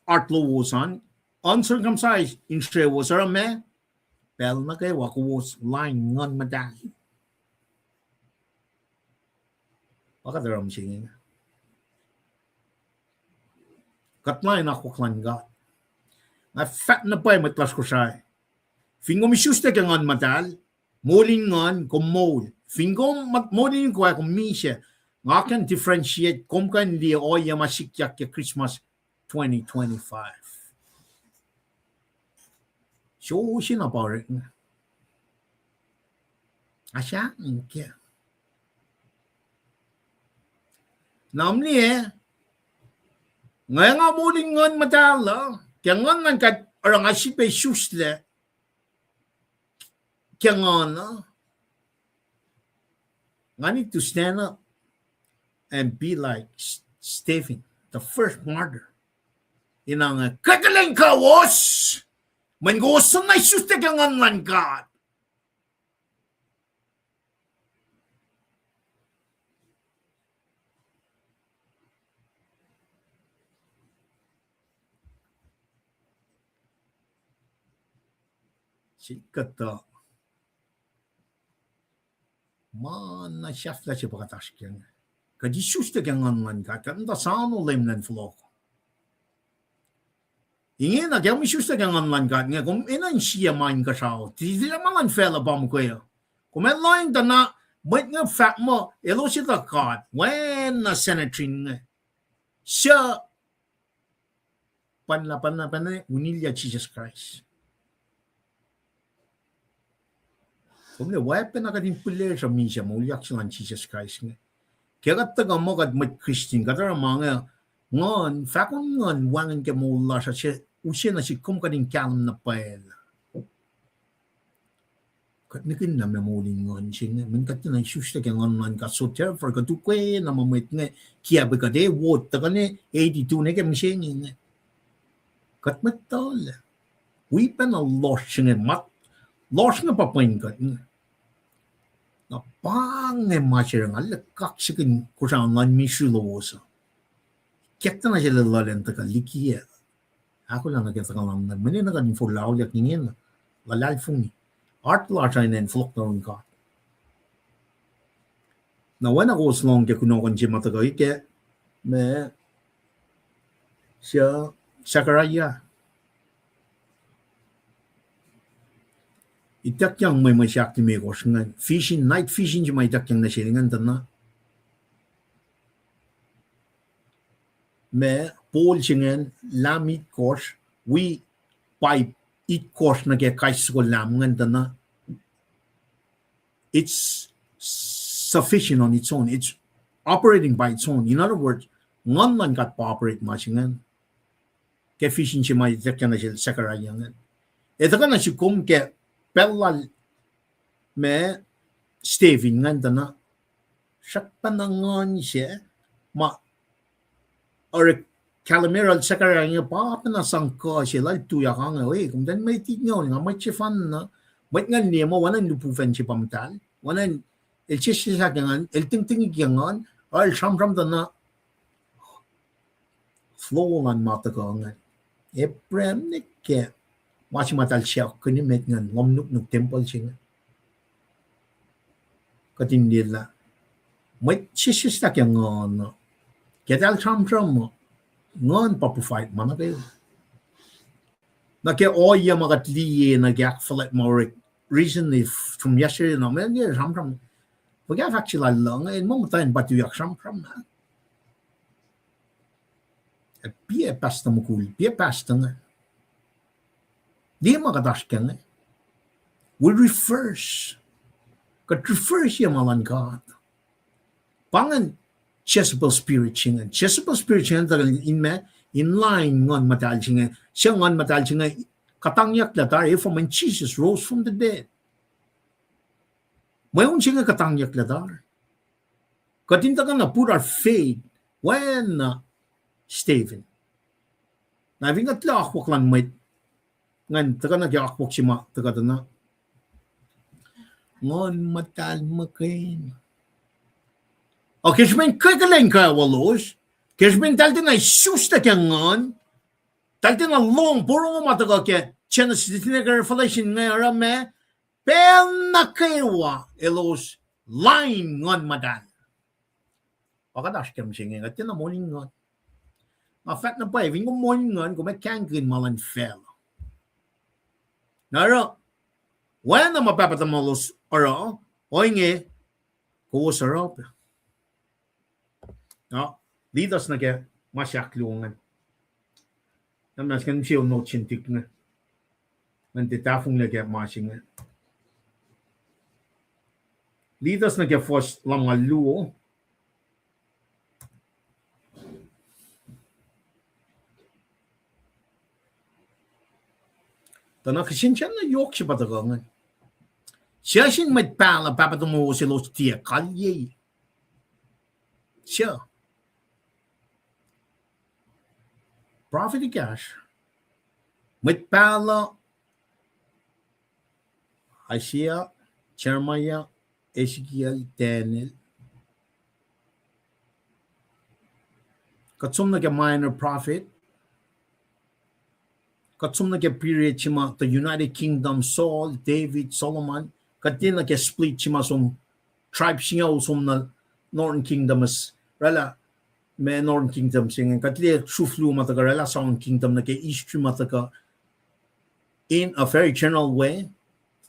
art luwosan, uncircumcised in shre was me, pela na kayo kuos line ngon mata. Pakadaram singing. Katlay na ko klanga. Na fat na pa matlas ko siya. Fingo mi shuste ka ngan matal, molin ngan ko mol. Fingo molin ko ako misya. Nga kan differentiate kom kan di o ya masikyak ya Christmas 2025. So sinapare. Asya nke. Namni Ngayon nga muling ngon madala. Kaya ngon man kat orang asip ay susle. Kaya ngon na. I need to stand up and be like Stephen, the first martyr. Inang kagaling ka was. Man gusto na susle kaya ngon God. Sikata. Man na chef la siya pagkataskyan. Kadi susle kaya ngon God. Kanda saan ulim ng flow. Ingin na kaya may susle kaya ngon God. Nga kung inan siya main ka siya. Titi naman ang fella ba mo kaya. Kung may line da na may nga fact mo, elo siya God. When na senatrin nga. Siya panlapan unilya Jesus Christ. Kung may weapon na kading pilir sa misya, mauliyak sila ng Jesus Christ nga. Kaya kataga mo kad may Christian, katara mga ngon, fakon ngon, wangan ka mula sa siya, usya na si kum kading kalam na pael. Kat nikin na mamuling ngon siya nga, min kat na isusya kaya ngon ka, so therefore katukwe na mamit nga, kaya ba ka de, wot, taka ni, 82 na kaya siya nga. Kat matol. We pa na lost siya nga, lost nga papain kat nga. Na pangay masya nga, lakak siya kin kusang ngan misulosa. Kekta na siya lalalayan taka likiya. Ako lang nakita ka lang na, mani na kanin for laulyak ningin. Lalal fungi. Art larsa na inflok na rin ka. Na wana ko slong kaya kunokon siya matagay kaya, me, siya, Sakaraya. Itakyang may masyak ni Mekos nga. Fishing, night fishing siya may itakyang na silingan na. Me, Paul siya nga, lamit kos, we pipe it kos na kaya kais ko lamungan na. It's sufficient on its own. It's operating by its own. In other words, ngon man kat pa-operate ma siya nga. Kaya fishing siya may itakyang na siya Sakaraya nga. Ito ka na siya kum kaya pelal me Stephen nga na siya panangon siya ma or kalamiral sa karang pa panasang ko siya lal tuya ka nga kung dan may tignaw nga may chifan na may nga niya mo wanan lupufen siya pamtal wanan el siya nga el tingtingig yangan or samram na flow man mata ko nga Eprem ni ke masih matal siya kani met ngan ngomnuk temple siya katindil la may sisista kaya ngon ketal tram ngon papu fight mana kayo na kaya oya magatliye na gyak falet more recently from yesterday no man yeah tram wag actually lang en mo tayo batu yak tram na pia pasta mo cool pia pasta nga di makadash ka nga we refers siya malan God. Pangan Jezebel spirit siya nga. Jezebel spirit siya nga in line ngon matal siya nga. Siya ngon matal siya nga katangyak latar if when Jesus rose from the dead. Mayon siya nga katangyak latar. Katinta ka na put our faith when Stephen. Nabing at lakwak lang may ngan taka nagyakwak siya ma taka na ngon matal makain. O kismen kagaling ka walos. Kismen talte na isusta kya ngon. Talte na long puro mo mataga kya. Chana sitina ka revelation nga rame. Pel na kaywa elos line ngon madan. Pakadash kam singe nga tina morning ngon. Ma-fact na pa eh. Ving morning ngon kung may kangkin malan fel. Naro. When na mapapatamalos oro. Oy nge. Kuwasarap. No, lidas na kaya masyaklungan. Namas kan siya no chintik na. Nantitafong na kaya masingan. Lidas na kaya fos langaluo. Tana kasinchen na yok si patagangan. Siya sin may pala papatumo si los tia kalye. Siya. Prophet cash. May pala Isaiah, Jeremiah, Ezekiel, Daniel. Katsum na minor prophet. Katsum na period chima the United Kingdom, Saul, David, Solomon. Katin na split chima sum tribe siya sum na Northern Kingdom is rela may Northern Kingdom singing. Katli suflu mataka rela Southern Kingdom na East mataka in a very general way.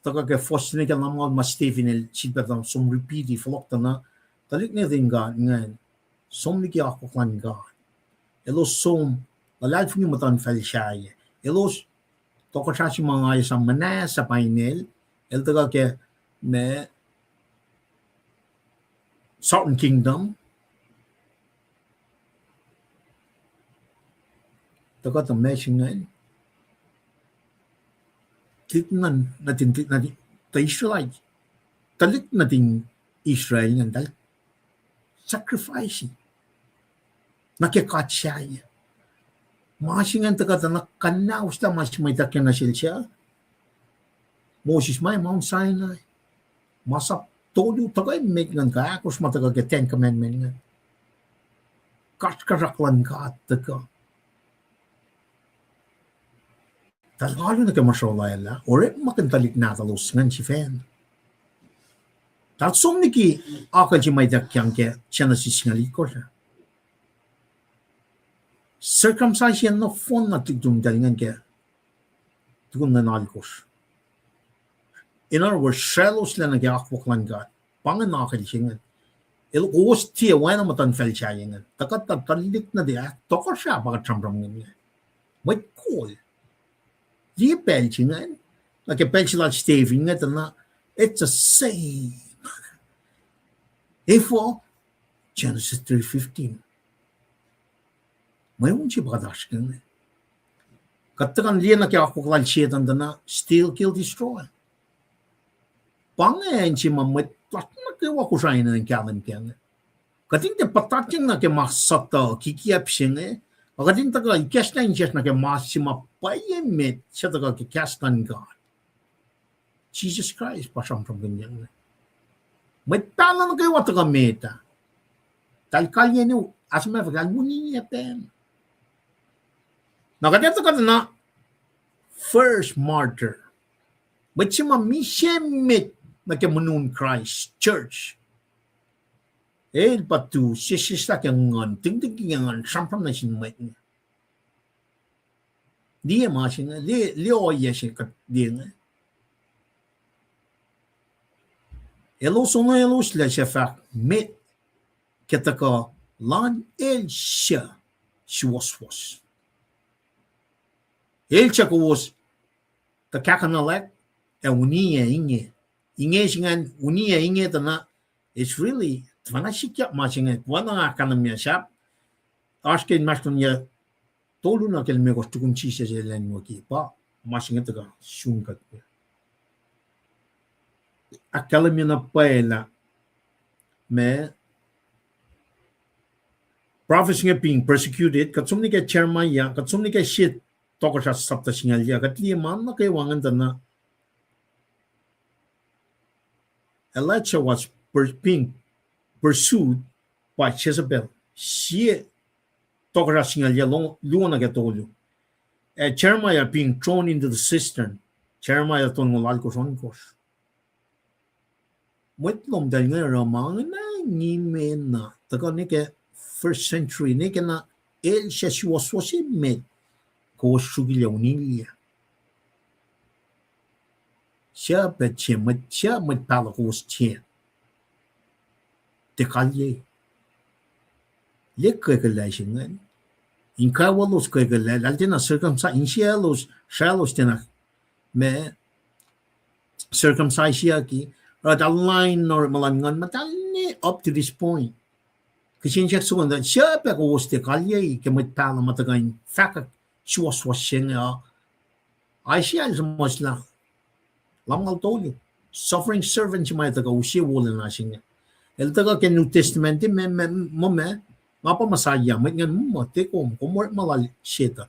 Taka ke first ni kan namal mas Stephen sibatam sum repeat flok na talik ni dinga ngan sum ni ki ako kan ga. Elos sum lalad funi matan fel siya. Elos toko siya si mga isang manas sa painel. El taga ke me Southern Kingdom. Taga ta meshingan. Tignan natin ta Israelite. Talik natin Israel nga dahil sacrificing. Nakikat siya. Masingan taga ta nakanaw siya mas may takyan na siya. Moses may Mount Sinai. Masap todo taga make ngan ka akos mataga ke Ten Commandment nga. Karaklan ka taga. Talalo na kamasyola yala, ore makantalik na talos ngan si fan. Tatsum ni ki akal si may dakyang ke siya na sisingali ko siya. Circumcise yan na phone na tigdung dalingan ke tigdung na nalikos. In other words, shalos lang na kaya akwaklan ka, pangan na akal siya nga. Iluos tiya wala na matan fel siya nga. Takat tatalik na diya, toko siya baka tramram nga. May cool. Die peltingen, like a peltje laat stevig, net en it's a same. Therefore, Genesis 3:15. May unsi bakadashkin. Katakan liya na kaya ako kalal siya tanda steal, kill, destroy. Pangayan si mamit, plat na kaya ako siya na ng kalan kaya. Kating te patatin na kaya masata, kikiyap siya Akatin taga ikastan siya na kaya masima payemit siya taga kikastan God. Jesus Christ pasang from ganyan. May tala na kayo taga meta. Talkalya niyo, as a matter of fact, albunin niya pen. Nakatita ka na first martyr. May siya mamisiyemit na kaya munun Christ Church. Patu sisa kang ngon ting yang sampam na sinmait niya. Dia masing leo ya siya kat dia nga. Elos la siya fak met kita ka lan siya was. Siya ko was ta kakanalek uniya inge. Inge singan uniya inge na it's really Vana sikya masing wana nga kanam niya siya. Askin maston niya tolu na kel mego tukun chi se len mo ki pa masing taga shunkat. Akala mi na paela me prophets nga being persecuted katsumni ka chairman ya katsumni ka shit toko sa sapta singal ya katli man na kay wangan na Elijah was being pursued by Jezebel. She talked about Luana Gatolio. Jeremiah being thrown into the cistern. Jeremiah told Molalkos on course. Witlom dahil nga ramang na nimen na. Taka nika first century nika na el siya siwaswasi med ko sugilyaw niya. Siya bet siya med pala ko siya. Dekalye. Lek kagalasingan. Inka walos kagalal. Altina circumcise. Insiya los shalos tina. Me circumcise siya ki. At align nor malangan matali up to this point. Kasi siya suwan that siya pa ko was dekalye. Kamit pala matagain. Faka siwaswas siya nga. Asia is much la. Lang told you. Suffering servant may taga usia wala na siya. El taga ke New Testament me mo me ngapa masaya met ngan mo te kom komor malal sheta.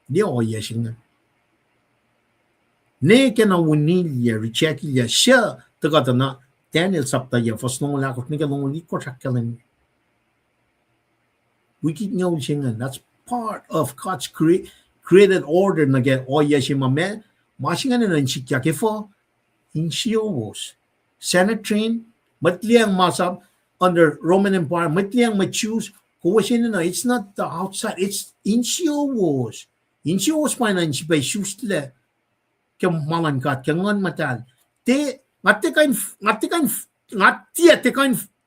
Dia o ya siya. Ne ke na winilya richekilya siya taga na Daniel sapta ya fosnong la ko nika long li ko chakalen. We keep know siya. That's part of God's created order na get o ya siya me. Masingan na nchikya ke fo in Shiovos. Senate train, matliang masab under Roman Empire, matliang ma-choose, na, it's not the outside, it's in Shiovos. In Shiovos pa na by shoes le, kaya malangkat, kaya ngan matal. Te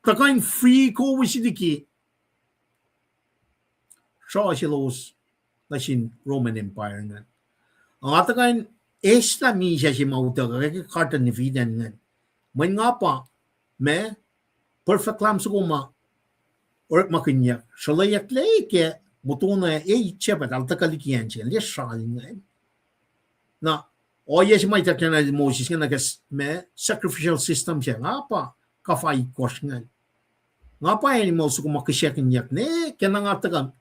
kain free ko wisidiki. Shaw silos na sin Roman Empire nga. Ang atakain, Islami siya si mauta, kaya karta ni Vidan nga. May nga pa, me, perfect lam sa kuma, or makinyak, shalayak leke, buto na, chepat, altakalikiyan siya, liya shaling nga. Na, yes, may takyan na Moses nga, me, sacrificial system siya, nga pa, kafay kos nga. Nga pa, animal sa kumakasyakin yak, ne, kaya nga tagang,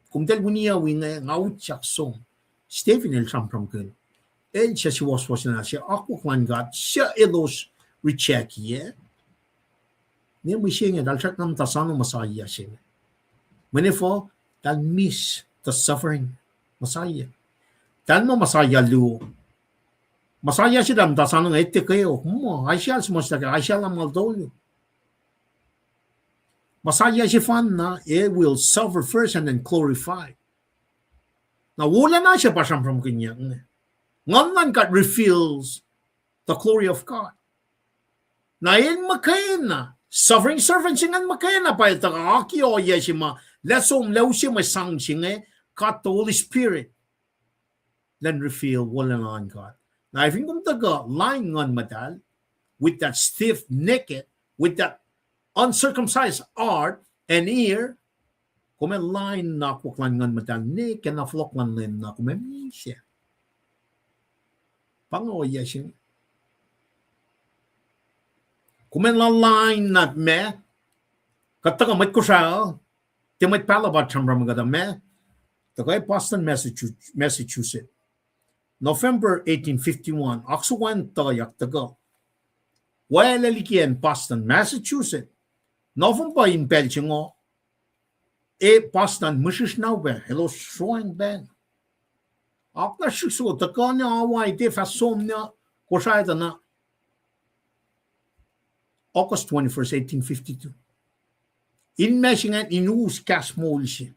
kumtel buniyawin nga, nga utsak song, Stephen el Sampram kun, el siya si waswas na siya, ako kwan God, siya elos, recheck ye. Ne mo siya nga dal siya nam tasano masaya siya. Manifo dal miss the suffering masaya. Dal mo masaya lu. Masaya siya dam tasano nga ite kayo. Ay siya sumasta ka ay siya lam maldolo. Masaya siya fan na it will suffer first and then glorify. Na wala na siya pa siyang from kanya. Ngan God reveals the glory of God. Na yin makayin na. Suffering servant siya ngan makayin na pa ito ka aki o yes ma. Lesom leo siya masang siya kat the Holy Spirit. Then reveal wala na ang God. Na if yung taga lying ngan madal with that stiff naked, with that uncircumcised heart and ear, kume line na kuklan ngan madal ni kena flok lan len na kume siya. Pango yes siya. Kumen la line not me. Kataga mat ko siya. Ti mat pala ba chambra mga me. Tagay Boston, Massachusetts. November 1851. Aksuwan tagayak taga. Wala likian Boston, Massachusetts. November in Belgium. Boston, Mrs. Nauber. Hello, showing ben. Akla shikso taga niya away. Ti fasom niya. Ko siya ito na. August 21st, 1852. In Michigan, inus kas molsi.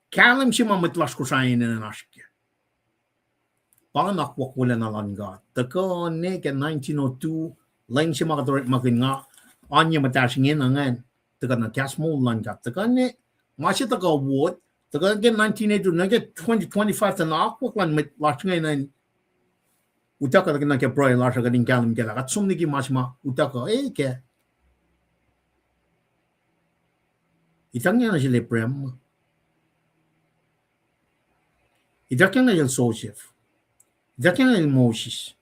Kalam si mamatlas ko sa ina na nasikya. Panganak wala na lang God. Taka ne ka 1902, lang si makatorik makin nga, anya matasingin angan. Taka na kas mol lang God. Taka ne, masya taka wood, taka again 1982, nagay 2025 na akwak lang matlas ngayon utaka na ke pro la sa gading kalam ke la kat sumni ki masma utaka ke itangnya na sila prem itakya na yung Joseph itakya na yung Moses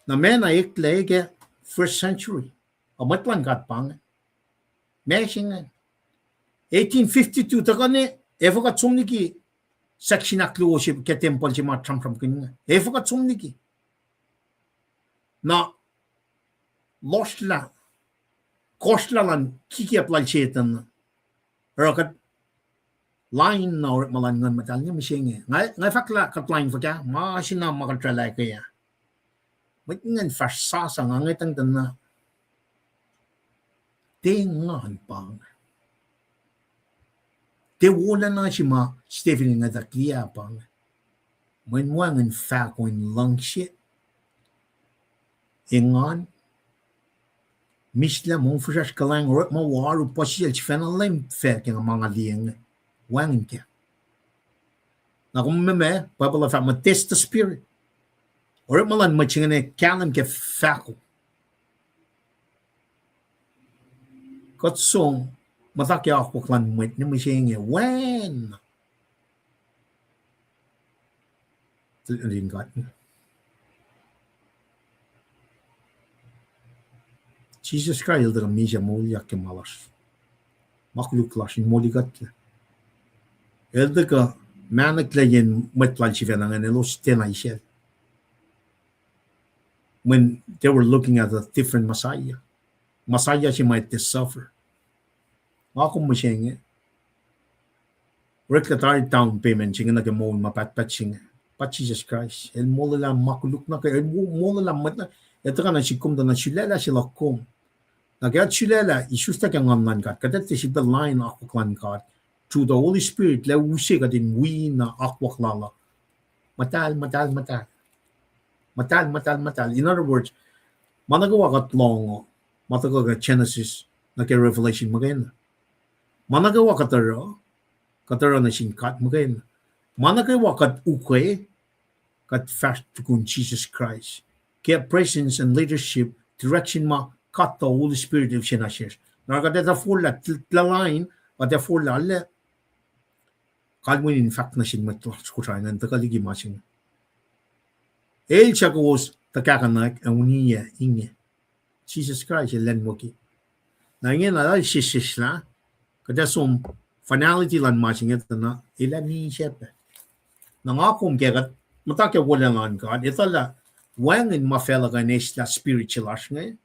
na mena ikle ke first century amatlan kat pang mesing 1852 taka ne efo kat sumni ki section aklo si ke temple si matram from kin efo kat sumni ki na losla kosla lan kiki aplal chetan rokat line na or malan ngan matal ni mising ngai fakla kat line fa ka ma sina makatrala kaya mit ngan farsa sa ngai tang tan na tingan pang te wala na si ma Stephen nga takia pang when wangan fa when long shit ingan misla mong fusas kalang or mawaru pasyal chifena lem fe kaya mga liyang wangin kaya na kung meme pabala fa matest the spirit or malan machingane kalam ke fako katsong mataki ako klan mwit ni mishingi when Rin God. Jesus Christ the mija molia ke malas. Makluk las in moligat. Eldeka manak leyen metlan chivenang and elos tena ishel. When they were looking at a different Messiah. Messiah she might suffer. Ako mo siya nga. Rekatari down payment siya nga nag-mo mapat-pat siya nga. But Jesus Christ. El mola lang makuluk na kayo. El mola lang mat na. Ito ka na sikum da na silela sila kum. Nagayat silela, isusta ka ngamnan ka. Kadat si the line akwaklan ka. Through the Holy Spirit, la usi ka din wi na akwaklala. Matal. In other words, managawa ka tlongo. Matagawa ka Genesis na kay Revelation magayana. Managawa ka taro. Katara na singkat magayana. Managawa ka ukay. Kat fast tukun Jesus Christ. Kaya presence and leadership, direction ma kat the Holy Spirit of sinashes. Nakadeta fulla tlalain, at the fulla alle. Kalmun in fact na sin matlas kutayan ng takaligi masin. El chakos takakanak ang uniya inge. Jesus Christ elen moki. Na ingin na sisis na. Kada som finality lan masin ito na ilan ni shepe. Nangakom kagat matake wala lan God. Ito la wang in mafela ka nesla spiritual as ngay.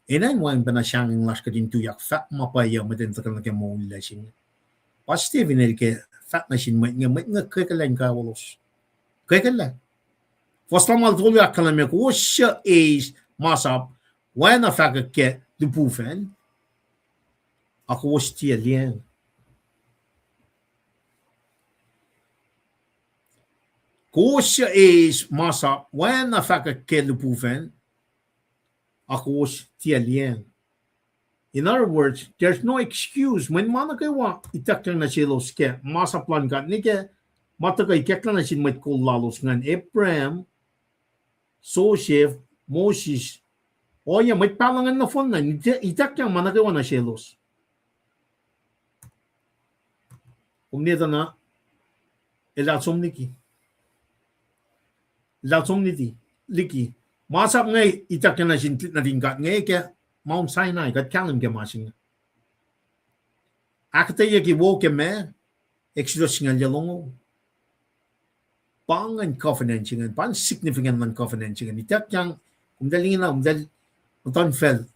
Inan wang panasyangin las ka din tuyak fat mapaya matin takal na kemo ulasing. Positive in ke fat na sin may nga kakalan ka walos. Kakalan. Forstamal tolu akkalame ko siya is masap when a faka ke dupufen ako was tia liang. Ko siya is masap when a faka ke dupufen ako was tia liang. In other words, there's no excuse when manakawa itakang na silos ke masaplan ka ni ke matakay keklan na sin may kulalos ngan Abraham Joseph, Moses, oya may palangan na phone na itak yang managawa na selos. Umnita na elasom niki. Liki. Masap ngay itak na sin na tingkat ngay ke Mount Sinai kat kalam ke masing. Akataya ki wo ke me Exodus nga jalongo. Pangan covenant singan, pan significant man covenant singan. Itak yang umdalingin na matanfel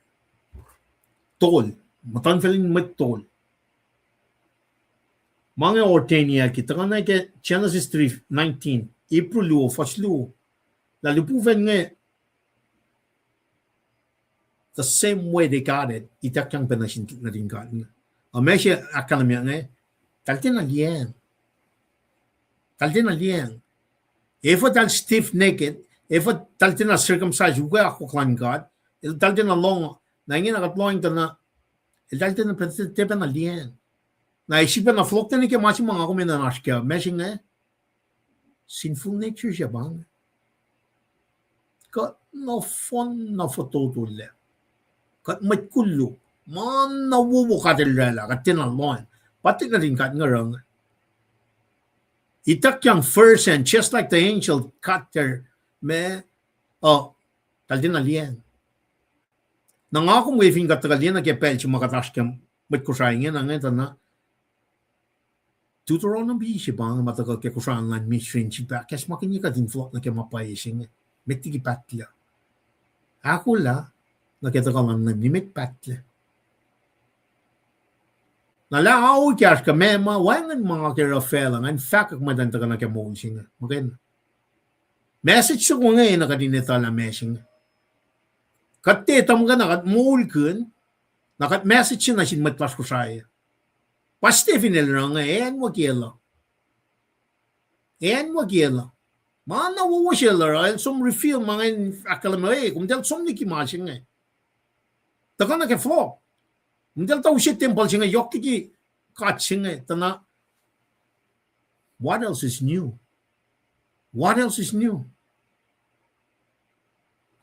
tol, matanfelin mat tol. Mga ortenia kita kana ke Genesis 3:19, April luo, first luo. Lalu puven nga the same way they got it, itak yang panasin na rin got nga. Amesya akalamya nga, taltin na liyan. If it is stiff naked, if it taltin na circumcised, uga ako klan God, il taltin na long, na ingin nakatlong ito na, il taltin na pwede na liyan. Na isipan na flok na ni ke masi mga kumin na naskya, messing nga, sinful nature siya bang? Kat na fon na fototule. Kat matkulo, man na wuwo katilala, kat tinalon, pati na rin kat nga rang, itak yang first and just like the angel cut their me taltin na liyan. Nangako mo ifing katakalian na kepel si makatas kem met kusaingin ang ito na Deuteronomy si bang matakal ke kusaing lan mission si pa kes makinyi ka din flot na ke mapayising met tigi patla. Ako la nakita lang na met patla. Nalaaw kiyas ka mema, wangan mga kirafela, nga in fact, magdanta ka na kaya mawulsing. Maganda. Message sa ko ngayon, nakadinita lang message. Katitam ka na, kat mawulkan, nakat message na sin matpas ko saya. Paste finil na nga, en wakiela. Mana wawasila, som refill, mga akalamay, kung dahil som nikimasing nga. Taka na kaya flow. Hindi tahu siya temple siya yok tiki kat siya tana. What else is new?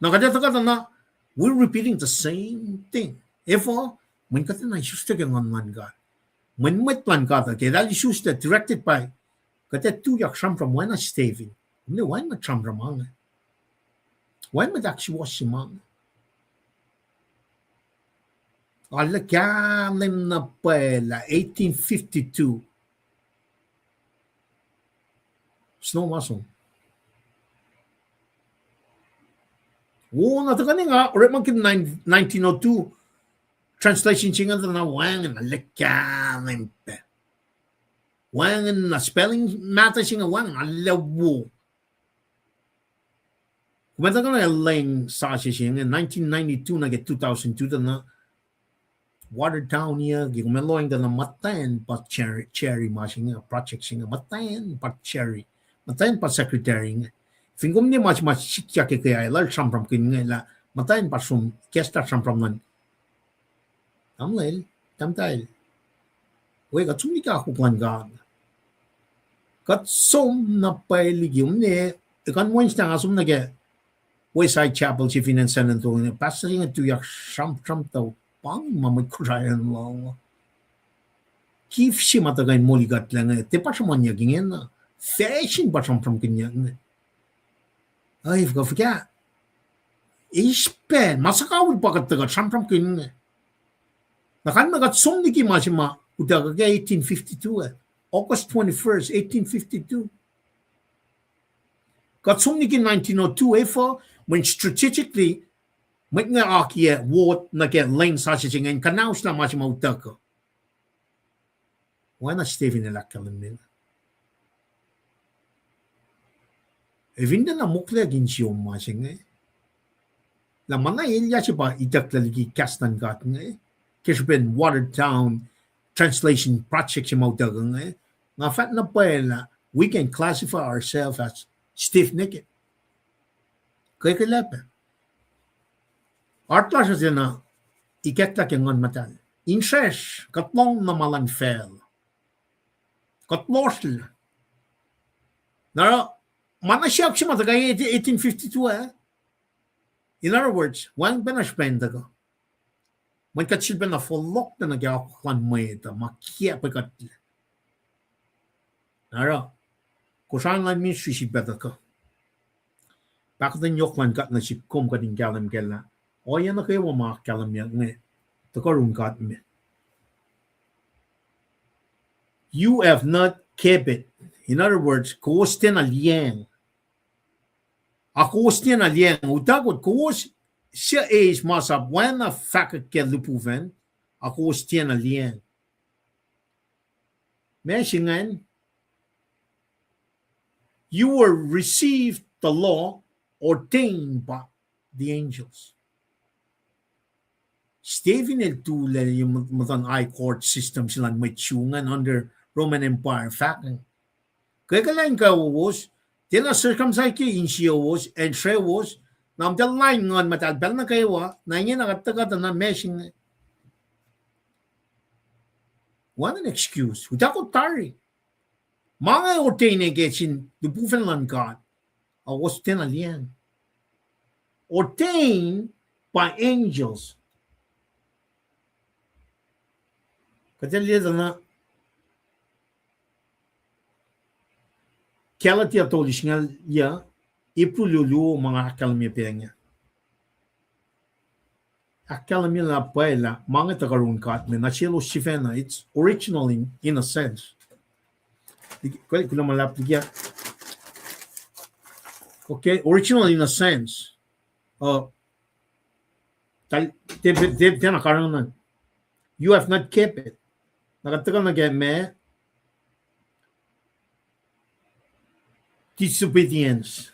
Nakadata ka tana, we're repeating the same thing. Therefore, when kata na isusta ka ngan God, when met plan kata, kaya dali isusta directed by kata tuyak siyam from when I staving. Ni wan ma tram ramang. Wan ma dak si wasimang. Alla kalim na pela 1852. Snow masong. Na taka nga, ore man kin 1902 translation singa na wang na lekalim pe. Wang na spelling matter singa wang na lewo. Kumenta ka na lang sa singa 1992 na get 2002 na Watertown niya gikumeloing da na matayan pa cherry masinga project singa matayan pa cherry matayan pa secretary nga fingom ni mas sikya ke kaya la sampram kin nga la matayan pa sum kesta sampram nan tamlel tamtail we ka tsumi ka ku kwan ga kat som na pailigim ne kan wins na asum na ge Wayside Chapel si Finan San Antonio pastor nga tuyak sampram taw pang mamay kurayan lang. Kif si matagay moligat lang eh. Te pa siya man yagingin na. Fashion pa siyang from kanya. Ay, fika. Ispen. Masakawul pa katagat siyang from kanya. Nakan nagat somniki masima. Udaga 1852 eh. August 21st, 1852. Kat somniki 1902 eh for when strategically may nga akia wot na ke lane sa siya ngayon kanaus na masih mauta ko. Wala Stephen nila kalamin. Evinda na mukla ginsyo masih ngay. Laman na ilya siya pa itak lalagi kastan kat ngay. Kasi ben Watertown translation project siya mauta ko ngay. Nga fat na pa we can classify ourselves as stiff-necked. Kaya kailangan. Artla siya na iketla kengon matal. Inses, katlong na malang fel. Katlosl. Na, manasyak siya matagay 1852 eh. In other words, wang benashpenda ko. Man katsilben na folok na nagyakaklan mo ito. Makia pa katla. Nara, kusang lang ministry si beta ko. Bakit ang yoklan kat na si kum kating galam gala. O yan na kayo mga kalam yan nga. Takarong kat me. You have not kept it. In other words, kuwas tin aliyang. Akuwas tin aliyang. Utakot, kuwas siya is masab. When na fakat ke lupuven, akuwas tin aliyang. Meshingan, you were received the law ordained by the angels. Stephen el tula yung matang I-court system silang may tiyungan under Roman Empire. Fact. Kaya kalain ka was, tila circumcised ki in siya was, and siya was, na ang dalain ngon matalbel na kayo na niya nakatagat na meshing. What an excuse. Huwag ko tari. Mga ordained getsin, dupufen lang God. I was tinalian. Ordained by angels. Kaya na kaya tiya tolis nga ya ipululu mga akalmi penga. Akalmi na paela mga tagarun katme na chelo sifena. It's original in a sense. Kaya ko naman lapigya. Okay, original in a sense. You have not kept it. Nakatagal na me disobedience.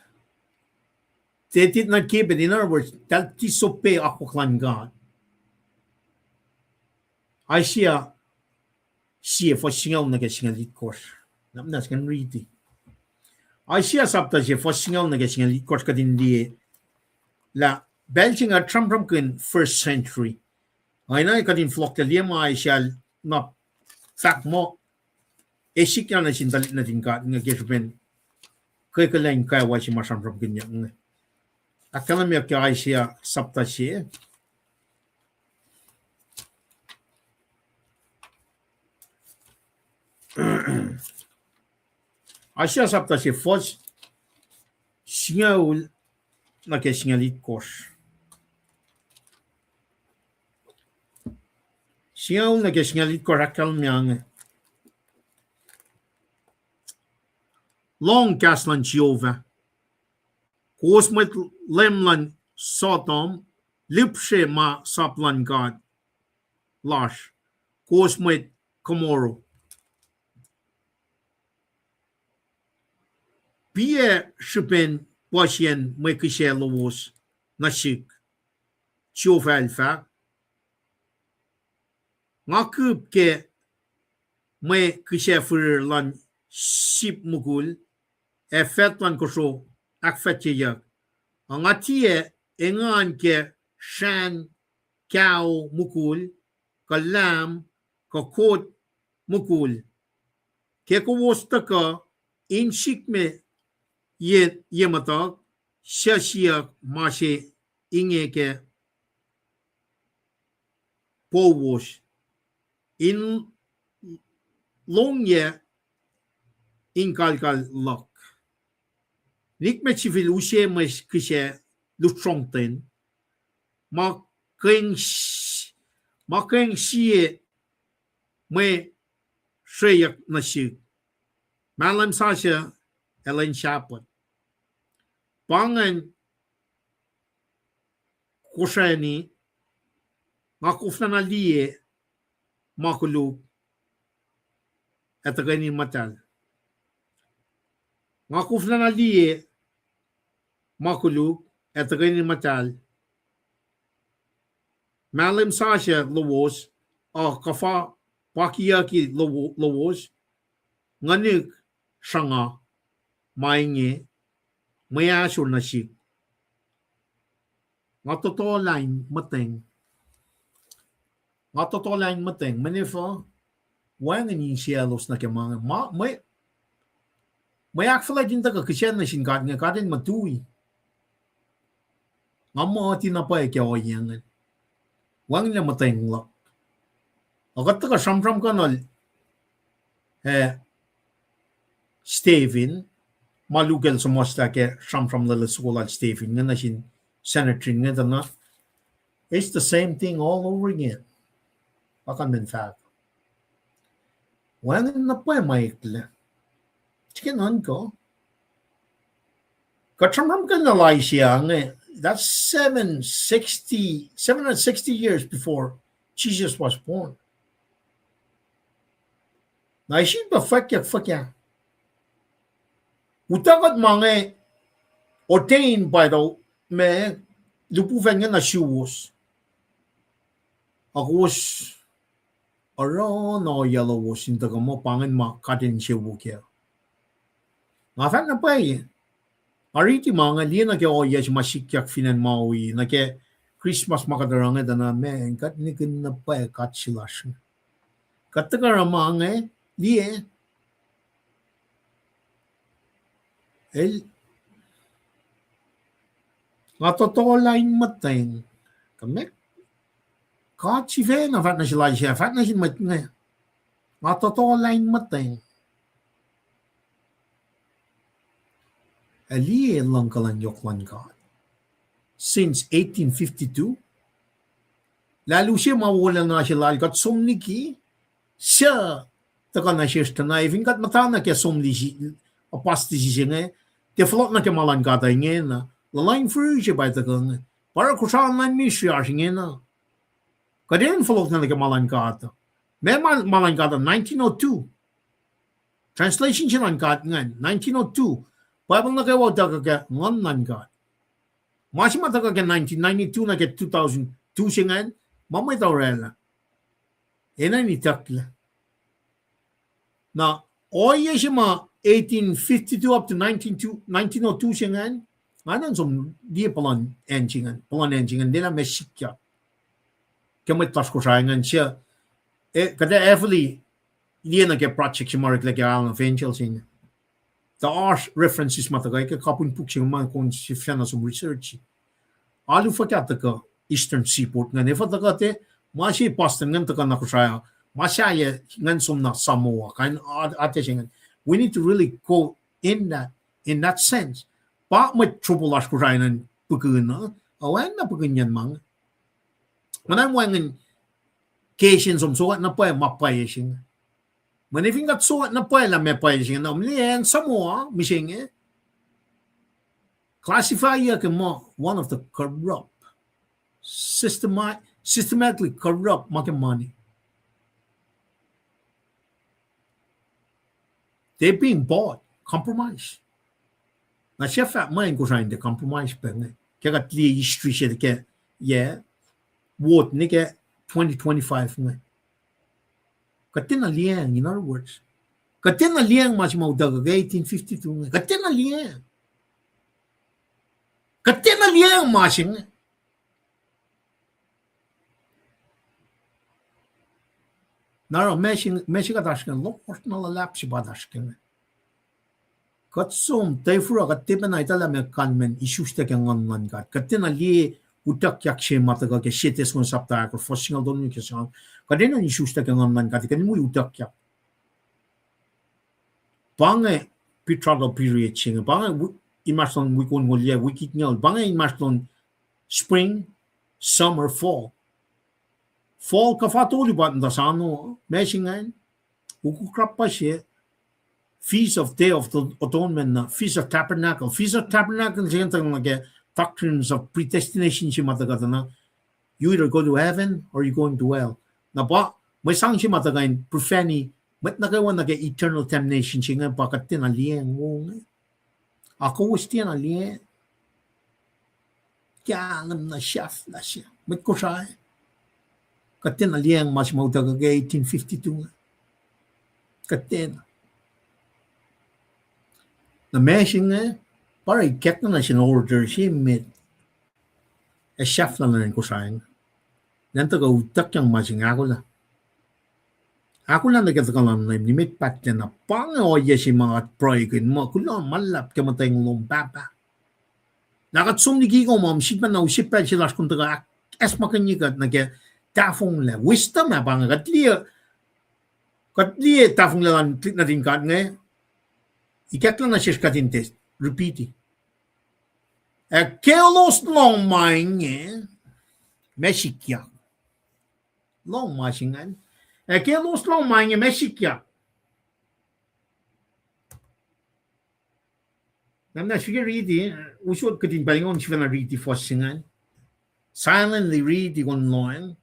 They did not keep it. In other words, that disobey ako klan God. I siya for singaw na singal course. Namnas kan read. I siya sabta siya for singaw na singal course kadindi la Belgium at Trump kun first century. Ay na kadin flock ka liyama ay siya na fact mo esik na sindalit na din ka nga gesben kaya kalain kaya wa si masam from kanya nga akala mi kaya siya sabta siya Asya sabta siya singaul na ke singalit kos. Singaul na ke singalit korakal miang. Long kaslan Jehovah. Kos met lemlan Sodom lipshe ma saplan God. Lash. Kos met Komoro. Pie shipen Wasien me kishe lovos nashik. Jehovah alfa. Ngakub ke me kishe fur lan ship mugul. Effet lan koso akfetje yak. Angatie engan ke shan cow mukul ka lam ka kot mukul ke ko wostaka in shikme yematak shashia mashe inge ke powos in longye in kalkal lok nikme chivil ushe mes kishe lutrongten ma keng shie me shreyak nashik malam sasha elen shapot pangan kushani makufna liye makulu etagani matal makufna liye makulu etagani matal malam sasha lowos kafa pakiyaki lowos nganik shanga mainge maya shurnashik ngatoto line mateng manifa wangan yin sielos na kemanga may akfala din taka kisyan na shinkat nga katin matui ngamo tinapay kya oyangan wang na mateng la agat taka shamram kanal Stephen malugel sumosta ke shamram lala sukolal Stephen nga na shin senator nga dana it's the same thing all over again akan men fact wangan na pa maikla chikinan ko katramram kanal siya nga that's 760 years before Jesus was born. Na ishin ba fakya. Utagat mga ordained by the me lupuven nga na shoes. Akos aron no yellow was in the mo pangan ma katin siya bukya. Nga na pa ariti mga liya na ke oyas masikyak finan maui na ke Christmas makadaranga dana men kat nikin na pa kat silash. Katakara mga liya nga totoo lain mateng kami kat si fe na fat na sila siya fat na sin mateng nga totoo lain mateng liya lang kalan yoklan God since 1852 lalo siya mawala na sila kat sumniki siya taka na siya na even kat matana kaya sumniki apostasi siya nga te flot na ke malan kata nga na lalайн fru siya ba ita ka nga para kusaan lang misya siya nga na kadin flot na ke malan kata may malan kata 1902 translation siya lang kata nga 1902 Bible na kayo wata ka ngon nan kata masih mata ka 1992 na ke 2002 siya nga mamay taurela ena ni takla na oye siya ma 1852 up to 1902 siya nga anan som dia pelan encingan dia mesikya kemet tas ko sayangan siya kada everly dia na ke project siya marik like Alan Finchel siya the art references mata ka kapun puk siya man kung siya na som research alu fakata ka Eastern Seaport nga nefa ta ka te masih Boston nga ta ka na ko saya masaya ngan som na Samoa kan ate siya we need to really go in that sense pa mai trouble as kurainan pukuna awan na pukunyan mang manan wangin cation som so na pa mapai sing manifing gat so na pa la me pa sing na mlien samoa mishing classify ya kemo one of the corrupt systematically corrupt market money. They're being bought, compromised. Na chef at mine goes around the compromise peng. Kaya kat liye history siya ke yeah. What nike 2025 nga. Katin na liang, in other words. Katin na liang mas maudag 1852 nga. Katin na liang. Katin na liang mas nga. Naro meshi ka dashkan lo na lalap si badashkan. Katsum tayfura katiba na itala me kanmen issues te ngan ngan kat. Katina li utak yak she mataga ke shetes kon sapta ko fosingal don ni kesang. Kadena issues te ngan ngan kat kan mu utak yak. Bange pitrado period ching bange imason we kon ngolia wikit nyal bange imason spring summer fall. Fall ka fatuli bat da sano meshingan uku krap pa siya Feast of Day of the Atonement Feast of Tabernacle siya like doctrines of predestination siya mataga na you either go to heaven or you going to hell na ba may sang siya mataga in profani mat nagawa naga eternal damnation siya nga bakit tinaliyan mo ako was tinaliyan kaya alam na chef na siya mat ko siya katin aliyang mas mautaga 1852 katin na meshing para ikek na siya order siya mit chef na rin ko siya nanto ka utak yung masing ako lang nakita ka lang na nimit pat na pangoya si mga proyekon mo kulang malap ka matayong lumpapa nakatsum ni Kiko mo msipan na usipad sila kung taga es makanyikat na kaya tafong la wisdom na bang katliya tafong la klik na din kat nga ikak lang na siya katin test repeat kelos long mind mesikya long masingan kelos long mind mesikya nam na siya read usod katin balingon siya na read for singan silently read online.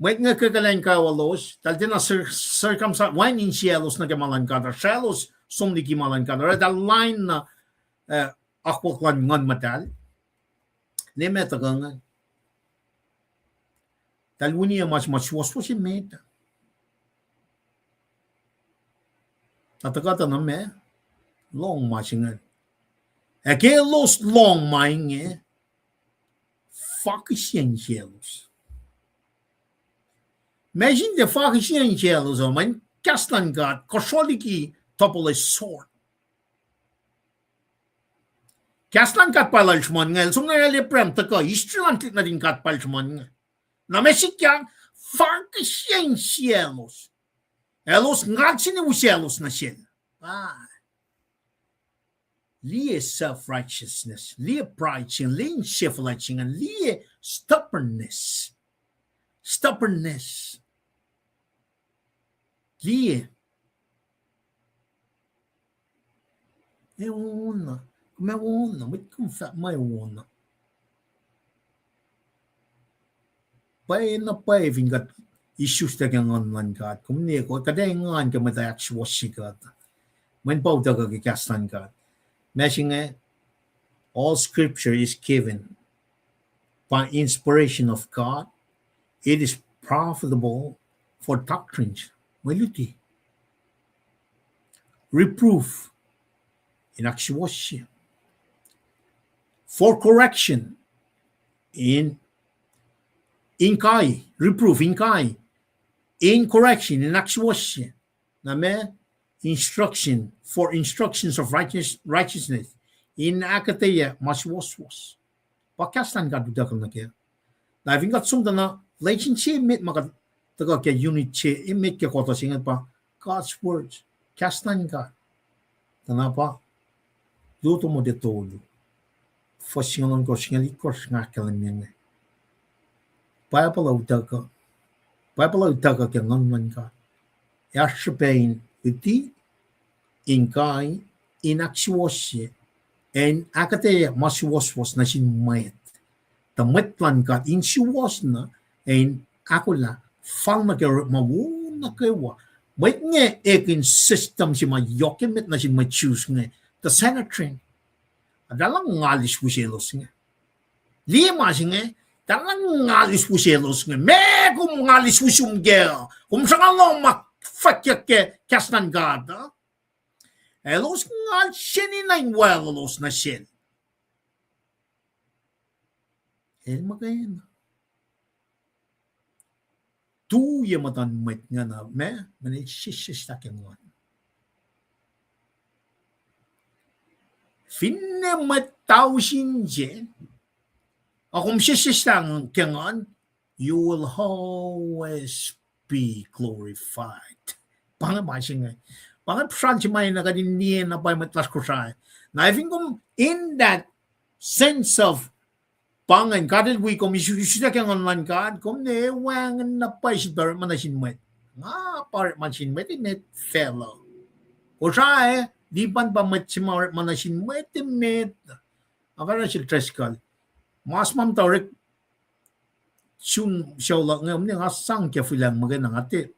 May nga kagalain ka walos, tal din na circumstance, wine in cielos na kamalan ka, cielos sumli kimalan ka, da line na akwaklan ngan matal, ne meta ka nga. Tal wuni mas waswas si meta. Tatakata na me, long masingan. Kelos long maing fuck sien cielos. Imagine the fucking cielos man kastan gat kosoliki topole sword. Kastan gat palalchman ngel sung ngel prem taka istran na din gat palchman nga. Na mesikyan fucking cielos. Elos ngatsin u cielos na sien. Lie self-righteousness, lie pride, lie shifting, and lie stubbornness. Lie. Eona. Mit kumfat may eona. Pay na pay vingat issues ta kang online kat. Kumni ko kaday ngan ka mata actual sikat. Man pau ta ka kastan kat. Meshing all scripture is given by inspiration of God. It is profitable for doctrines, maluti, reproof in actuation, for correction in kai, reproof in kai, in correction in actuation, name instruction for instructions of righteousness in akateya maswaswas. Pakastan ka duda na kaya. Na vingat sumda na relationship mit maka taga kaya unit che imit kaya kota singat pa God's words kastan ka tanapa luto mo de tolo fosingalon ko singali ko ngakalan Bible utaka ke ngon ka ya Spain iti inkai inaksiwosye en akate masiwoswos na sin mayet tametlan ka in siwas na en akula fal na ke mawuna kewa wait nge ekin system si ma yokemet na sin ma choose nge the sanitary adalang ngalis puselos nge lima singe dalang ngalis puselos nge me kum ngalis pusum ge kum sangalong mak fakya ke kasnan gada elos ngal sheni na welos na shen el magain tu ye matan met nga na me mane shish ta kenwan finne mat tau shin je akum shish ta kenwan you will always be glorified pang ba singa pang pran chimay na kadin niya na pa matlas ko sa na I think in that sense of pangan kadil wi kom isu kang online kad kom ne wang na pa isbar manasin met nga par manasin met net fellow o sa di pan pa met simar manasin met avara sil treskal mas mam tawrek sun show la ngam ne nga sang ke filang magana ngate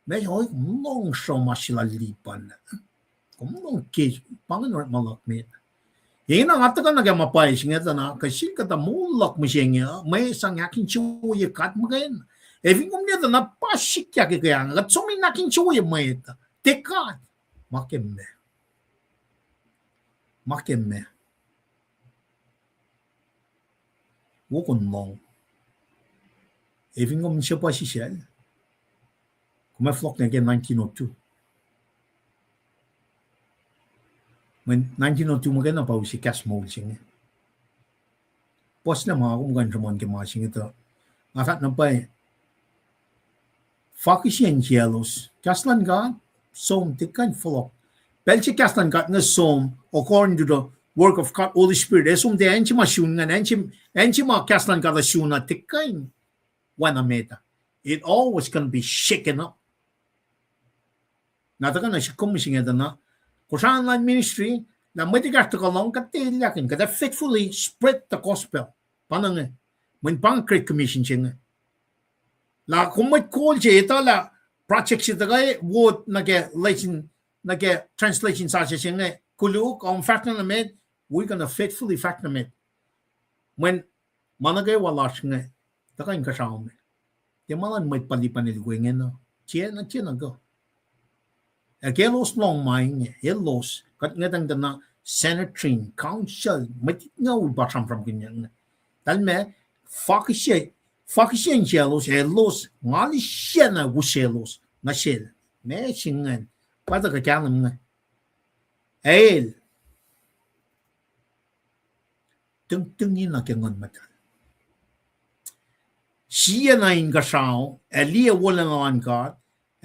me hoy long so masila lipan kom long ke pangan malak met Yung nga ata ka nagamapay siya na kasi kata mulak mo siya may isang yakin chuya kat magayin. Eving niya na pasik ya kaya nga so may nakin chuya may ita. Teka, makemme. Wukon long. Eving siya pa siya. Kumaflok na kaya 1902. When 1902 magana pa si cash mode siya. Pos na mga kung sa mga kimasing ito. Ngakat na pa Fakisyen jealous. Kaslan ka, som tikan follow. Belchi kaslan ka nga som according to the work of God, Holy Spirit. Som de enchi masyun nga, enchi ma kaslan ka la syuna tikan wana meta. It always can be shaken up. Natakan na siya kumising ito na Kusan online ministry na matigas to kalong katilyakin kada faithfully spread the gospel. Paano nga? When pang create commission siya nga. La kung may call siya ito la project siya tagay word nage translation sa siya nga kuluk ang fact na namin we're gonna faithfully fact namin. When managay wala siya nga takayin kasama. Di malan may palipan nilgoy nga no. Siya na go. Kelos long mind, elos, kat ngatang na Senate Council, matit nga ulbasam from ganyan. Talme, fakisyen jealous, elos, ngali siya na wuselos, na siya, me singan, pada ka kanam nga. El, tungtungin na kengon matal. Siya na yung kasaw, elia wala nga angkat,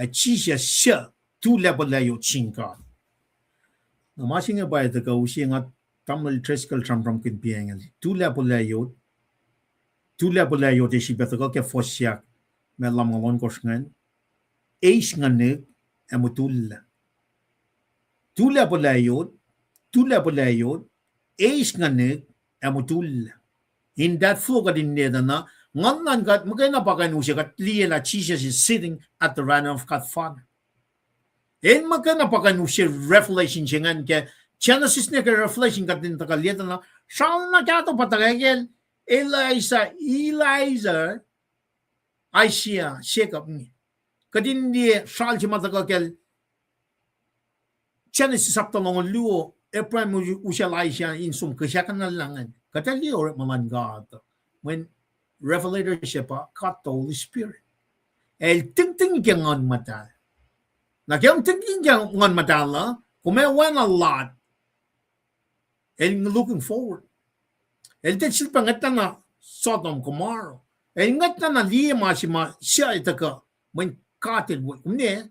at siya, tu level layo chingka. Na masing nga ba ito ka usi nga tamal treskal from kinpiang. Tu level layo de si beto ka ke fosyak me lamalon kosngan. Eis nga nek amutul. Tu level layo eis nga nek amutul. In that flow ka din neda na ngan kat magana pa kan usi kat liya la Jesus is sitting at the right of God Father. En magana pa kan usi revelation singan ke Genesis ne ke revelation kat din takalieta na sal na kato patagel Eliza Aisha shekap ni kadin di sal si matagel Genesis saptalong luo Abraham usi Aisha in sum kasyakan na langan katali or malangad when revelatorship kat the Holy Spirit el ting kengon mata na kaya thinking ngon madala, kumewan a lot, and looking forward. El tesil pangatan na Sodom Gomorrah. El ngat na lima siya itaka, when katil, kumne,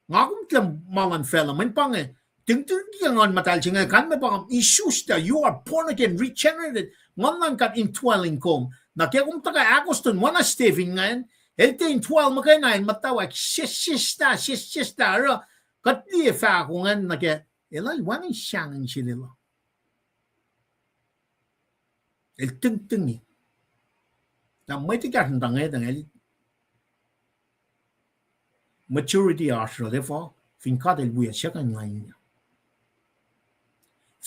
nga kum malan fella, man pange, tingtingan matal chinga kan me pang isusta you are born again regenerated ngan kat intwelling kom na kaya kung taga aguston wana Stephen ngayon elte intwel makay na matawag sista ra kat di fa kung ngan na kaya elay wana siyang sinila el tingtingi na may tigas ng tangay el maturity asro therefore finkadel buya siya kan ngayon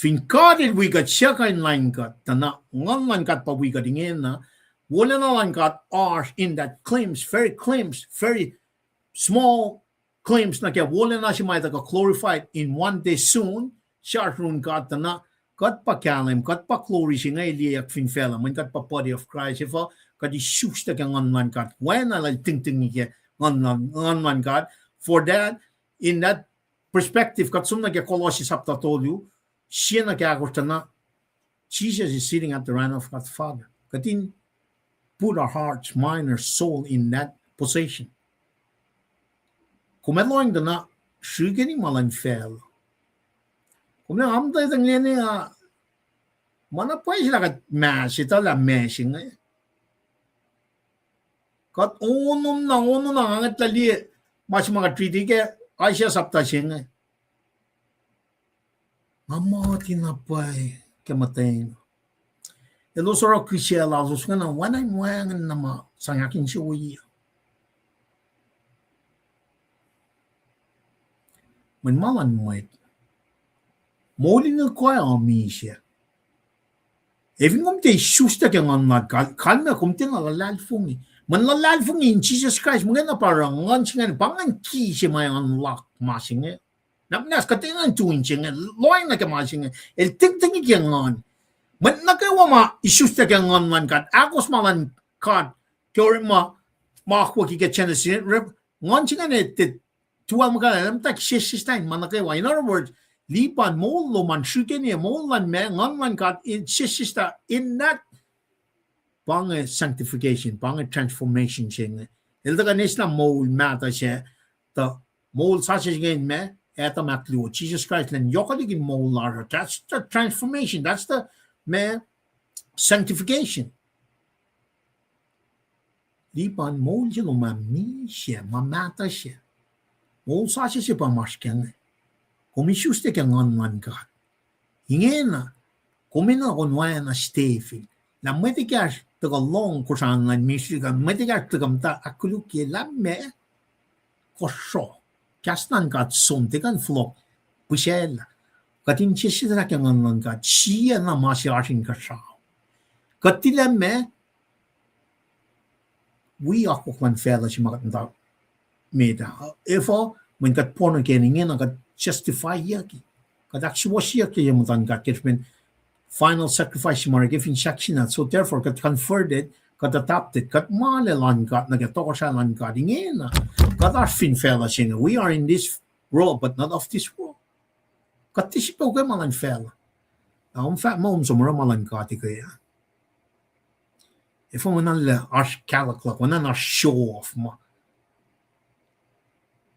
Finkadil we got shaka in line got tana ngan got pa we got ingin na wala na lang got are in that claims very small claims na kaya wala na siya may taga glorified in one day soon sharun got tana got pa kalim got pa glory siya ngay liyak finfela man got pa body of Christ if got isus ta kang ngan got when I like ting niya ngan got for that in that perspective got some na kaya Colossians chapter told you siya nag-agos na Jesus is sitting at the right of God Father. Katin put our hearts, mind, our soul in that position. Kung meron na siya ni malang fail. Kung na amtay tang niya mana pwede sila kat mash ito la mashing kat unum na angat lali mas mga treaty ke ay siya sapta siya Amati na pa'y kamatay. Elo soro krisya lazos nga na wanay muangan na ma sa akin siya uwi. Man malan mo ito. Moli na kwa ami siya. Even kung tayo susta kaya nga kalma kung tayo nalalfong Man nalalfong in Jesus Christ. Mga na parang ngan siya nga pangan ki siya may unlock masing Nas katingan tuwing siya loy na kamasing el tingting ngan man nakawa ma isusta ngan man kat akos malan kat kore ma kwa ki get chance ngan siya ne tuwa mga alam tak sistain man nakawa in other words lipan mo lo man shuke niya mo lan me ngan man kat in sista in that pang sanctification pang transformation siya el da kanis na mo mata siya ta mo sa siya me Eta makluo Jesus Christ len yokaligin mo lara. That's the transformation. That's the sanctification. Lipan mo jilo mami siya, mamata siya. Mo sa siya pa maskeng. Komisuste kang ngan ka. Hingena. Kumina konwaya na Stephen. La metigas taga long kusan ngan misigan. Metigas tagamta akuluki lamme koso. Kastan kat sontikan flok pushel katin chisira kang ngan kat siya na masyasin ka sa katila me we ako kwan fella si makatanda meta ifo when kat porno kening na kat justify yaki kat actually yaki yung mutan kat kitmen final sacrifice mara giving section so therefore kat converted kat adopted kat malelan kat nagatoko sa lan kat ingena God our fin fella siya. We are in this world, but not of this world. Katisi pa kayo malang fella. Ang fat mo sumura malang kati kaya. If mo nala arch calaklak, wala na show off mo.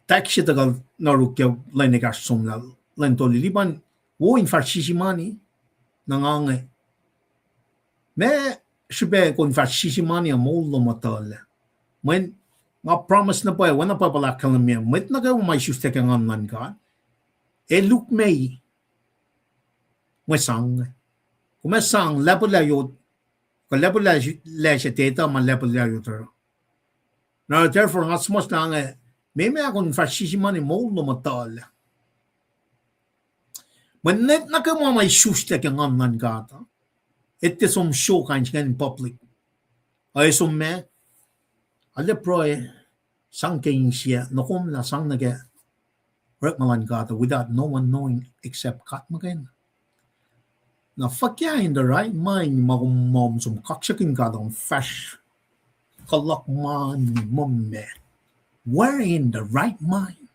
Tak siya tagal narukya lain negar sumla. Lain to liliban, wo in farsisimani, nangangay. Me, siya kung farsisimani ang maulo matala. When nga promise na pa wana pa pala kalamya met na kayo may suste kang ngan ka look may sang kumesang level la yo ko level la siya teta man level la yo tero na therefore nga smos na nga may akong fascisman mo no matal man net na kayo may suste kang ngan ka ito som show kan in public ay som me alle proy sang king siya nokom na sang naga work malan gata without no one knowing except kat magain na fakya in the right mind magumom sum kakshakin gata on fresh kalak man mumme we're in the right mind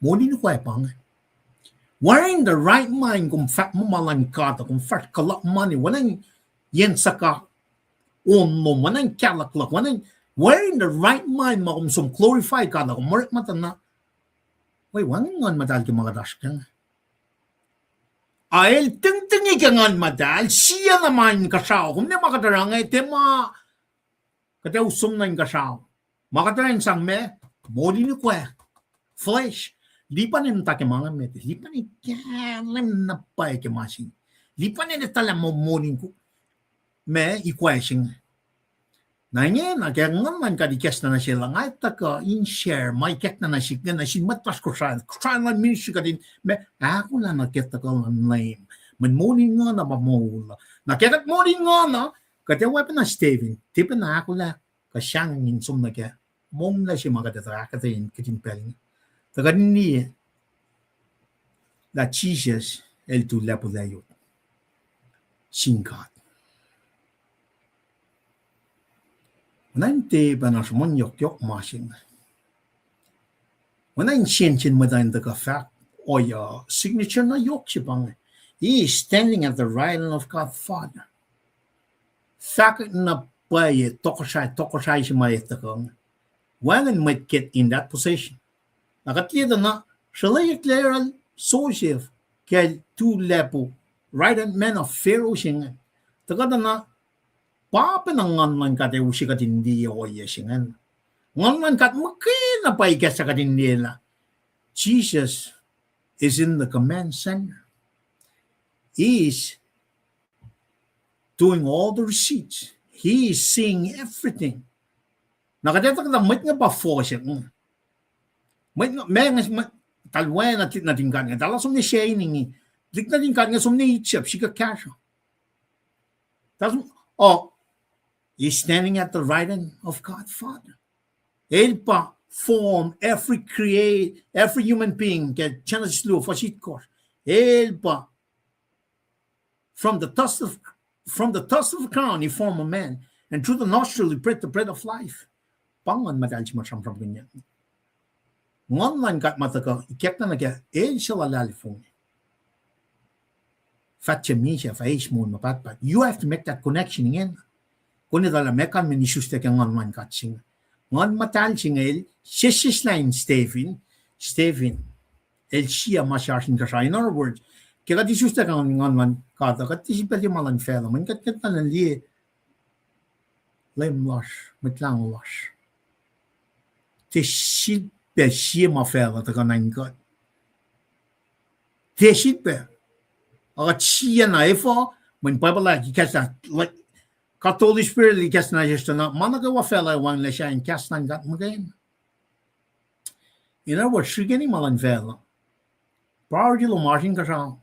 mo din ko pang we're in the right mind kung fat mo malan gata kung fresh kalak man walang yen saka no walang kalaklak walang we're in the right mind makum sum glorify ka na kumarik mata na wait wangan ngan madal ki mga dash kang Ael ting ikangan madal siya naman kasaw kung di makatarang ay tema kata usum na kasaw makatarang sang me body ni kwe flesh lipan ni take mga met lipan ni kalam na pa ke masin lipan ni tala mo morning ko me equation na niya na kaya ngaman ka dikes na siya lang ay taka in share may kek na siya na siya matras ko siya na ministry ka din me ako na nakita ka lang name man morning nga na mamula na kaya morning nga na kaya weapon na Steven tipe na ako la kasyang insum na kaya mong na siya makatatra katayin katimpelin taga ni la Jesus el tu lepo dayo singkat Nante banasmon yok masin. When shin within the fact or your signature na yok chipang. He is standing at the right hand of God Father. Fact na paye tokosai si mayetagong. When might get in that position. Nakatiyada na shalay clearal social kay two lepo right hand man of Pharaoh sing. Tagada na Papa ng ngan ka tayo si katindi o yesingan. Ngan kat makina pa ikas sa katindi na. Jesus is in the command center. He is doing all the receipts. He is seeing everything. Nakadeta ka may nga pa force. May nga talway natin ka nga. Dala sum ni shining. Dik natin ka nga sum ni itchap. Siya cash. He's standing at the right hand of God Father. Elpa form every human being get chance to for shit course. Elpa from the tusk of the crown he form a man, and through the nostril he breathed the breath of life. Pangan madal si masam from ganyan. Ngon man kat mataka ikek na nagya shalala fong. Fatcha misha faish mo mapatpat. You have to make that connection again. Kung nila mekan menishuste kang ngon katsing. Ngon matal singel, sisisline Stephen, el siya masyashin kasha. In other words, kaya dishuste kang ngon kata, katisipal yung malang fela, man kat na liye, lem wash, matlang wash. Tisipal siya mafela, taka nangkat. Tisipal. Akat siya na ifo, man papalagi kasa, like, Holy Spirit ikas na just na managawa fella wang la siya in cast ng gat magain. In other words, siya gani malang fella. Prior di lumasin ka siya.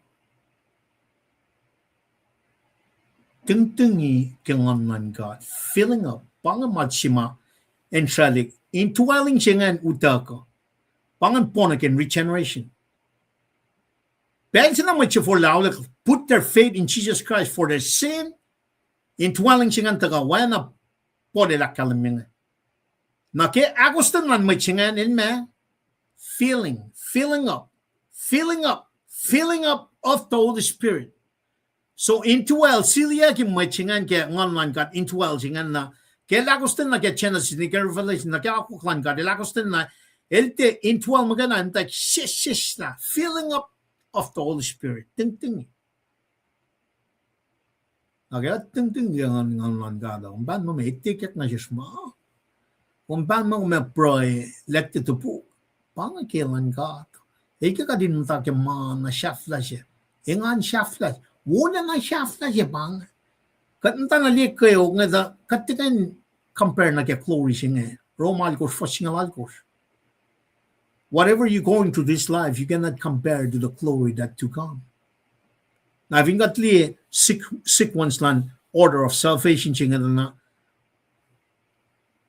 Tingtingi kengan man God. Filling up. Pangan matsima. And shalik. Intwelling siya nga utaka. Pangan ponak in regeneration. Bang sila siya for laulik. Put their faith in Jesus Christ for their sin. Intwaling singan taga wana pode la kalamin. Na ke agustan man may singan in me filling up of the Holy Spirit. So intwell silia ki may singan ke ngon man kat intwell singan na ke agustan na ke chena sin ke revelation na ke ako klan kat agustan na elte intwell magana anta shish na filling up of the Holy Spirit. Ting. Kaya ting yang ngan gada. Kung ban mo may ticket na siya mo. Kung ban mo may proy lekti to po. Pangakilan ka. Ika ka din mo take na shafla siya. Ingan shafla. Wala na shafla siya pang. Katanta na liik kayo nga da katikan compare na kaya glory siya nga. Romalikos fasingalikos. Whatever you're going through this life, you cannot compare to the glory that to come. Now, having got the sequence land order of salvation singa na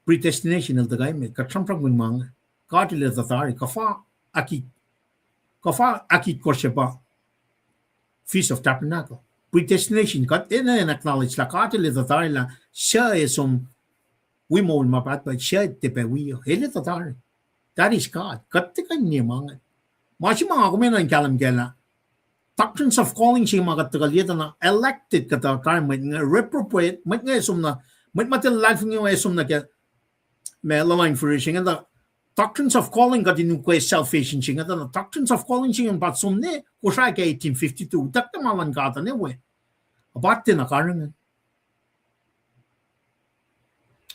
predestination ng tagay may katsamprang mga katila tatari kafa akit ko siya pa Feast of Tabernacle. Predestination kat acknowledge la katila tatari la siya isong wimo mapatpad siya tepewiyo. Hele tatari. That is God. Katikan niya mga. Mga kuminan kalam kela doctrines of calling siya mga katagalita na elected katakar, may nga reprobate, may nga isum na, may matilalife nga isum na kaya, may lalang for siya nga doctrines of calling got in quay salvation chinga the doctrines of calling chinga but somne kusha ke 1852 tak malan gata ne we about tin akaring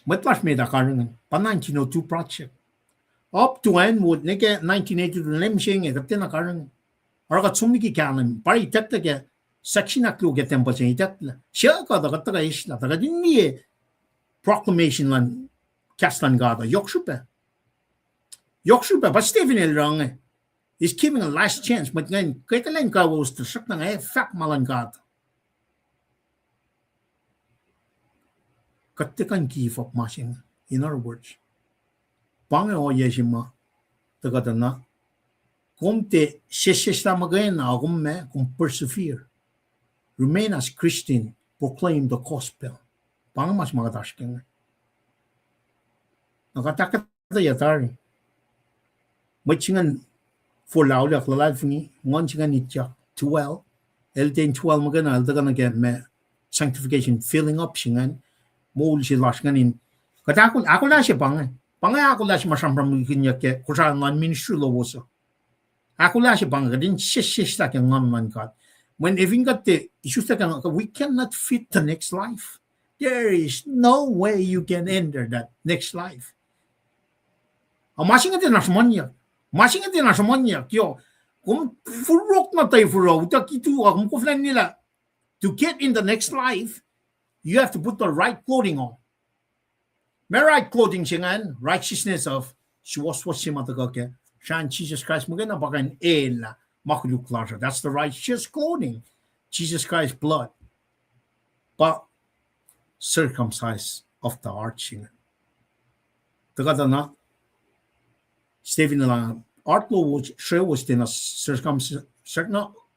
matlash me da karing pa 1902 project up to end would ne ke 1982 lem chinga ka tin akaring arga somni ki kanan pari tak ke section aklu ke tempo chinga tak sha ka da ka isla da din ni proclamation lan kaslan gata yokshupe but Stephen el wrong is giving a last chance but ngayon kay kailan ka was to sak na fact malangkat katikan give up machine in other words pange o yeshima tagada na kumte sheshesta magain na gumme kum persevere remain as Christian proclaim the gospel pange mas magadashken nakatakata yatari machingan for lao lak la funi one chingan itja 12 el 12 magana al daga get me sanctification filling up chingan mol si laskan in katakul ako la siya pangai ako la siya masampram kinya ke kusa ngan ministry lo boso ako la siya din shishta ke ngan man kat when even got the issues that we cannot fit the next life there is no way you can enter that next life masing din nasmanya kyo kung furok na tayo furok takitu kung kuflan nila to get in the next life you have to put the right clothing on may right clothing singan righteousness of siwaswasim atagake shan Jesus Christ magana bakan ela makuluklasha that's the righteous clothing Jesus Christ blood but circumcised of the heart singan tagada na Stephen lang art law was sure was din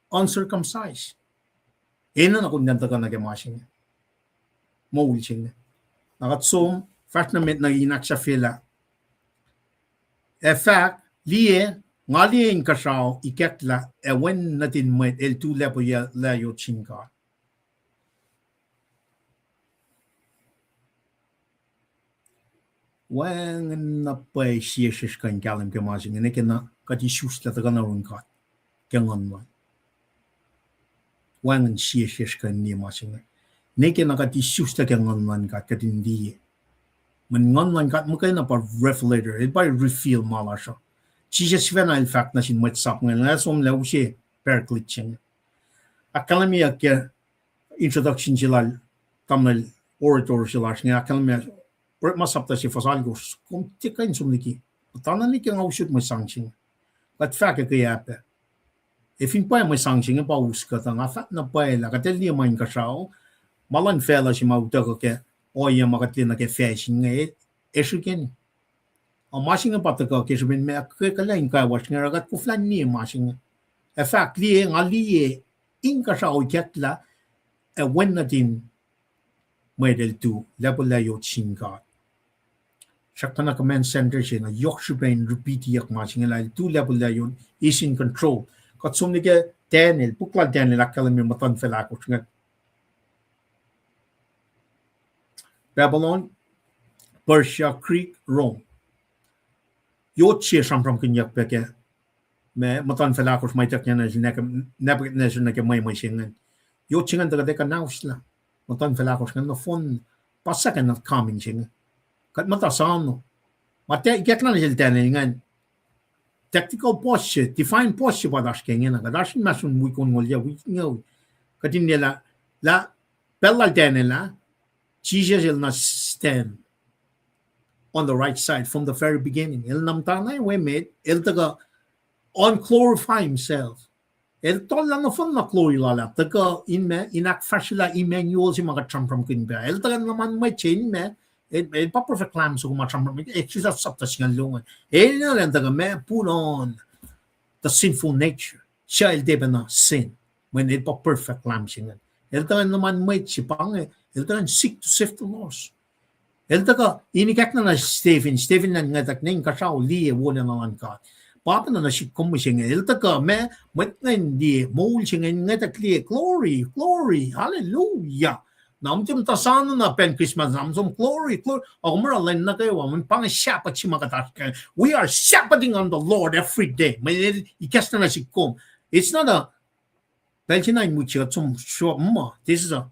uncircumcised. Ena na kundanta ka nagamasing. Mawulsing. Nakatsom, fashionament na inak sa fila. In fact, liye, nga liye in kasaw, iketla, wen natin met el tu lepo ya layo chinka. Wen na pay siya kan kalam ke masing ne kena kati shusla ta kana runkat kengon wan wen siya kan ni masing ne kena kati shusla kengon wan kat katindi man ngon wan kat mo kay na par revelator it by reveal malasha Jesus when in fact na sin mat sap ngan na som la usi perklitching akalamia ke introduction jilal tamnal orator jilash nga akalamia masapta si fasalgos kung tikain sumniki tanan ni kang ausut mo sangching but fact kaya pa if in pa mo sangching pa uska ta nga fat na pa la katel ni man ka sao malan fela si mauta ko ke o ya makatin na ke fashion nge eshiken o mashing pa ta ko ke subin me ka kalain ka was nga ragat ku flan ni mashing a fact li ngali in ka sao ketla a when na din model 2 level la yo chinga Shakana command center siya na Yorkshire repeat yak matching la 2 level la yun is in control. Katsum ni ke Daniel, pukla Daniel akala mi matan fela ko nga. Babylon, Persia, Greek, Rome. Yo siya sampram kinyak peke. Me matan fela ko may takya na Nebuchadnezzar na ke may singan. Yo chingan daga deka naus la. Matan fela ko nga no phone pasakan na coming singan. Kat matasano. Mate iketla na silta na ngan. Tactical posture, define posture pa dash kengen na. Dash masun wikon ngolya wikngaw. Katin nila la bella denela Jesus will not stand on the right side from the very beginning. El namtana we made el taga on glorify himself. El tol lang na fun na glory lala. Taga in me inak fashila Emmanuel si mga champram kinba. El taga naman may chain me it pa perfect lam so much she's a subtas nga lungan na lang taga me put on the sinful nature siya el deba na sin when it pa perfect lam siya el taga naman may sipang el taga seek to save the lost el taga inikak na Stephen na nga tak ning kasaw liye wala na lang ka papa na si komising el taga me met na hindi mol siya nga tak liye glory hallelujah Namtim tasano na pen Christmas namsom glory. Omra len na kayo man pang siapa chimakatas. We are shepherding on the Lord every day. May ikasta na sikom. It's not a this is a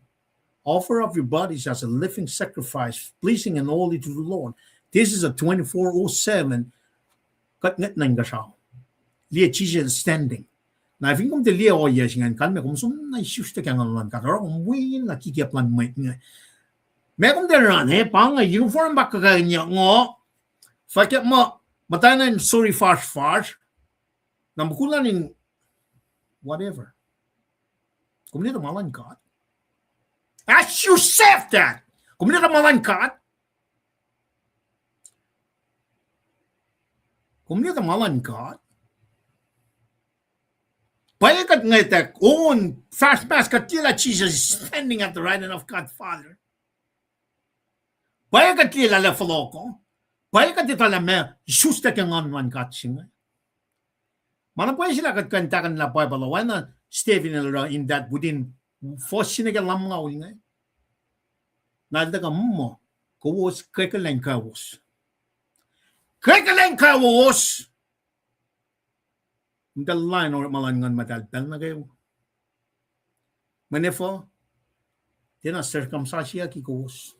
offer of your bodies as a living sacrifice, pleasing and holy to the Lord. This is a 24/7 kat nget nang gasao. Lia chije standing. Na if kom te lia o yes ngan kan me kom sum na shuste kan lan ka ro win na ki ke plan mai ngai. Me kom te ran he pang a uniform bak ka nya ngo. Fa ke mo matay na sorry fast. Na bukulan in whatever. Kom ni malan God. Ask yourself that. Kom ni malan God. Kom ni malan God. Payakat ngayon own fast pass katila Jesus standing at the right hand of God Father. Payakat tila la foloko. Payakat tila me justa kang anwan katsinga. Mana pa sila kat kantakan la Bible why not Stephen in that within force sinaga lamang uli nga. Nalda ka mo kuwos kekalain kawos. Kekalain kawos. The line or malangan madalpel na kayo. Manefo, tena circumcise siya kikos.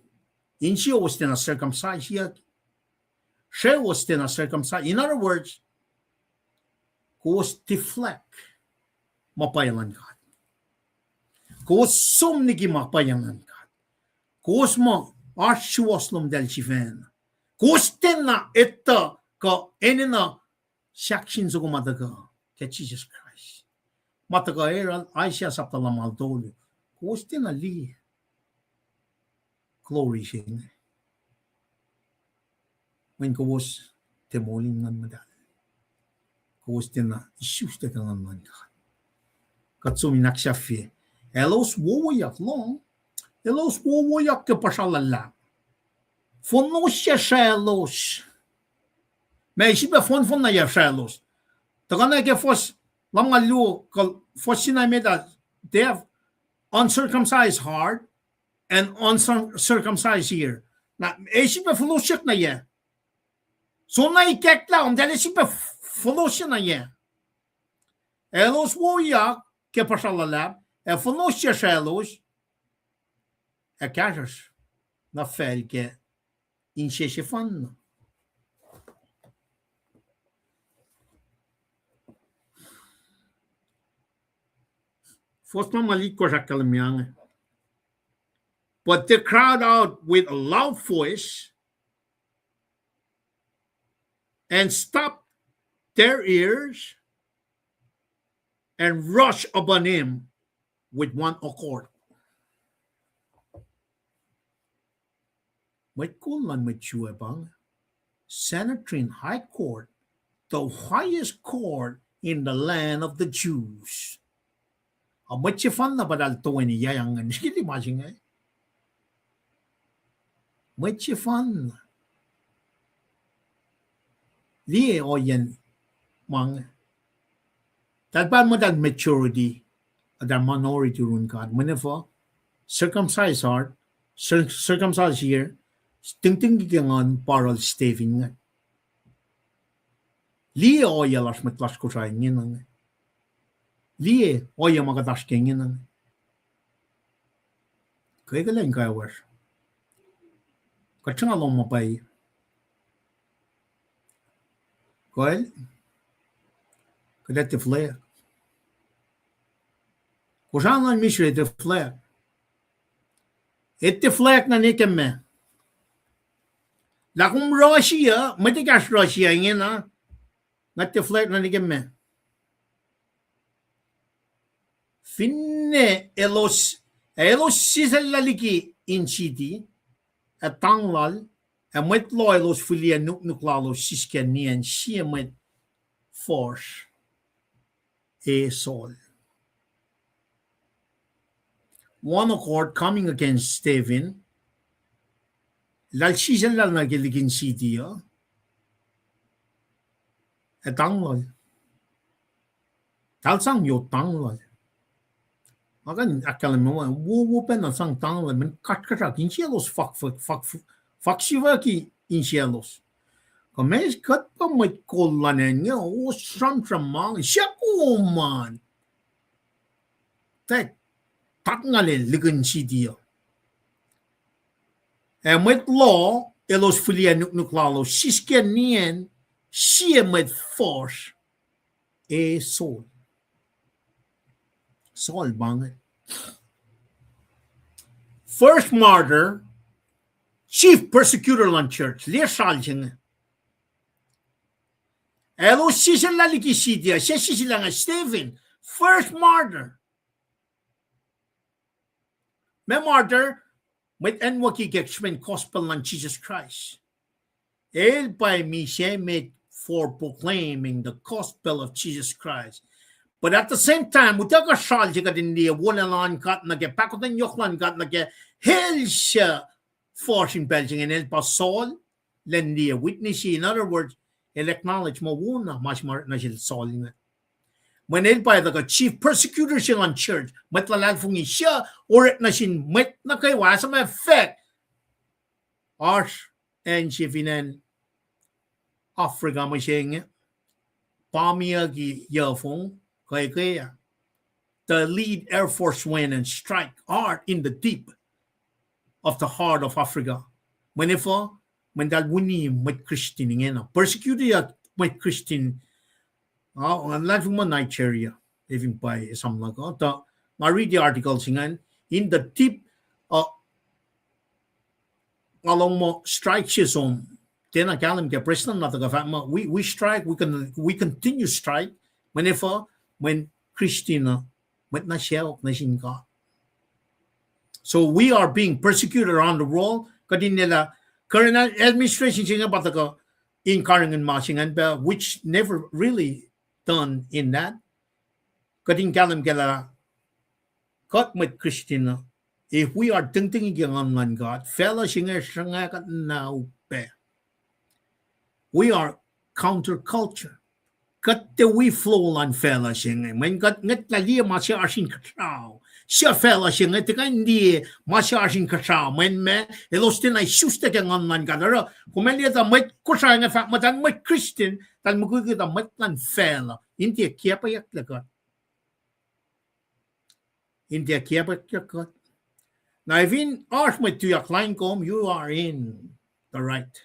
Insiyo was tena circumcise siya. She was tena circumcise. In other words, kuwas deflect mapayalan ka. Kuwas sumnigi mapayalan ka. Kuwas mo archwaslom del chiven. Kuwas tena ito ka enina shakshin sa kumataga. Kaya Jesus Christ. Matagaeral ay siya sa palamaldolyo. Kusti na li. Glory siya. When kuwas temoling ng madal. Kusti na isyuste ka ng manyan. Katsumi naksyafi. Elos wowoyak long. Elos wowoyak ka pasyalala. Fonos siya syalos. May isipa fon na ya syalos. Takana ke fos lamang lu fos sinameda they have uncircumcised heart and uncircumcised ear. Na esipa fellowship na ye. So na ikekla dali sipa fellowship na ye. Elos woyak ke pasalala e fellowship shelos e kajas na fel ke insheshefan. But they cried out with a loud voice and stopped their ears and rushed upon him with one accord. May kulan may bang Sanhedrin High Court, the highest court in the land of the Jews. Amat fan na badal to ni yang hindi masing ay. Amat fan. Li o yan mang. Talpan mo dal maturity at minority run ka. Manifo circumcised heart, circumcised ear, ting gigangan paral Stephen nga. Li o yalas matlas ko sa inyo nga. Lie oya magadas kengin. Kaya galing kaya was. Kacang along mapay. Kaya kada te flare. Kusan lang misre te flare. Ette flare na nikemme. La kum Russia, matikas Russia ngena. Ngatte flare na nikemme. Finne elos sisalaliki in city at tanglal a met loylos filia nuklalo siskanian siemet force a sol. One accord coming against Stephen. Lal sisalal na gilikin city at tanglal. Talsang yo tanglal. Akan akala mo wo pen na sang tang le men kat kat in cielos fak siva ki in cielos. Kames kat pa may kolanen nga o sam mang siya ko man. Tek tak ngalen ligan si dia. Met law elos filia nuklalo sisken nien sie met force e sol. Sol banget. First martyr, chief persecutor lan church, liya saljeng. Elo sisel laliki sidia, siya sisilang Stephen, first martyr. May martyr, met enwaki geksmen gospel lan Jesus Christ. El by me siya met for proclaiming the gospel of Jesus Christ. But at the same time, mutaga salje ka din niya, wala lan kat nage, pakotan yoklan kat nage, hell siya forcing Belgium and el pasol, len niya witness. In other words, el acknowledge mo wuna, mas mar na siya soling. When el by the chief persecutor siya on church, matlalal fungi siya, or na siya met na kay wasa may effect. Arsh, and siya finan, Africa mo siya nga, pamia ki yafong, kaya the lead Air Force went and strike hard in the deep of the heart of Africa. When dal wuni met Christian ngena persecuted ya met Christian ang lahat mo Nigeria even by some like that. I read the articles in the deep along mo strike zone. Then I call him the president not the we strike we continue strike when Christina went na shell na God. So we are being persecuted around the world. Kadin nila current administration singa bataka in Karangan Mashingan, which never really done in that. Kadin kalam gala kat with Christina. If we are thinking on God, fella singa sanga kat now be. We are counterculture. Kat the we flow on fella singa. When kat ngat lalia masya asin katraw. Siya fella siya nga tika hindi masyasing kasama me elos tin ay susta kang online kadara kumeli ta may kusa nga fa matan may Christian tan mo kita may tan fella hindi kaya pa yak lagat hindi kaya pa yak na even arch may tuyak line kom you are in the right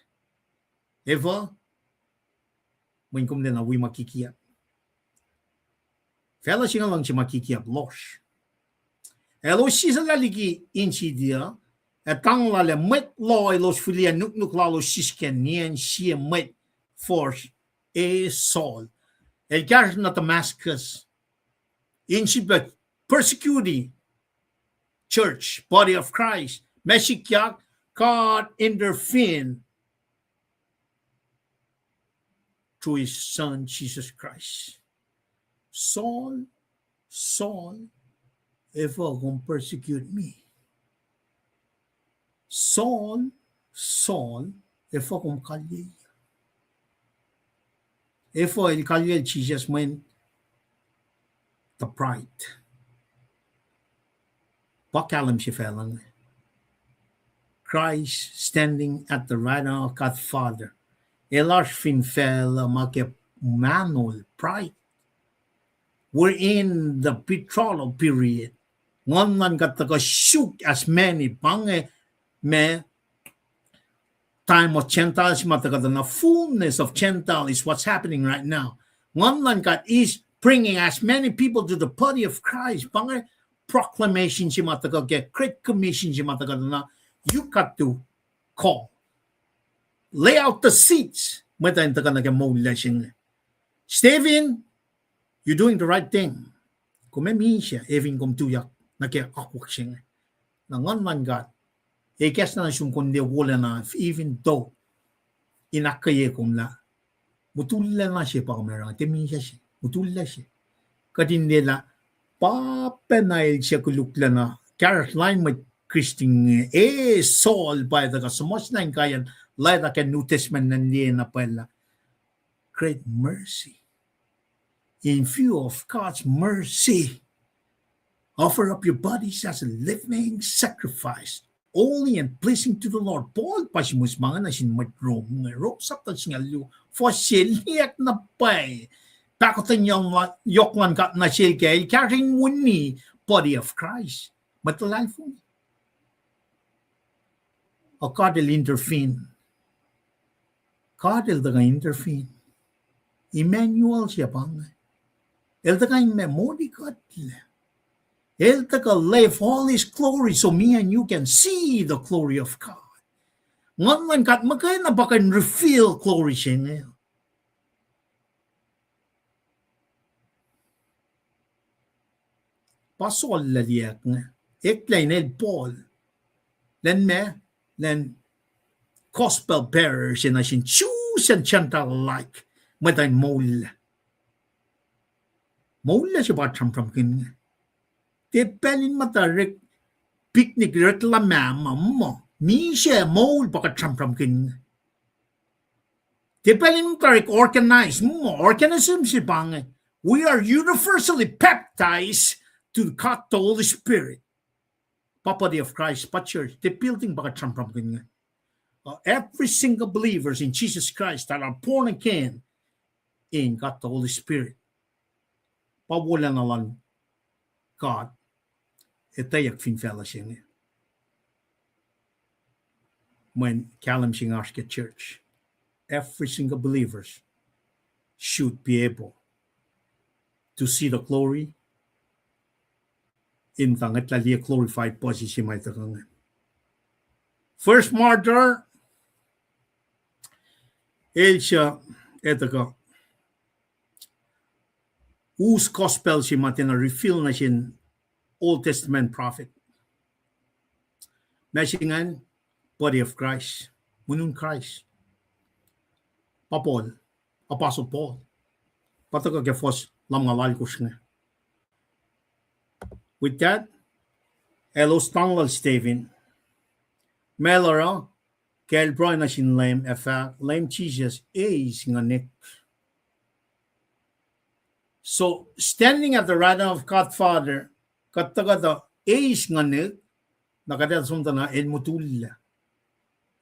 ever when kum din na we makikiyap fella siya lang si makikiyap loss. Elo sisa laliki insidia, etang lale met loy los filia nuk lalo sisken nien sie met force e sol. El gar na Damascus, insibet persecuting church, body of Christ, Meshikyak, God intervened through his son Jesus Christ. Saul, ever gonna persecute me. Saul, ever gonna kalye. Ever il kalye Jesus when the pride. Bakalam si felang. Christ standing at the right hand of God Father. Elarsh fin fela make manol pride. We're in the betrothal period. One man got to go shoot as many bange me time of Gentiles the fullness of Gentile is what's happening right now. One man got is bringing as many people to the body of Christ. Bange proclamation get great commission na you got to call. Lay out the seats. Stephen, you're doing the right thing. Kumeminsya, even kum tuyak. Nakiakakwak siya. Nangon man God. Kes na siyong kundi wala na even though inakaye kong la. Mutula na siya pa kumarang. Temin siya. Mutula siya. Kadin nila papenail siya kulukla na. Caroline may Christine Saul by the kasumos na yung kayan like the New Testament nandiyan na pala. Great mercy. In view of God's mercy, Offer up your bodies as a living sacrifice, holy and pleasing to the Lord. Paul pa si musmanga na sin matrom nga rop saptan singalu for siliak na pay. Pakotan yung yokman kat na silkay carrying wuni body of Christ. Matalay po. O kadil intervene. Kadil daga intervene. Emmanuel siya pang. El daga yung memory kadil. El daga live all His glory so me and you can see the glory of God. Ngan kat magkaya na baka reveal glory siya ngayon. Pasol laliak nga. Eklain el Paul. Len gospel bearer siya na sin choose and gentle like. Madain mola. Mola siya ba tram-tram nga. Tepelin matarik picnic reklamama mo. Ni siya mol baka tram-tram nga. Tepelin matarik organize mo. Organism siya ba nga. We are universally baptized to the Holy Spirit. Body of Christ, but church, the building baka tram-tram nga. Every single believers in Jesus Christ that are born again in God the Holy Spirit. Pawala na lang God. Itayak finfella siya nga. When kalam siya nga church, every single believers should be able to see the glory in tangat lali glorified position may takangan. First martyr, siya, etaka, whose gospel siya matin na reveal na siya Old Testament prophet. Mesingan, body of Christ, munun Christ. Paul, Apostle Paul, pataka kefos lamngalal ko siya. With that, elos tanglal Stephen, Melora, kel bro na sin lame Jesus is nga nik. So, standing at the right of God Father, katagada is nga nik, nakadal sumta na edmutula.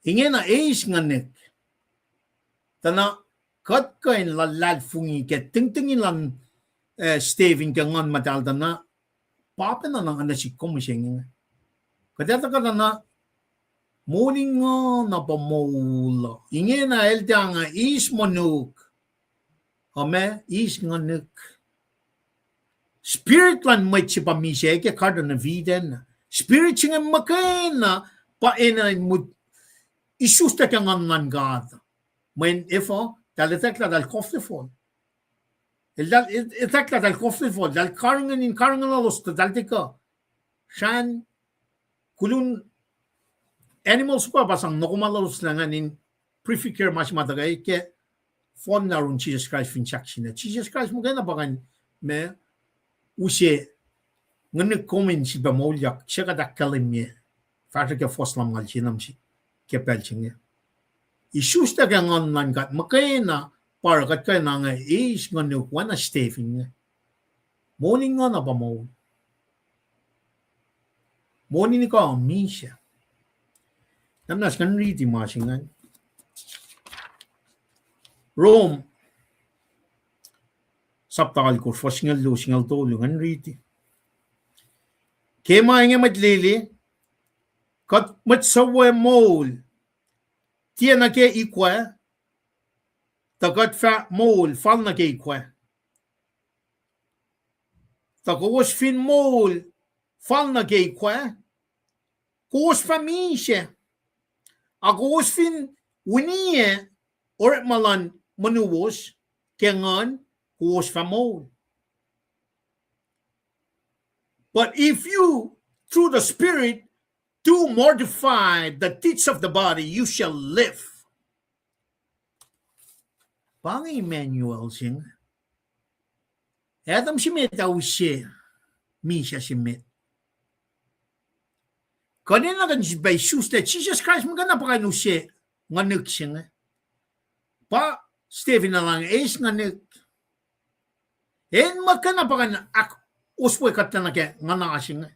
Ingin na is nga nik. Tana, kat kain lalad fungi, ket ting-tingin lang Stephen kangan madalda na, papa na nang anasik ko mo siya nga. Kadata ka na, morning nga na pamula. Ingin na elda nga is manuk. Ame, is nga nuk. Spirit lan may si pamisya, kaya kada na viden. Spirit siya nga makain na, paena mo, isusta ka nga nga God. Men ifo, dalitek la dal koflefon. Itak la dal koflefon, dal karangan alos, daltika. Shan, kulun, animals pa basang nakumalalos na nga nin prefigure mas matagay ke fon na rin Jesus Christ finchaksin na. Jesus Christ mo kaya na bakan me usye nga nagkomen si bamolyak siya kadakalim niya. Fata ke fos lam ngal sinam si kepel siya. Isus ta kaya ngan man kat makaya na para kat kaya na nga is nga nukwa na Stephen nga. Morning nga na bamol. Morning ni ka misya. Namnas kan riti masingan. Rome. Saptakal ko, singal lo, singal tolo, kan riti. Kema nga madlili, kat matsawa mol, tiya na ke ikwa, takat fa mol, fal na ke ikwa. Takos fin mol, fal na ke ikwa, kos famisya. Ako fin winiye or malan manuwos kengan huwos famol. But if you, through the Spirit, do mortify the deeds of the body, you shall live. Pang Emmanuel sing. Adam simit daw siya. Misha simit. Kanina kan si Jesus that Jesus Christ magana pa kayo siya nga nik siya nga. Pa Stephen na lang is nga nik. En magana pa kayo uswe katana ke ngana sing.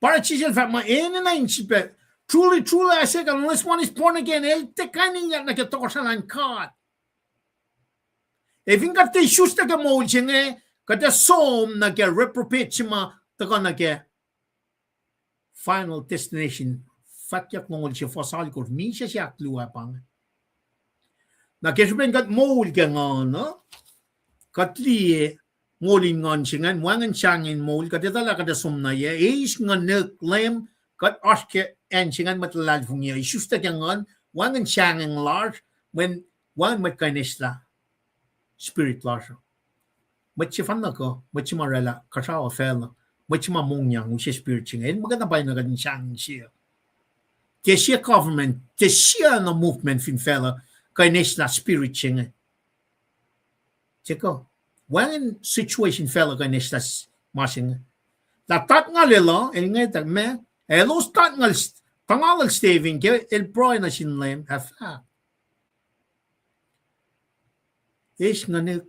Para chisel fa ma ene na inchipe. Truly, I say, unless one is born again, el te kaning yan na ke tokosalan kat. Even kat te shusta ke mo chinge, kat som na ke reprobate chima taka na ke final destination. Fatyak mongol siya fosal ko mi siya luwa pang. Na ke shuben kat mo ke ngana, kat liye ngolin ngon chingan wangan changin mo kat tala kat som na ye is nganek lem kat aske ensingan matlal fungia isusta kangan wangan changin large when wan mat kanisla spirit large machi fanna ko machi marela kasha fel machi ma mongyang usi spirit ching en maganda bay na gadin changin siya ke siya government ke siya na movement fin fela kanisla spirit ching cheko wangan situation fela kanisla masing la tat nga lela en ngay tak me elos tat nga pangalan Steven ke el pro na sinlem afa is nganik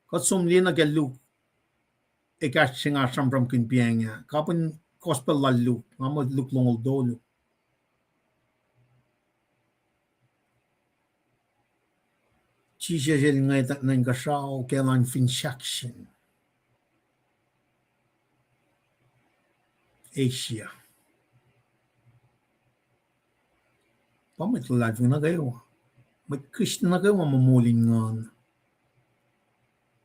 katsum lina ke lu ekas singa sampram kin pianga kapun gospel lalu ngamo luk longol dolu Jesus el ngay tak nang kasao kelan fin shakshin Asia pamit lalu na kayo may Christian na kayo mamulingan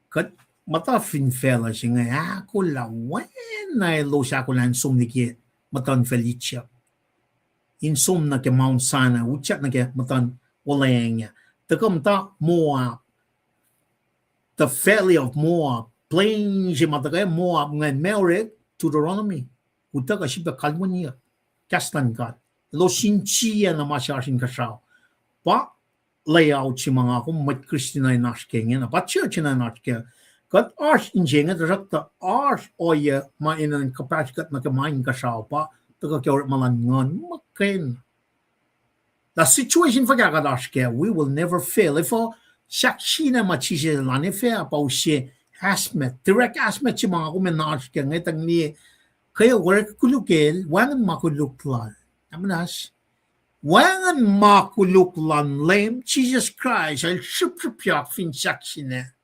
kat mata fin fela singa ako la wen na lo sa ko lan sum niki matan Felicia in sum na ke Mount Sana uchat na ke matan Olenya takam ta Moab the valley of Moab plains mata ke Moab ngan Merek Deuteronomy utaka sipa kalmonia kastan God lo sinchia na masyasin kasao pa layout si mga ako mat Christina naskengin pa church na naske kat ars injenga rakta ars oya mainan kapasikat na kamain kasao pa taga kyor malangan makin the situation for gagadaske we will never fail if shakshina machise lane fa pa usye asmet direct asmet si mga ako menaske ngetang ni kaya work kulukel wangan makuluklan amanas wangan makuluklan lem Jesus Christ al shupyak fin shaksine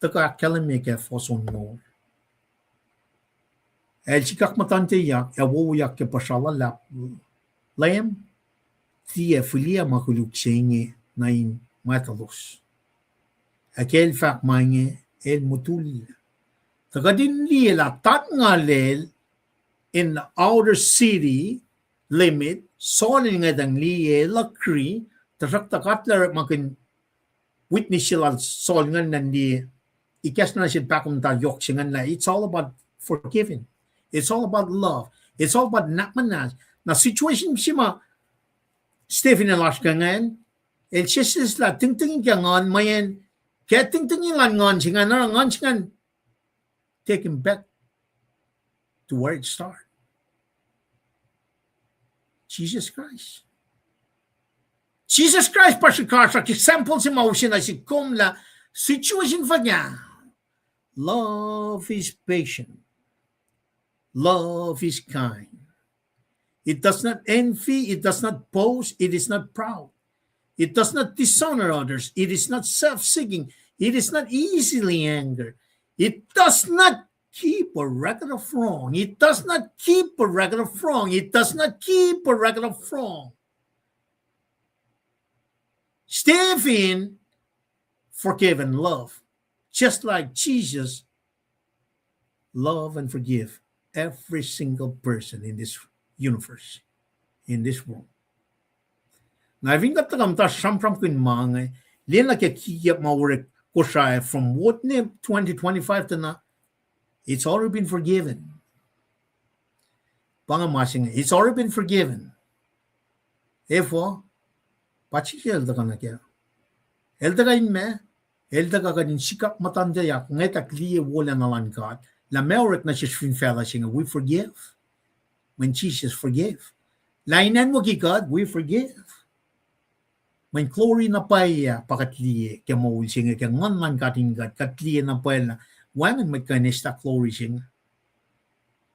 taka kalame ke foson no el chikak matante yak ewo yak ke pashala lap lem tia filia makuluk senye nain matalos akel fak mange el mutul taka din liela tat ngalel in the outer city limit solin nga dang liye lakri tasak takatler makin witness sila sol nga nandi ikas na siya pakum ta yok singan la it's all about forgiving it's all about love it's all about nakmanas na situation sima Stephen Elash kangan el sisis la tingtingin kangan mayen kaya tingtingin lan ngan singan na ngan singan take him back to where it started. Jesus Christ. Jesus Christ pasikasa example si mausin na si kumla situation fa niya. Love is patient. Love is kind. It does not envy. It does not boast. It is not proud. It does not dishonor others. It is not self-seeking. It is not easily angered. It does not keep a record of wrong. It does not keep a record of wrong. It does not keep a record of wrong. Stephen forgive and love, just like Jesus love and forgive every single person in this universe, in this world. Na vinga takam ta sampram kun mange, lena ke kiyap mawrek koshay from what ne 2025 to na, it's already been forgiven. Pangamasing, it's already been forgiven. Therefore, pachi elda ka na kya. Elda ka in me, elda ka din sikap matanda yak, ngeta kliye wala na langkat, la mewrek na siya fella singa, we forgive. When Jesus forgave. Lainan mo kay God, we forgive. When glory na paya pakatli ke mo singa ke ngan man katingat katli na pala wangan may kanista glory singa.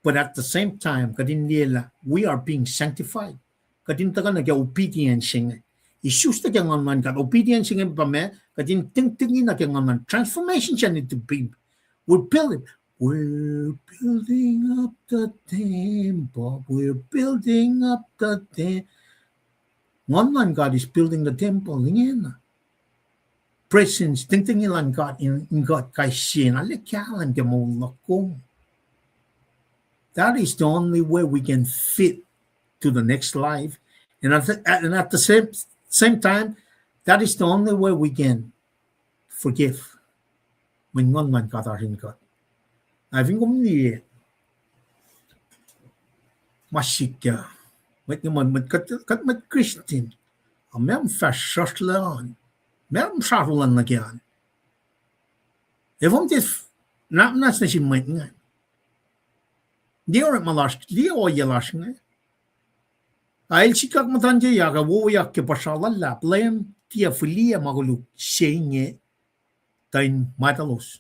But at the same time, kadin nila, we are being sanctified. Kadin taga na kaya obedience singa. Isus ta kaya ngan kat obedience singa pa me, kadin ting na kaya ngan transformation siya need to be. We're building up the temple. We're building up the temple. Ngan God is building the temple. Ngayon. Presence, ting ilan God in God kay sin. Alikalan kaya mo lakong. That is the only way we can fit to the next life. And at the same time, that is the only way we can forgive. Mình ngon man ka ta rin ka. I think ni masika. Mit man kat mit Christian. Am fascistlan. Mer scharulan na kyan. Evon tif na si mit nga. Di ora malash, di o yelash nga. Ail chikak matanje yaga wo yak ke pashala la plem tia filia magulu senge tain matalos.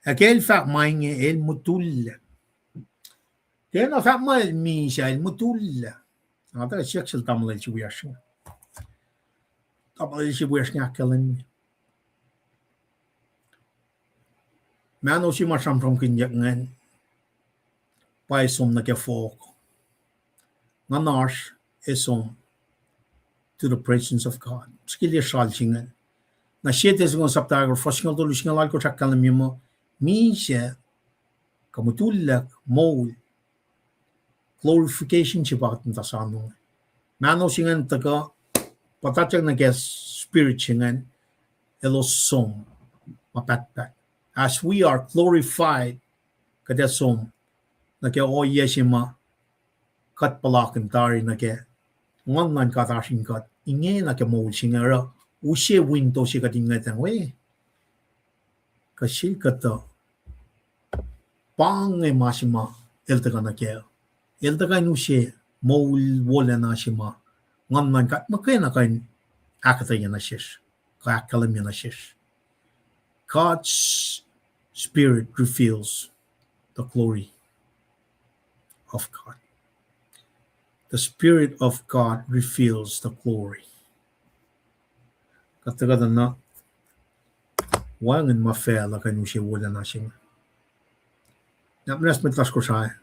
Aquel fak mainge el mutulla. Tena fak mal misha el mutulla. Ata shekshel tamle chiwiyash. Tamle chiwiyash ngakelen. Mano si masam from kinyak ngan. Pai som na ke folk. Nanash esom to the presence of God. Skilya shal chingan. Na shete zgon saptagar foshingal do lushingal ko chakalam mimo. Misha kamutullak mol glorification chibatin tasano. Mano singan taga patachak na ke spirit singan elosom mapatpat. As we are glorified kadesom na ke o yeshima kat palakan tari na ke ngan katashin kat inge na ke mol singara ushe winto si katingatan we kasi kata pange masima eltaga na ke eltaga nushe mol wala na shima ngan kat makena kain akata yana shish ka akalam yana shish. God's Spirit reveals the glory of God. The Spirit of God reveals the glory. Kataga na wangan mafela kanushe wala na shima. Napnas metlas ko siya.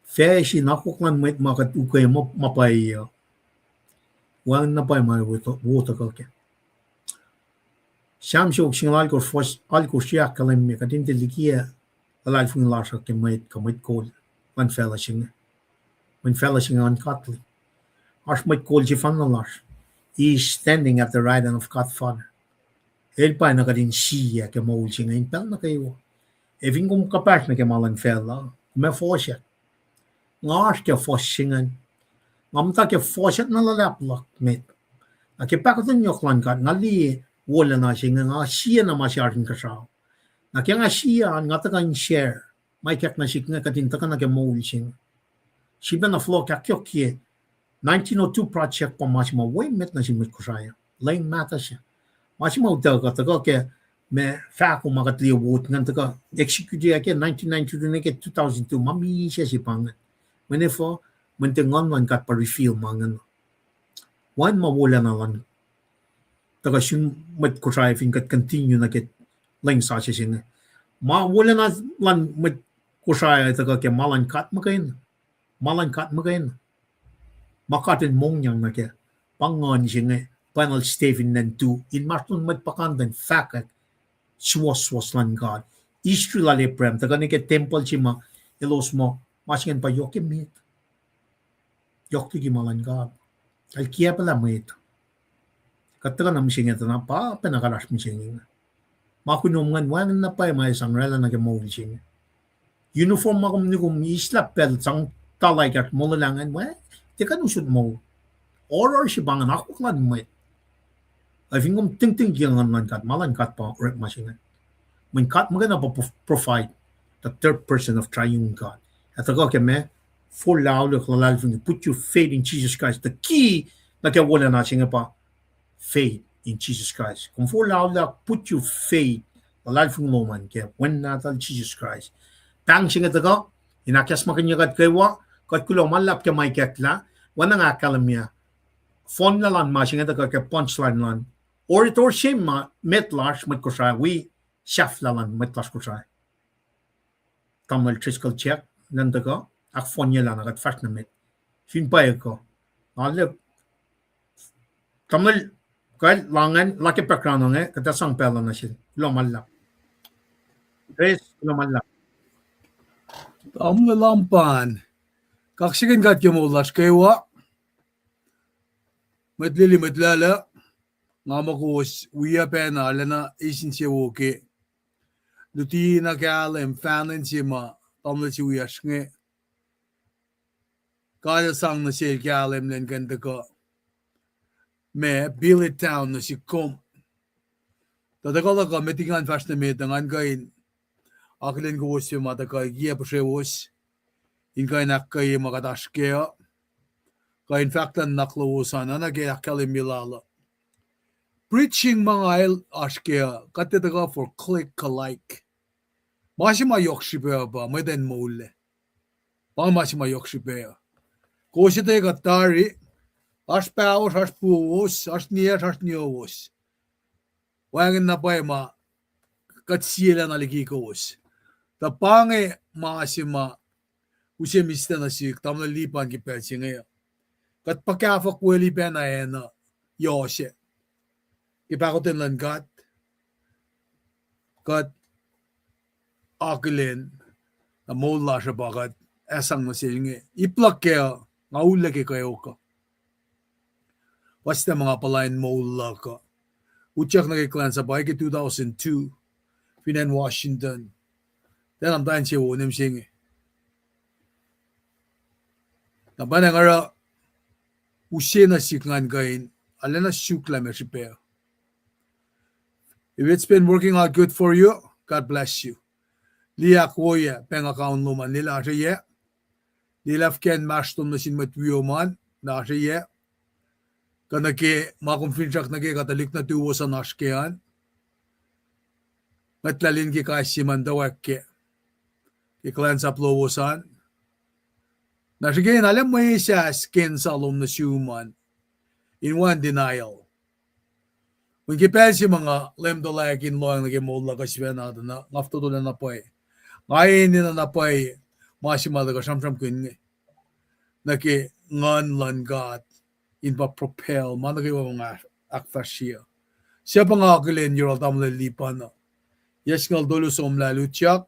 Feshi nakuklan met makat ukay mapay wangan na pay may wuta ka ke. Shamsho singal ko fos alko siya kalam me kadin telikia alal fun lasha ke met kamit kol man fella singa. Man fella singa on katli. Ash met kol si fan lash. He is standing at the right hand of God Father. El pa na kadin siya ke maul singa in pel na kayo. Evin kum kapas na ke malan fella. Me fosya. Ngash ke fos singan. Ngamta ke fosya na lalaplak met. Ake pakatan yoklan kat ngali wala na singa nga siya na masyadong kasaw. Na kaya nga siya nga takan share. May kyak na siya nga katintakan na ke maul singa. Siya na flow kyak yokye. 1902 project pa masima way met na siya met kusaya. Lain mata siya. Masima udaga taga ke me fako magatliya wot nga taga execute ke 1992 na ke 2002 mami siya si pangan. Menefo mentengan man kat pa refill mangan. Wan mawala na lang. Taga siya met kusaya fin kat continue na ke lain sa siya singa. Mawala na lang met kusaya taga ke malan kat magayin. Malan kat magayin. Makatin mong yang na ke pangan siya nga panel Stephen nan tu in martun magpakandan fakat suwas lang God. Israel ale prem taga ni ke temple siya ma ilos mo masingan pa yoke mit. Yoke ti malan God. Al kia pala mo ito. Kataga na siya nga na pa pinakalash mo siya nga. Makunuman wangan na pa may isang rela na ke mawil siya nga. Uniform makum ni kum islap pel sang talay kat mo langan wa. Teka nusud mo. Or si bangan ako klan mo. I think ting yang man kat malan kat pa rep masingan. When kat magana pa provide the third person of triune God. At ako ke me for loud lalal put your faith in Jesus Christ. The key na kaya wala na siya pa faith in Jesus Christ. Kung for put your faith life ng loman kaya when natal Jesus Christ. Tang singa daga inakyas makanyagat kaywa kat kulo malap ka may ketla wana nga kalamya phone na lan ma singa daga ka punchline lan or shame ma metlash mat ko sa we chef lan metlash ko sa tamal triskal check nan daga ak phone niya lan agat fast na met fin pa ko ale tamal kay langan laki background nga kata sang pela na sil lo malap Chris lo malap Tamla lampan. Kaksikin kat kimulas kaywa. Matlili matlala. Nga makos uya pena alana isin siya woke. Luti na kalim fanin siya ma. Tamla si uya snge. Kaya sang na siya kalim len ganda ka. Me Billy Town na si kom. Tadakala ka metingan fast na metangan kain. Aklin ko siya mataka iya pa siya was. Inka nakay makataskea. Ka in fact ang naklawasan na nag-iakalim milala. Preaching mga askea katitaga for click like. Masi mayokshipea ba may den mole. Pang masi mayokshipea. Kosi tayo katari. As paus, as puos, as niyos. Wangin na pa ma katsila na ligikos. Tapange masi ma usia mista na si tamla lipan ki pelsinga. Kat pagkafa kweli pa na ena yoshe. Ipakotin lang kat. Kat akilin na mola siya bakat esang na siya. Iplak kaya nga ula kayo ka. Basta mga palain mola ka. Utsak na kiklan sa bahay ki 2002. Finan Washington. Dan ang tayo siya unim siya. Nabanang ara usye na siklan kain alana shukla me shipeo. If it's been working out good for you, God bless you. Liya koya peng account luman nila siya. Nilaf ken mastom na sin matwiyo man na siya. Kanake makumfinsak na ke katalik na tuwo sa naskean. Matlalin ki kasi man dawak ke. Kiklan sa plowosan. Nasigayin, alam mo siya skin sa alum na siuman in one denial. Kung kipel si mga lemdolakin lo ang naging mola kasya natin na ngafto na napay. Ngayon na napay masimala ka samsam kun nga. Naki ngan langat in pa propel managay mga akfasya. Siya pa nga akilin yung altam lalipan na. Yes ngal dolo sa umlalutyak.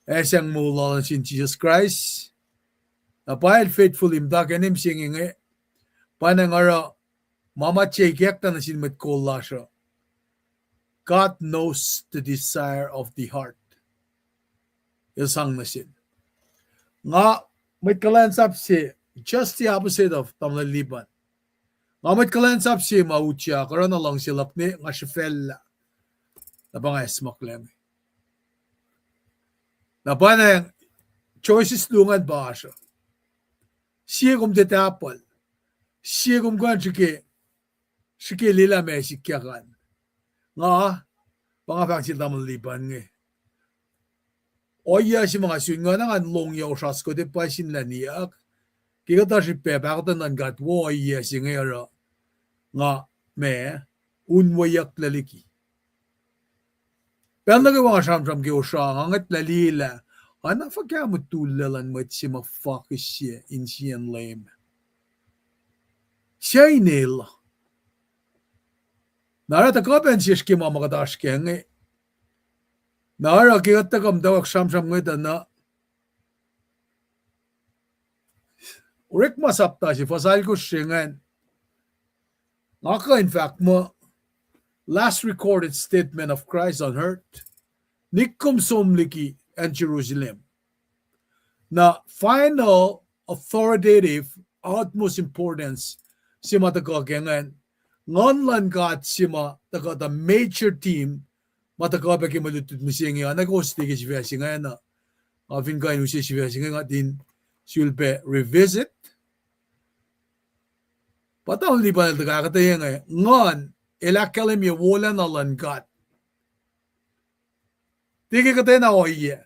Esang mola sin Jesus Christ. Napahal faithful imda kanim singing panangara mama chekyak na sin matkola siya. God knows the desire of the heart. Isang na sin. Nga may kalansap si just the opposite of tamlaliban. Nga may kalansap si mautya karon na lang silap ni nga shifella. Napangay smaklem. Napanang choices lungan ba siya. Siya kum detapal. Siya kum kan sige lila may sikyakan. Nga, pangapang sila maliban nga. Oya si mga suinga na nga long yaw sas ko de pa sin laniak. Kaya ta si pepa ko tanan gat wo oya si nga nga me unwayak laliki. Pero nagawa nga samsam kiyo siya nga ngat lalila. Ana fakya mo tulalan mo si ma-focus siya in siyan lame. Siya inil. Nara takapan siya skima makadash kaya nga. Nara kaya takam dawak samsam nga na. Urik masapta siya. Fasal ko siya nga. Ngaka in fact mo. Last recorded statement of Christ on earth. Nikum somliki and Jerusalem. Na final authoritative utmost importance sima tagagengan ngonlan kat sima taga the major team matagabe ki malutut misingi nagostige siya singa na afin kain usi siya singa din sulpe revisit Patang di pa nagkakatayin ngon elakalim yung wala na langkat. Tiki katay na oye.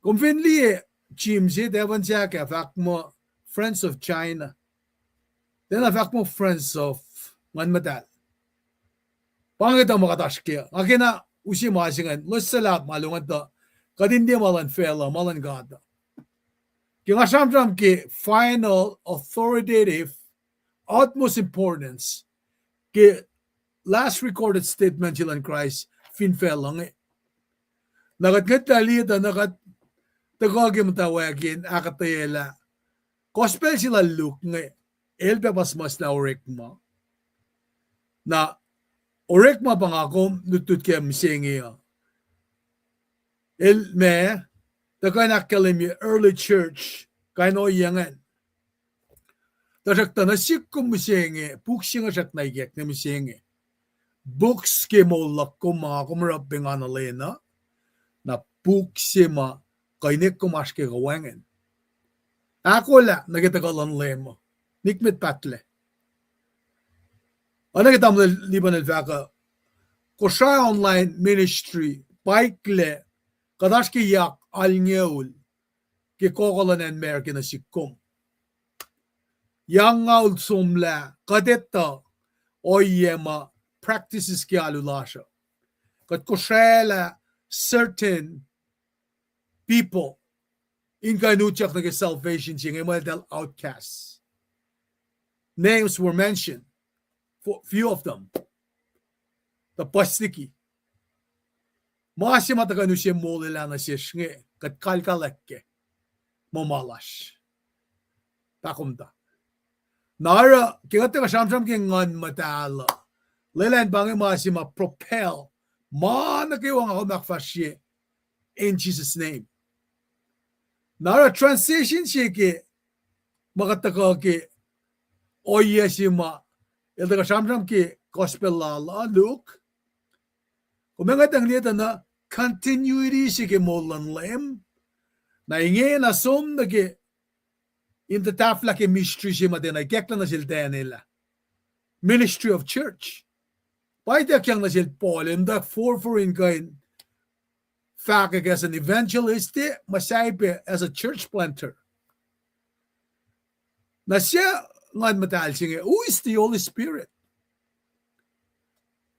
Kung finli chimsi devan siya ka fak mo friends of China. Then fak mo friends of man matal. Pangit ang makataskya. Akina usi masingan. Lusalap malungan to. Kadindi malan fela malan gata. Kaya samsam ki final authoritative utmost importance ki last recorded statement silang Christ finfel lang nagat ngatali nagat tagagim tawagin akatayela gospel sila Luke elpe mas na orekma na orekma pangako nutut kem singi el me taganak kalimi early church kaino yangan tasak tanasik kum singi puksinga sak naigek na singi books ke mo lakko mga kumarap binganalena na puksima kainik kumaske gawangen. Ako la nagitagalan lemo. Nikmit patle. Ano kita mo liban nalvaka ko siya online ministry paikle kadaski yak alnyeul ki kokolan en merke na sikum. Yang ngaul sumla kadetta oyema practices ki alulasha. Kat ko siya certain people in Kanuchak nag salvation siya ngayon outcasts. Names were mentioned, for few of them. The Pastiki. Mga siya matagano siya mulila na siya nga kat kalkalekke mamalash. Takumta. Nara, kaya ka samsam kaya ngan matala. Lelan bangin mga siya ma-propel nakiwang ako makfasye in Jesus' name. Nara transition siya ki makataka ki oye siya ito ka samsam ki gospel lala, Luke. Kumangatang nito na continuity siya ki molan lem na ingay na som na ki intatafla ki mystery siya matinay kekla na siltayan nila. Ministry of church. Paita kyang na sil Paul in the foreign kind fact as an evangelist, masaype as a church planter. Na siya ngan matal siya, who is the Holy Spirit?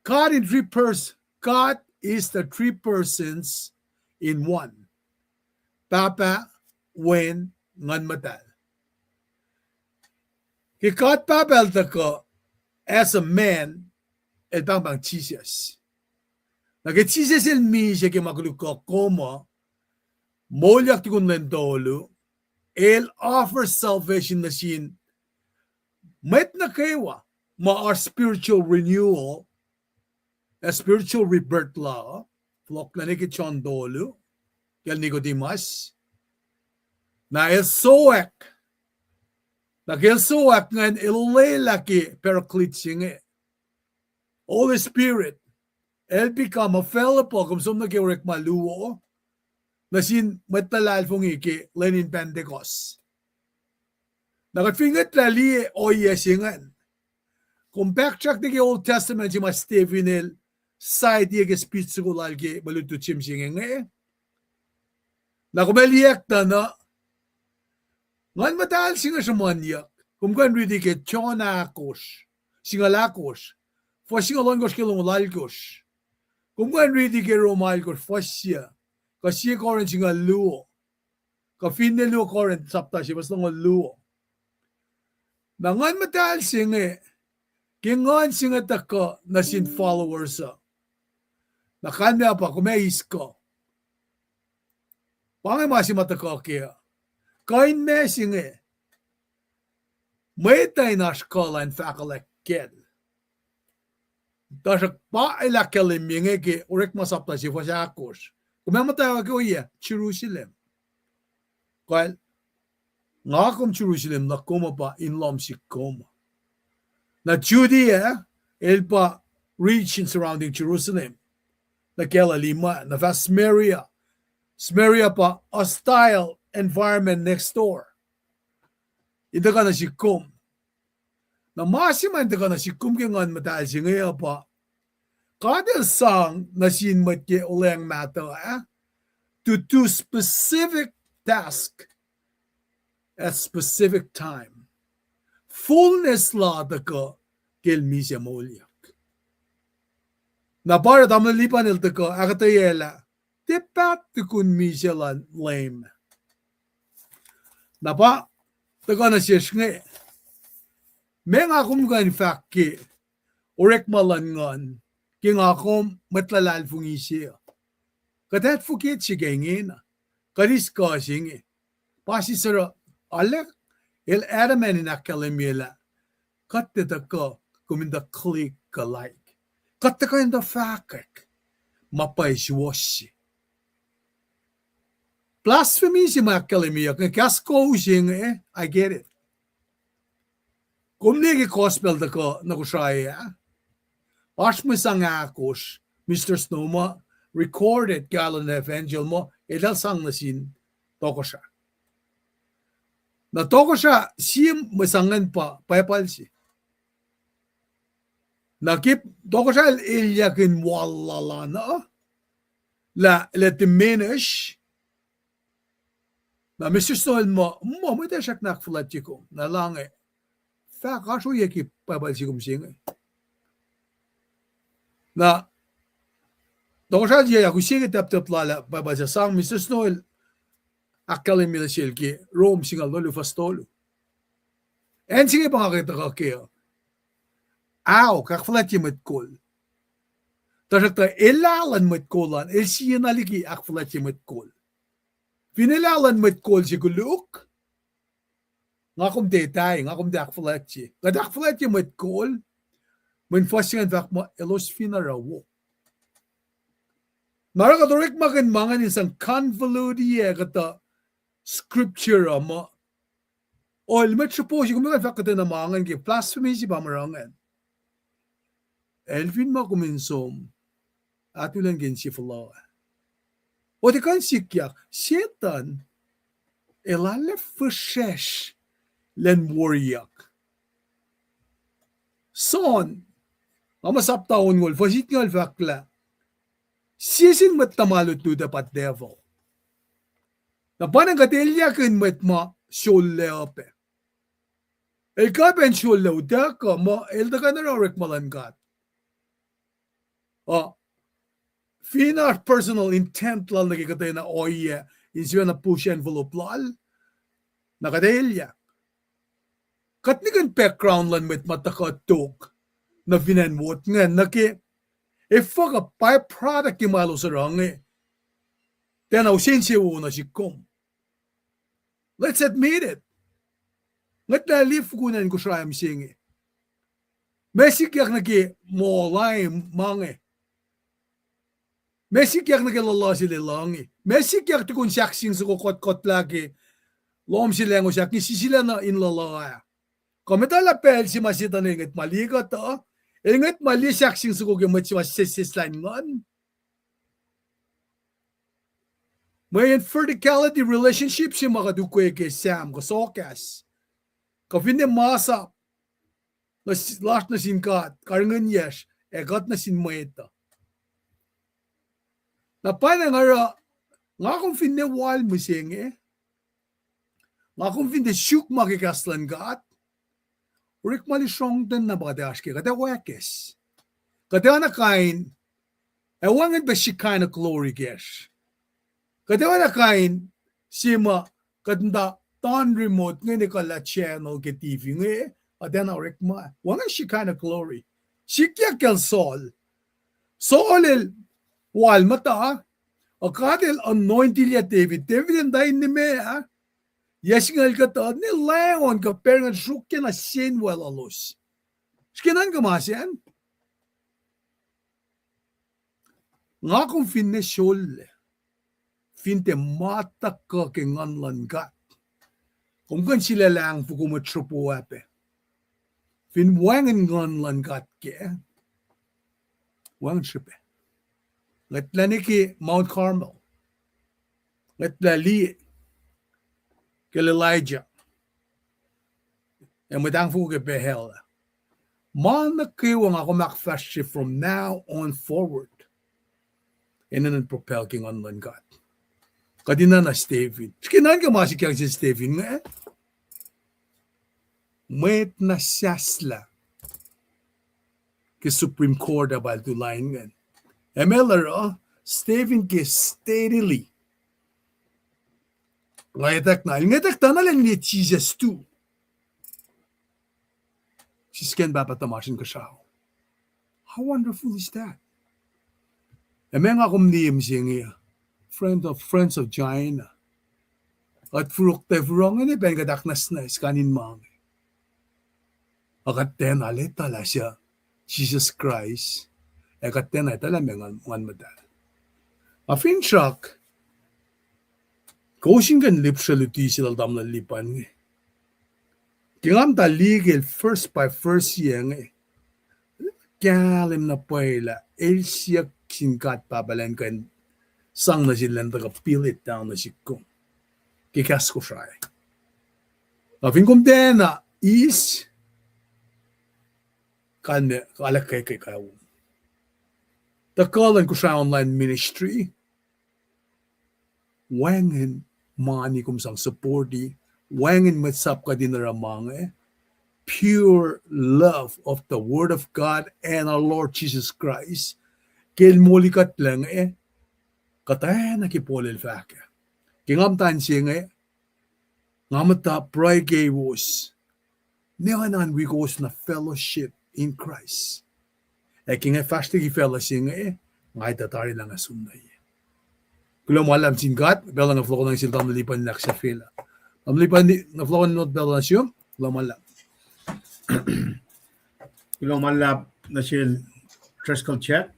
God in three persons. God is the three persons in one. Papa, when ngan matal. Kikat papel ko as a man, el bang Jesus. Jesus el misya que magluko como molyak tikun lentolo el offers salvation na sin met na kaywa our spiritual renewal a spiritual rebirth law flok na ni kichondolo kel Nicodemus na el soak ngan ilela ki paraclete singe Holy Spirit, el become a fellow po kung sum nag-iurek maluo na sin matalal fong iki Lenin Pentecost. Nakatfingat lali o yesingan. Kung backtrack di Old Testament si mas Stephenel side di speech ko lalgi maluto chimsingin nga Nakumeliyak na ngan matal singa sumanyak. Kung kan ridi ke chonakos, singalakos, Fasingalongos kilongalalkos. Kung kan ridi ke romalkos, fasya. Kasi koren singa luo. Kafine luo koren sapta siya, basta nga luo. Nangan matal singa, kingan singa taka na sin followers sa. Nakanya pa, kumayis ko. Pangay masi mataka kaya. Kain me singa. May tayo na shkola in fakalek kid. Tasak pa ilakaliming ki urek masapta si fasakos. Kumamatawa ko iya, Jerusalem. Kaya, nga kum Jerusalem na kuma pa inlom si kuma. Na Judea, el pa region surrounding Jerusalem. Na kela lima, na fast Samaria. Samaria pa, hostile environment next door. Ito ka na si kum. Na masiman ka na si kumkingan matal si ngayon pa. Kada sang na sin matke uleng matter to do specific task at specific time. Fullness la da ka kel misya molyak. Na para tamang lipan ilta ka akatayela tipat tukun misya lan lame. Na pa taka na siya nga Meng akum gan fakki orek malangan king akum matlalal fungi siya. Katat fukit siya gengin. Kadis ka singi. Pasi sara alek el adaman in akalimila. Katta ka kuminda klik ka like. Katta ka inda fakik. Mapay siwashi. Blasphemy si makalimia. Kasko singi. I get it. Kumnegi gospel da ko nakusaya. Pas mo sang akos, Mr. Snowma, recorded galon evangel mo, edal sang na sin, toko siya. Na toko siya, siyem masangan pa, payapal si. Nakip, toko siya ilyakin walala na, la diminish, na Mr. Snowma, mo ita siya nakfulat ko, na lang Fa kaso yeki payapal si kumsing. Na doksa diya yakusige tap lala payapal sa sang Mr. Snow akalim mila silki Rome singal lolo fastolo. En sige pangakita ka kaya. Aw kakflat yimit kol. Tasakta ilalan mit kolan el siya naliki akflat yimit kol. Pinilalan mit kol si kuluk. Ngakom detay, ngakom dakflatje. Kadakflatje met kool, men fasingen vak mo elos finarawo. Narakadorik makin mangan isang convoluted kata scripture mo. O ilmet siya si kumikat vak kata na mangan ki blasphemy si pamarangan. Elvin mo kuminsom, atulan gen si falaw. O di kan sikyak, setan, elalef fashesh, len warriak. Son, amasap taon ngol, fasit ngol fakla, sisin mat tamalot to dapat devil. Na panang katilyakin mat ma, syol leope. El kapen syol leo, daka ma, el daka nararek malangat. Fina personal intent lal nagikatay na oye, insiya na push envelope lal, nakatilyak. Katnikan background lan met matakatok na vinanwot nga naki if ka byproduct yung malo sa rangi then ausensya na si kom. Let's admit it. Ngat na lift kunan ko siya am singi. Mesik yak naki molay mangi. Mesik yak naki lalasi lilangi. Mesik yak tikun saksing sa kokot-kot lagi. Lom sila ngo siya kisisila na inlalaya. Komitala pel si masita na ingat maliga to. Ingat mali saksing suko yung matsisislan ngon. May infertility relationship si makadukoy kay Sam kasokas. Kafinde masa last na sinkat karangan yes egat na sinmayeta. Napana nga kung finde wal musenge. Nga kung finde syuk makikaslan gat. Urik mali strong din na bagadash kata wakes. Kata na kain, ewangan ba si kain na glory gesh. Kata na kain, sima kanda ton remote nga kala channel ke TV nga kata na urik ma. Wangan si kain na glory. Sikya kel sol. Sol el wal mata. O kadel anointed ya David. David ang dahin ni me ha. Yes ngal kata ni leon ka perengan shukken na sin well alos. Skinan ka masyan? Nga kung finne shol. Finte mata ka kengan langat. Kung kan sila lang fukumatsupo ape. Fin wangan ngan langat ke. Wang sipe. Ngatla ki Mount Carmel. Ngatla li kay Elijah. And madang fu ke behel. Mannakiwa ako makfashe from now on forward. Enen propel king online God. Kadina na Stephen. Kinan ka masikyang si Stephen nga eh. Met na sasla. Ki Supreme Court abal to line nga. MLR Stephen ki steadily. Ngayatak na lang ni Jesus too. Sisken papatamashin ka siya. How wonderful is that? Nga kumniyam siya nga. Friends of China. At frukte frong ni ben kadaknas na iskanin mang. Akat ten alit tala siya. Jesus Christ. Akat ten ay tala mengan madal. Afin shock. Kausing kan lip saluti sila damlan lipan nga. Tingam ta legal first by first yang eh. Kalim na pala. Elsiyak singkat pabalan kan sang na silang taga-pilit down na si kong. Kikas ko siya. Afin kong tena is kalakay kay kayo. Takalan ko siya online ministry. Wangin mani kum sang supporti. Wangin matsap ka din naramang eh. Pure love of the Word of God and our Lord Jesus Christ. Kilmulikat lang eh. Kataya nakipolil faka. Kingamtan siya nga eh. Ngamata pray kay was. Niyanan we goes na fellowship in Christ. Kinga fast ki fellowship nga eh. Ngay tatari lang asunay. Kung malam singkat, bela na flow ko ng siltang nalipan nila sa fila. Nalipan na flow ko ng bela na siya, kung malam. Kung malam na siya Trescal chat.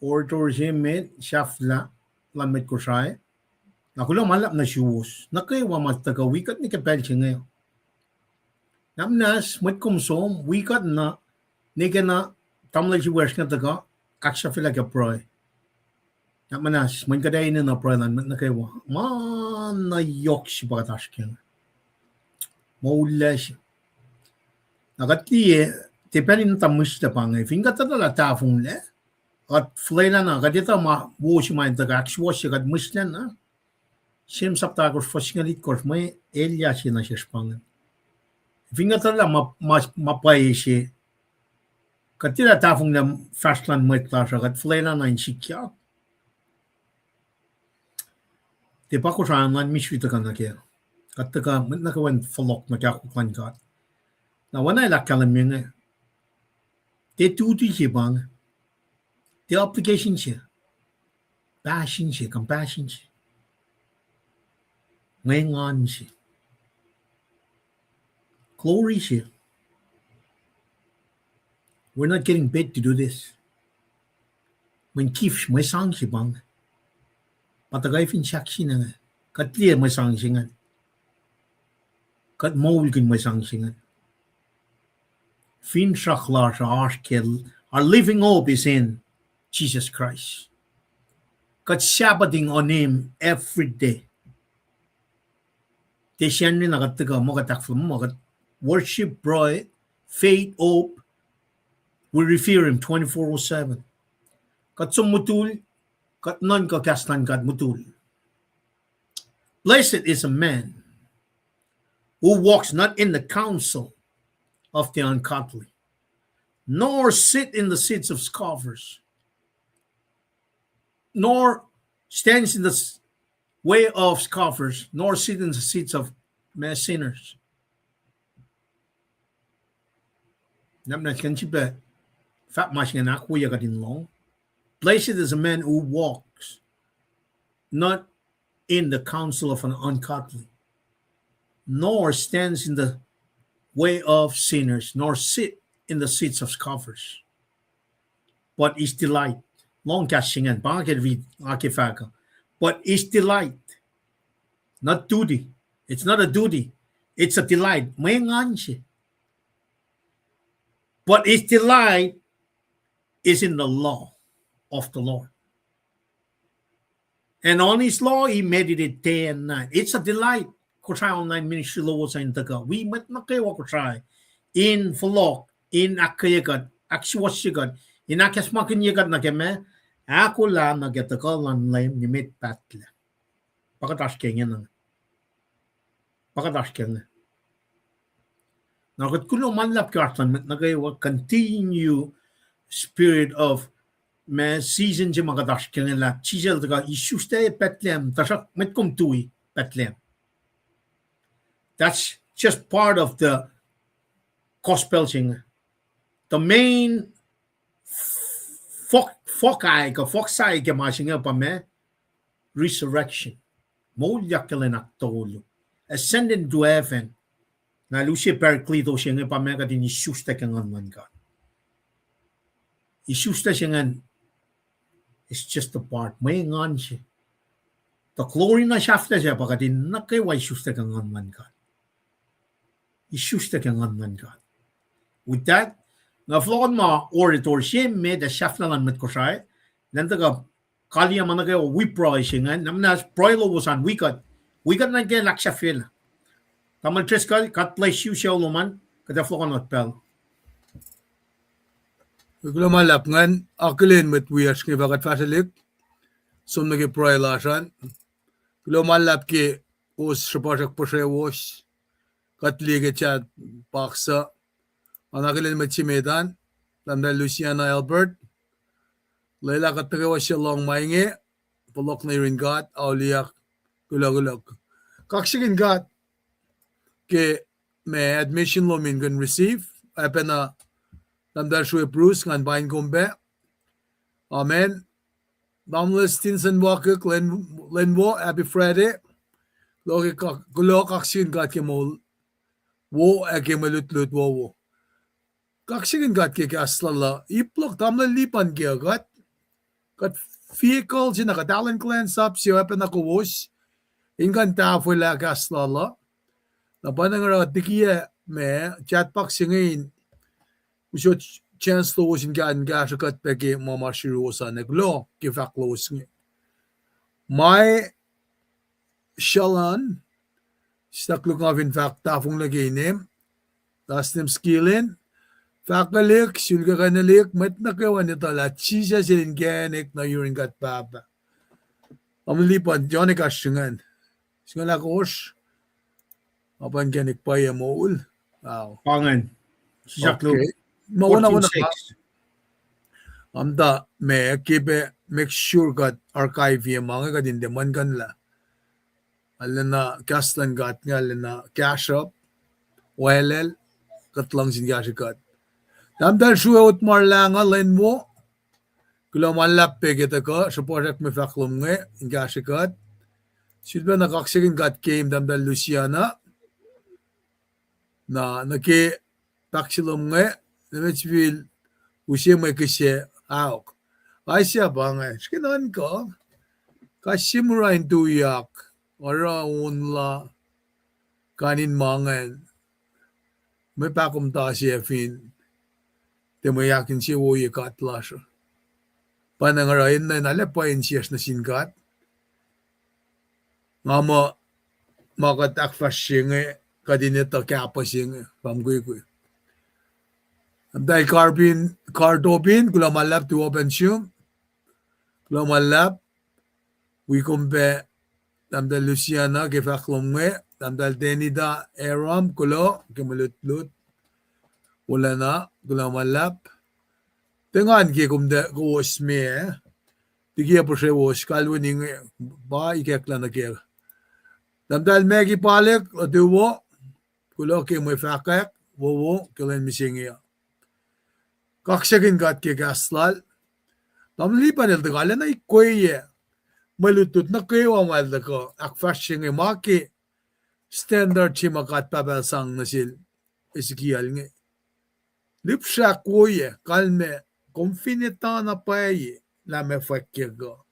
Or siya met, shafla, lamit ko siya. Nakulang malap na shoes. Nakaiwa mataka wikat ni kapel siya ngayon. Namnas, mat kumsom, wikat na, nika na, tamlay si wers nga taga, kaksya fila ka proy. Namanas, man kaday na na proy lan, nakaiwa. Man, nayok si pagatash kaya. Maula siya. Nakatliye, tepenin na tamus na pangay. Fingat na tala tafong le. At flayla na, kadita ma-wo si man taga, akswa siya kad muslan na. Sim sapta kors fashingalit kors may elya siya na siya spangan. Vinga tala mapay siya. Katila tafong na fastland may klasa kat flayla na in sikya. Te pa ko sa anlan miswita ka na kaya. Kat taka nakawan falok na kaya kuklan ka. Na wana ila kalam yun nga. Te tuti siya bang. Te application siya. Passion siya, compassion siya. Ngayon siya. Glory siya. We're not getting paid to do this. When kif may sang siya bang. Patagay fin siyak siya na nga. Katliya may sang siya nga. Kat mawulkin may sang siya nga. Fin shaklar sa arshkel. Our living hope is in Jesus Christ. Kat shabbating on Him every day. Te siyan rin nakataga mo katakfo mo kat worship, bro, faith, hope. We revere Him 24/7. Kat sumutul, kat non kakastan kat mutul. Blessed is a man who walks not in the counsel of the ungodly, nor sit in the seats of scoffers, nor stands in the way of scoffers, nor sit in the seats of sinners. Namna kanchipa fat mashing na kuya ka din long. Blessed is a man who walks not in the counsel of an ungodly, nor stands in the way of sinners, nor sit in the seats of scoffers, but is delight. Long cashingan, bakit read akifaka. But is delight, not duty. It's not a duty. It's a delight. May ngan siya. But its delight is in the law of the Lord. And on His law, He meditated day and night. It's a delight. Ko try online ministry law sa intaga. We met na kayo ko try. in vlog in akayagat akswashigat in akasmakin yagat na keme ako la na getakolan lem nimit patle pakatash kenyan pakatash kenyan na kat kulo manlap kartan na kayo continue spirit of me season je magadash kenyan la chisel daga isuste petlem tasak metkom tui petlem. That's just part of the gospel sing. The main foci ke masinga pa me resurrection. Mo yakelen aktolo. Ascending to heaven. Na lucy perclito singa pa me kadin isuste kengan man ka. Isuste singan is just a part. May ngan siya. The glory na shafta siya pa kadin nakaiwa isuste kengan man ka. Isuste kengan man ka. With that, nga vlogon ma orator siya me da shafnalan met ko siya. Nantaga kaliya man kayo wipro singan. Namna proilo wasan wikat. Wikat na kaya laksya feel. Tamal tres kat play siya siya luman. Kada vlogon at pel. Kulo malap ngan akilin met wias ke bagat fasalik. Som nage proilasan. Kulo malap ke os shpasak poshe was. Katlige chat paksa. Anakilin met chimedan. Tamda Luciana Albert. Laila katake was siya long mainge. Polok na rin gat. Auliak. Gulagulak. Kaksigin gat. Ke may admission lo min gan receive. Apen na tamda shwe Bruce ngan bain gombe. Amen. Damles Stinson Walker Lenwo Happy Friday. Logi gulo kaksigin gat ke mo. Wo ake malutlut wo. Kaksigin gat ke aslala. Iplok tamla lipan ke gat. Kat vehicle sina ka talent clan sap siya apen na kuwos. Ingan tafo la ka aslala. Napanangara tikiya me chatpak singin. Usyo chance to wasin gaan gashakat peke mama shirosa neglo ke faklos ngi. May shalan stakluk ngavin fak tafong lagi inem. Tasnim skillin. Fakalik sulga kanalik met na kawan ito la chisa silin ganik na yurin gat papa. Amlipan Johnny kasungan. Singala kosh. Apan ganik pa yamol. Wow. Pangan. Okay. Mauna ka. Amda me kibe make sure gat archive yung mga kadin deman kanla. Alena kastan gat nga alena cash up. Walel katlang sin gashikat. Tamdal shuwe utmar langa len mo. Kula malap pe kita ka supportak me faklum nge gashikat. Silba nakaksigin gat game tamdal Luciana. Na naki taksilum nge. Nemetsville usye may kisye aok. Asya ba nga? Skinan ka. Kasimurain tuyak. Ora unla. Kanin mangan. May pakumta siya fin. Temayakin siya woye katlasyo. Panangarayin na nalapayin siya na sinkat. Nga mo makatakfas siya nga. Kadinita kapa siya nga. Pamgui-gui. Dahil card open, kula malap to open siya. Kula malap. Wikumpe. Tamdal Luciana, kifaklong nga. Tamdal Denida, Aram, kulo. Kimalut-lut. Wala na. Kula malap. Tengan kikumde kuwas me. Tigiya po siya was. Kalwaning ba ikekla na kaya. Tamdal Maggie Palek, atuwo. Kulo kimay fakak. Wowo, kilan misingya. Kaksigin gat ke gaslal. Tamlipan el tagala na ikoye. Malutut na kayo amal da ko. Akfashing maki. Standard si makat pabasang nasil. Ezekiel nga. Lipsha koye. Kalme. Konfinita na paye. Lame fakir go.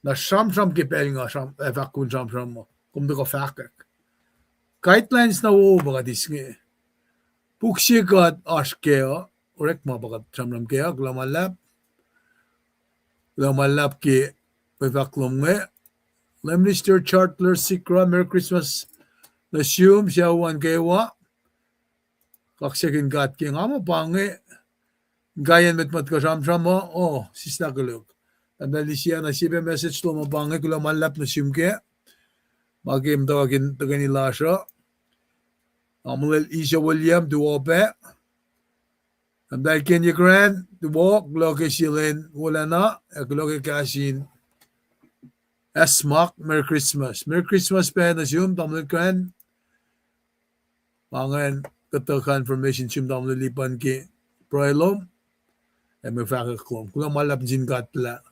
Na sham kipel nga. Fakun sham mo. Kumda ko fakak. Guidelines na wo baga dis nga. Puksikat askeo. Orek mo bagat samram kaya glamalap ki pevaklom nga Lemnister Chartler Sikra Merry Christmas Nasyum siya wan kaywa kaksekin katki ngamo pange gayen met mat kasam mo oh sista kuluk andali siya na sibe message to mo pange kula malap na simke magim tawagin tagani lasha amulel Isha William duope andal Kenya Grant duok loke silin wala na loke kasin Esmak Merry Christmas pe na siyum tamul kan pangen kata confirmation siyum tamul lipan ki proilom me faka klom kula malap jin gatla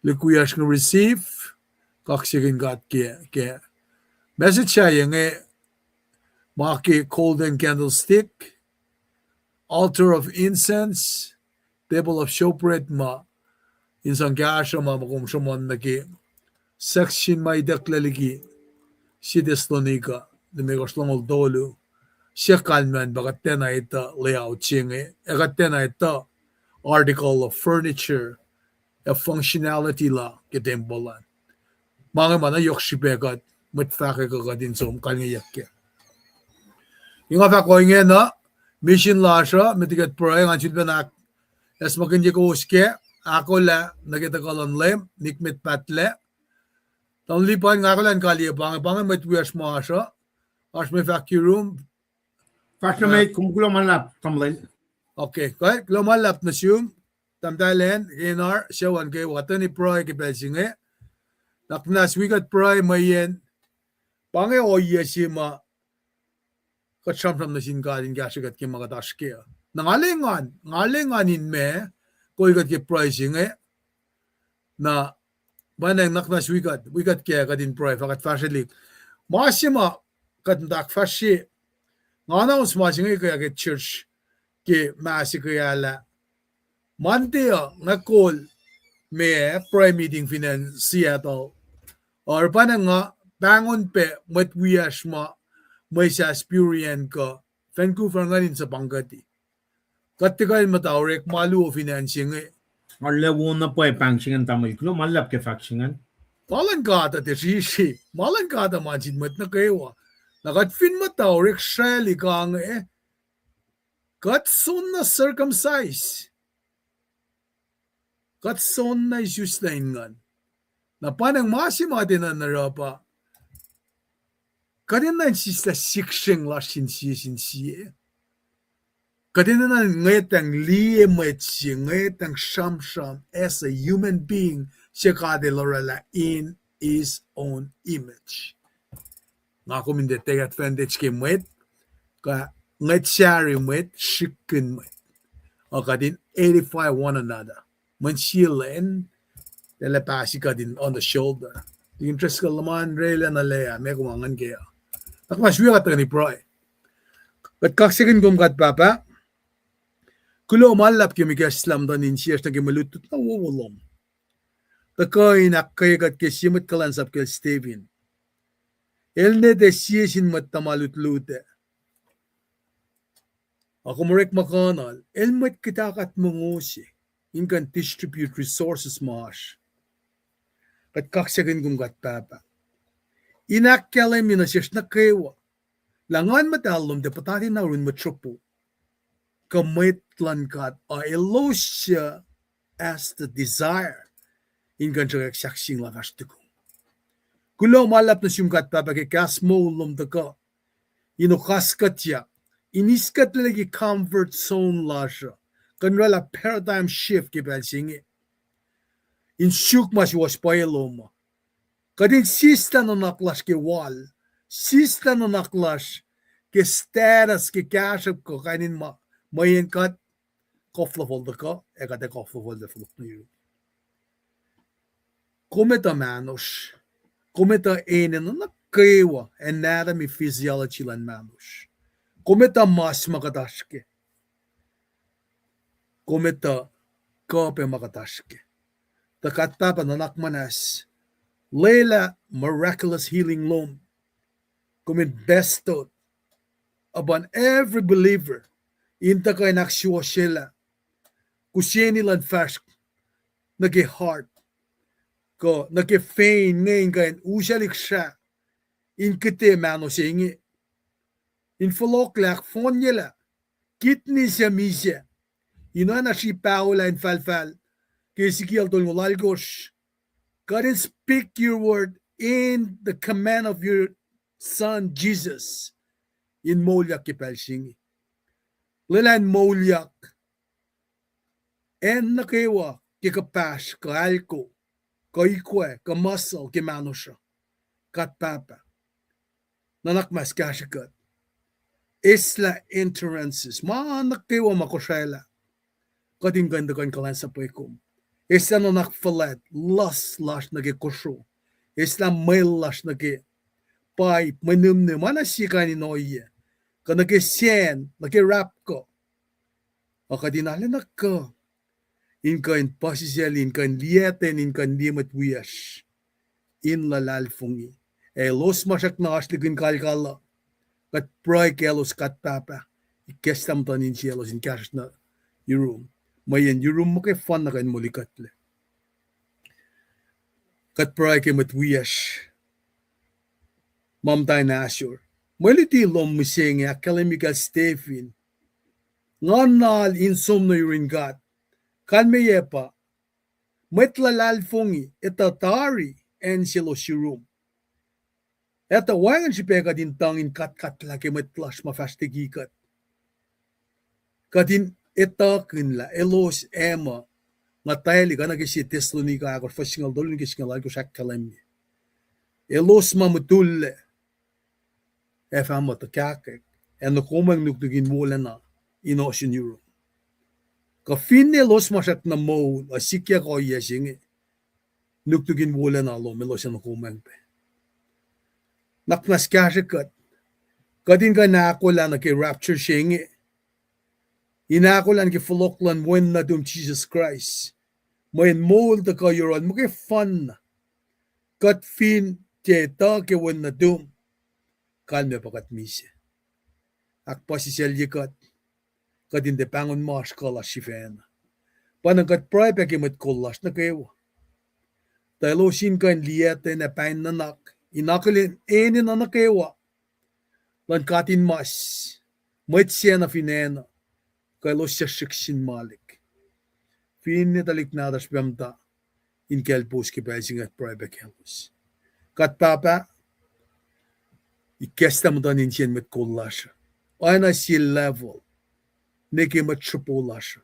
likuyash ng receive kaksigin gat ke message siya yung maki golden candlestick altar of incense table of showbread ma insan kasha ma makum shumon naki section may deklaligi si destonika de megoshlongol dolu siya kalman bagat na ita layout chinge egat na ita article of furniture a functionality la ketembolan mga mana yokshibegat matfake kagadin som kalngiyakke yung afa ko nge na mission la siya mitigat pro ang chilbenak es makin ko uske ako la nagita kolon lem nikmet patle tamlipan nga ko lan kali bang met wias mo siya as me vacuum Fast na may kumukulo malap tamlin. okay kay glomalap na siyum tamdalen inar siyawan kay watan ni pro ke belsinge naknas wigat pro mayen pange o yesima katsamsam na singadin gashigat ki magadashke ngalengan in me koigat ki pricing na banang naknas wigat ke kadin pro fakat fashili masima kadak fashi ngana usmasing kaya ke church ke masikayala mantia ngakol me pro meeting finance Seattle or banang nga bangon pe matwiashma may sa experience ka Vancouver nga rin sa Pangati. Katikay matawrek malu o financing Lewo na po pangsingan tamil kulo malap ke faksingan. Malan kata te rishi. Malan kata manjin mat na kayo. Nakatfin matawrek shali ka nga Katson na circumcise. Katson na isus na ingan. Na panang masimatin na narapa. Kadina sista sikseng la sinsiye. Kadina na ngaytang liye metsi, ngaytang sham as a human being siya kade lorala in his own image. Nga kuminde take advantage ke met, ka ngayt shari met, shikin met. O kadin 85 one another. Mansilen, telepasi kadin on the shoulder. The interest ka laman, rela na leya, may kumangan kaya. Nakmaswiya ka ni Proy. But kaksikin kumkat papa, kulo malap kimi ka Islam dan insiyas na kimalutut na wawalom. Takoy nakkayagat ke simat kalansap ke Steven. Elne de siyasin mat tamalutlute. Ako marek makanal, elmat kitakat mungusi. Inkan distribute resources maash. But kaksikin kumkat papa. Inakyalay minasiyas na kewa. Langan matalom de patati na rin matropo. Kamitlan kat a elosya as the desire. Ingan siya saksing lakas tuko. Kulo malap na siyungkat papa ke kasmo ulom daka. Inukaskat siya. Iniskat lagi comfort zone la siya. Kanwala paradigm shift ke belsingi. Insyuk mas was pailoma. Kadin sista na naklas ke wall, sista na naklas ke status ke kashap ko kanin mayen kat koflafolda ka, ekate koflafolda fluk na yun. Kumeta manos, kumeta enen na nakkewa anatomy physiology lan manos. Kumeta mas makataske. Kumeta kape makataske. Takat papa na nakmanas. Layla miraculous healing loan commit bestowed upon every believer in the kay naksyo sila kusyeni lan fash nage heart ko nage fein ngayon kayan usalik siya in kite mano singi in foloklak fon nila Kitni siya misya. Ina na si Paula and Falfal. Kay Ezekiel tol ngolalgosh. God and speak your word in the command of your son Jesus. In molyak kipalsingi. Lilan molyak. En nakewa kikapash kaalko. Kaikwe kamasal kimanusha. Kat papa. Nanak mas kashikat. Isla entrances. Maanak kayo makosyela. Kading ganda kan kalan sa pekum. Isla nanak falet. Las lash nage kosyo. Isla mail lash nage pipe. Manumne. Manasika ni noye. Ka nage sen. Nage rap ko. O kadinali na ka. Inkan pasisel. Inkan lieten. Inkan limat wiyash. In lalalfungi. Los masak na asligin kalkala. Kat pray kelos kat papa. Ikestam tanin sielos in cash na yurum. Mayan yurum mo kay fun na kan mulikatle. Kat pray ke matwiyash. Mam tayo na asur. Maliti lom mising ya kalimika Stephen. Nganal insom na yurin gat. Kan meyepa. Metlalalfungi etatari en sielos yurum. Eta wangan si peka din tangin kat-kat laki metlash mafastigikat. Kadin etakin la elos ema ngatayli ka nagisi Tesalonika ako fasingal dolun kisingal ako sak kalemni. Elos mamutulle efama takakek en nakomang nukdugin mula na inosin euro. Ka finne los masak na mo asikya ko yesingi nukdugin mula na lo melos en nakomang pe. Naknas kashikat. Kadin ka nakulan na kay rapture shingi. Inakulan ki fuloklan when na dum Jesus Christ. Mayin mold ka yuron mo kay fun na. Kat fin tiyeta ke when na dum. Kalme pakat misya. Akpa si selyikat. Kadin de pangon mas kalas si fena. Panangkat pray pa kimat kulas na kayo. Talo sin kan liyate na pain nanak. Inakulin enin na nakewa. Lan katin mas. Mait siya na finena. Kaya siya shiksin malik. Finne talik nadas bemta. In kelpus kipelsing at private kelpus. Kat papa. Ikesta mo tanin siya met kulasya. Ayna si level. Niki mat tripulasya.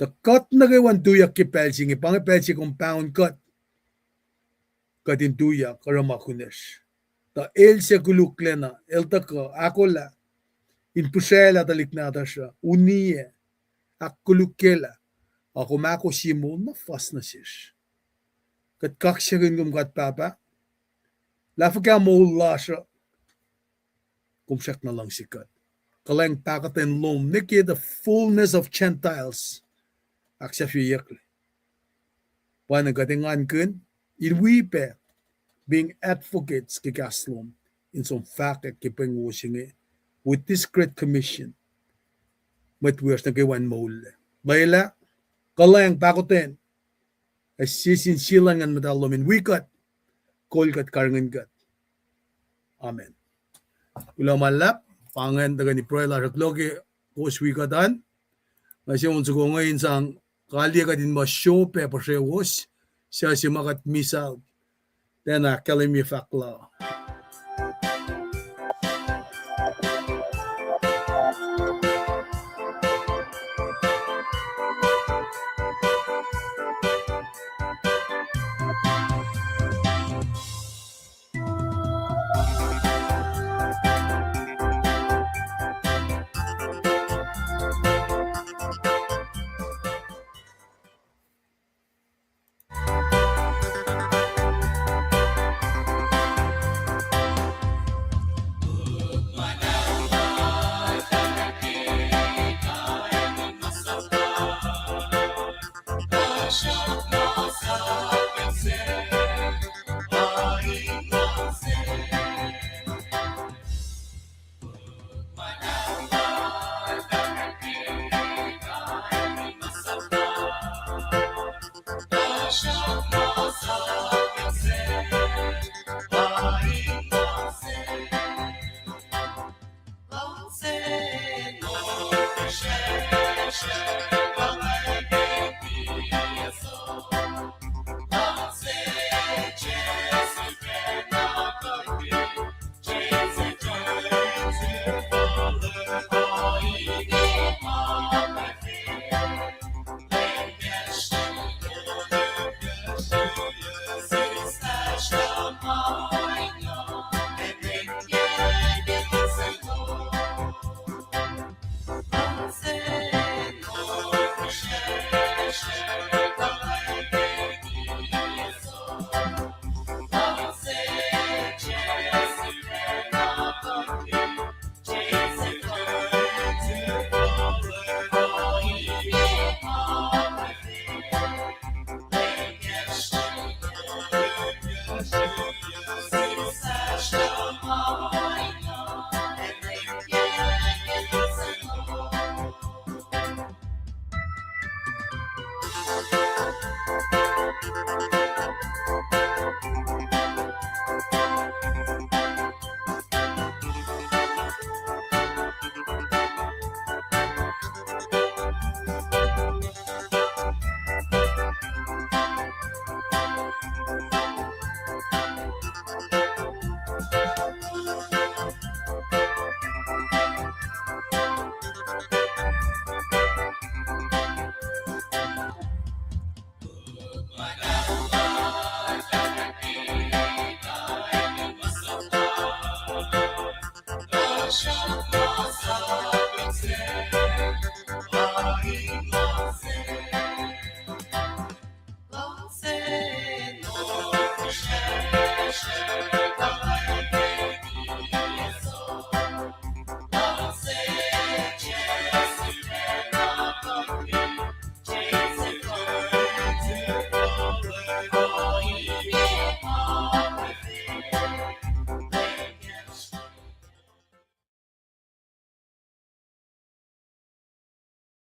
The cut na kawan tuyak kipelsing. Ipangipelsing compound cut. Kadin tuya karamakunesh. Ta el se kuluklena, el taka akola. In pusela talik nata siya. Uniye. Ak kulukela. Ako mako simo na fast na siya. Kat kaksyarin kum kat papa. Lafa ka maula siya. Kumsyak na lang sikat. Kalang pakaten lom. Niki the fullness of Gentiles. Ak siya fiyakli. Panagatingan kun. Irwipe. Being advocates kikaslom in some fact kipengwusingi with this great commission matwirs na kiwan mole. Bayla, kalayang pakoten ay sisinsilangan matalomin wikat kolkat karangan gat. Amen. Ulamalap, pangan taga ni Proy Laraklogi kus wikatan kasi unsuko ngayon sang kalya ka din masyo pepa siya was siya si makat misal then kalimi fakla.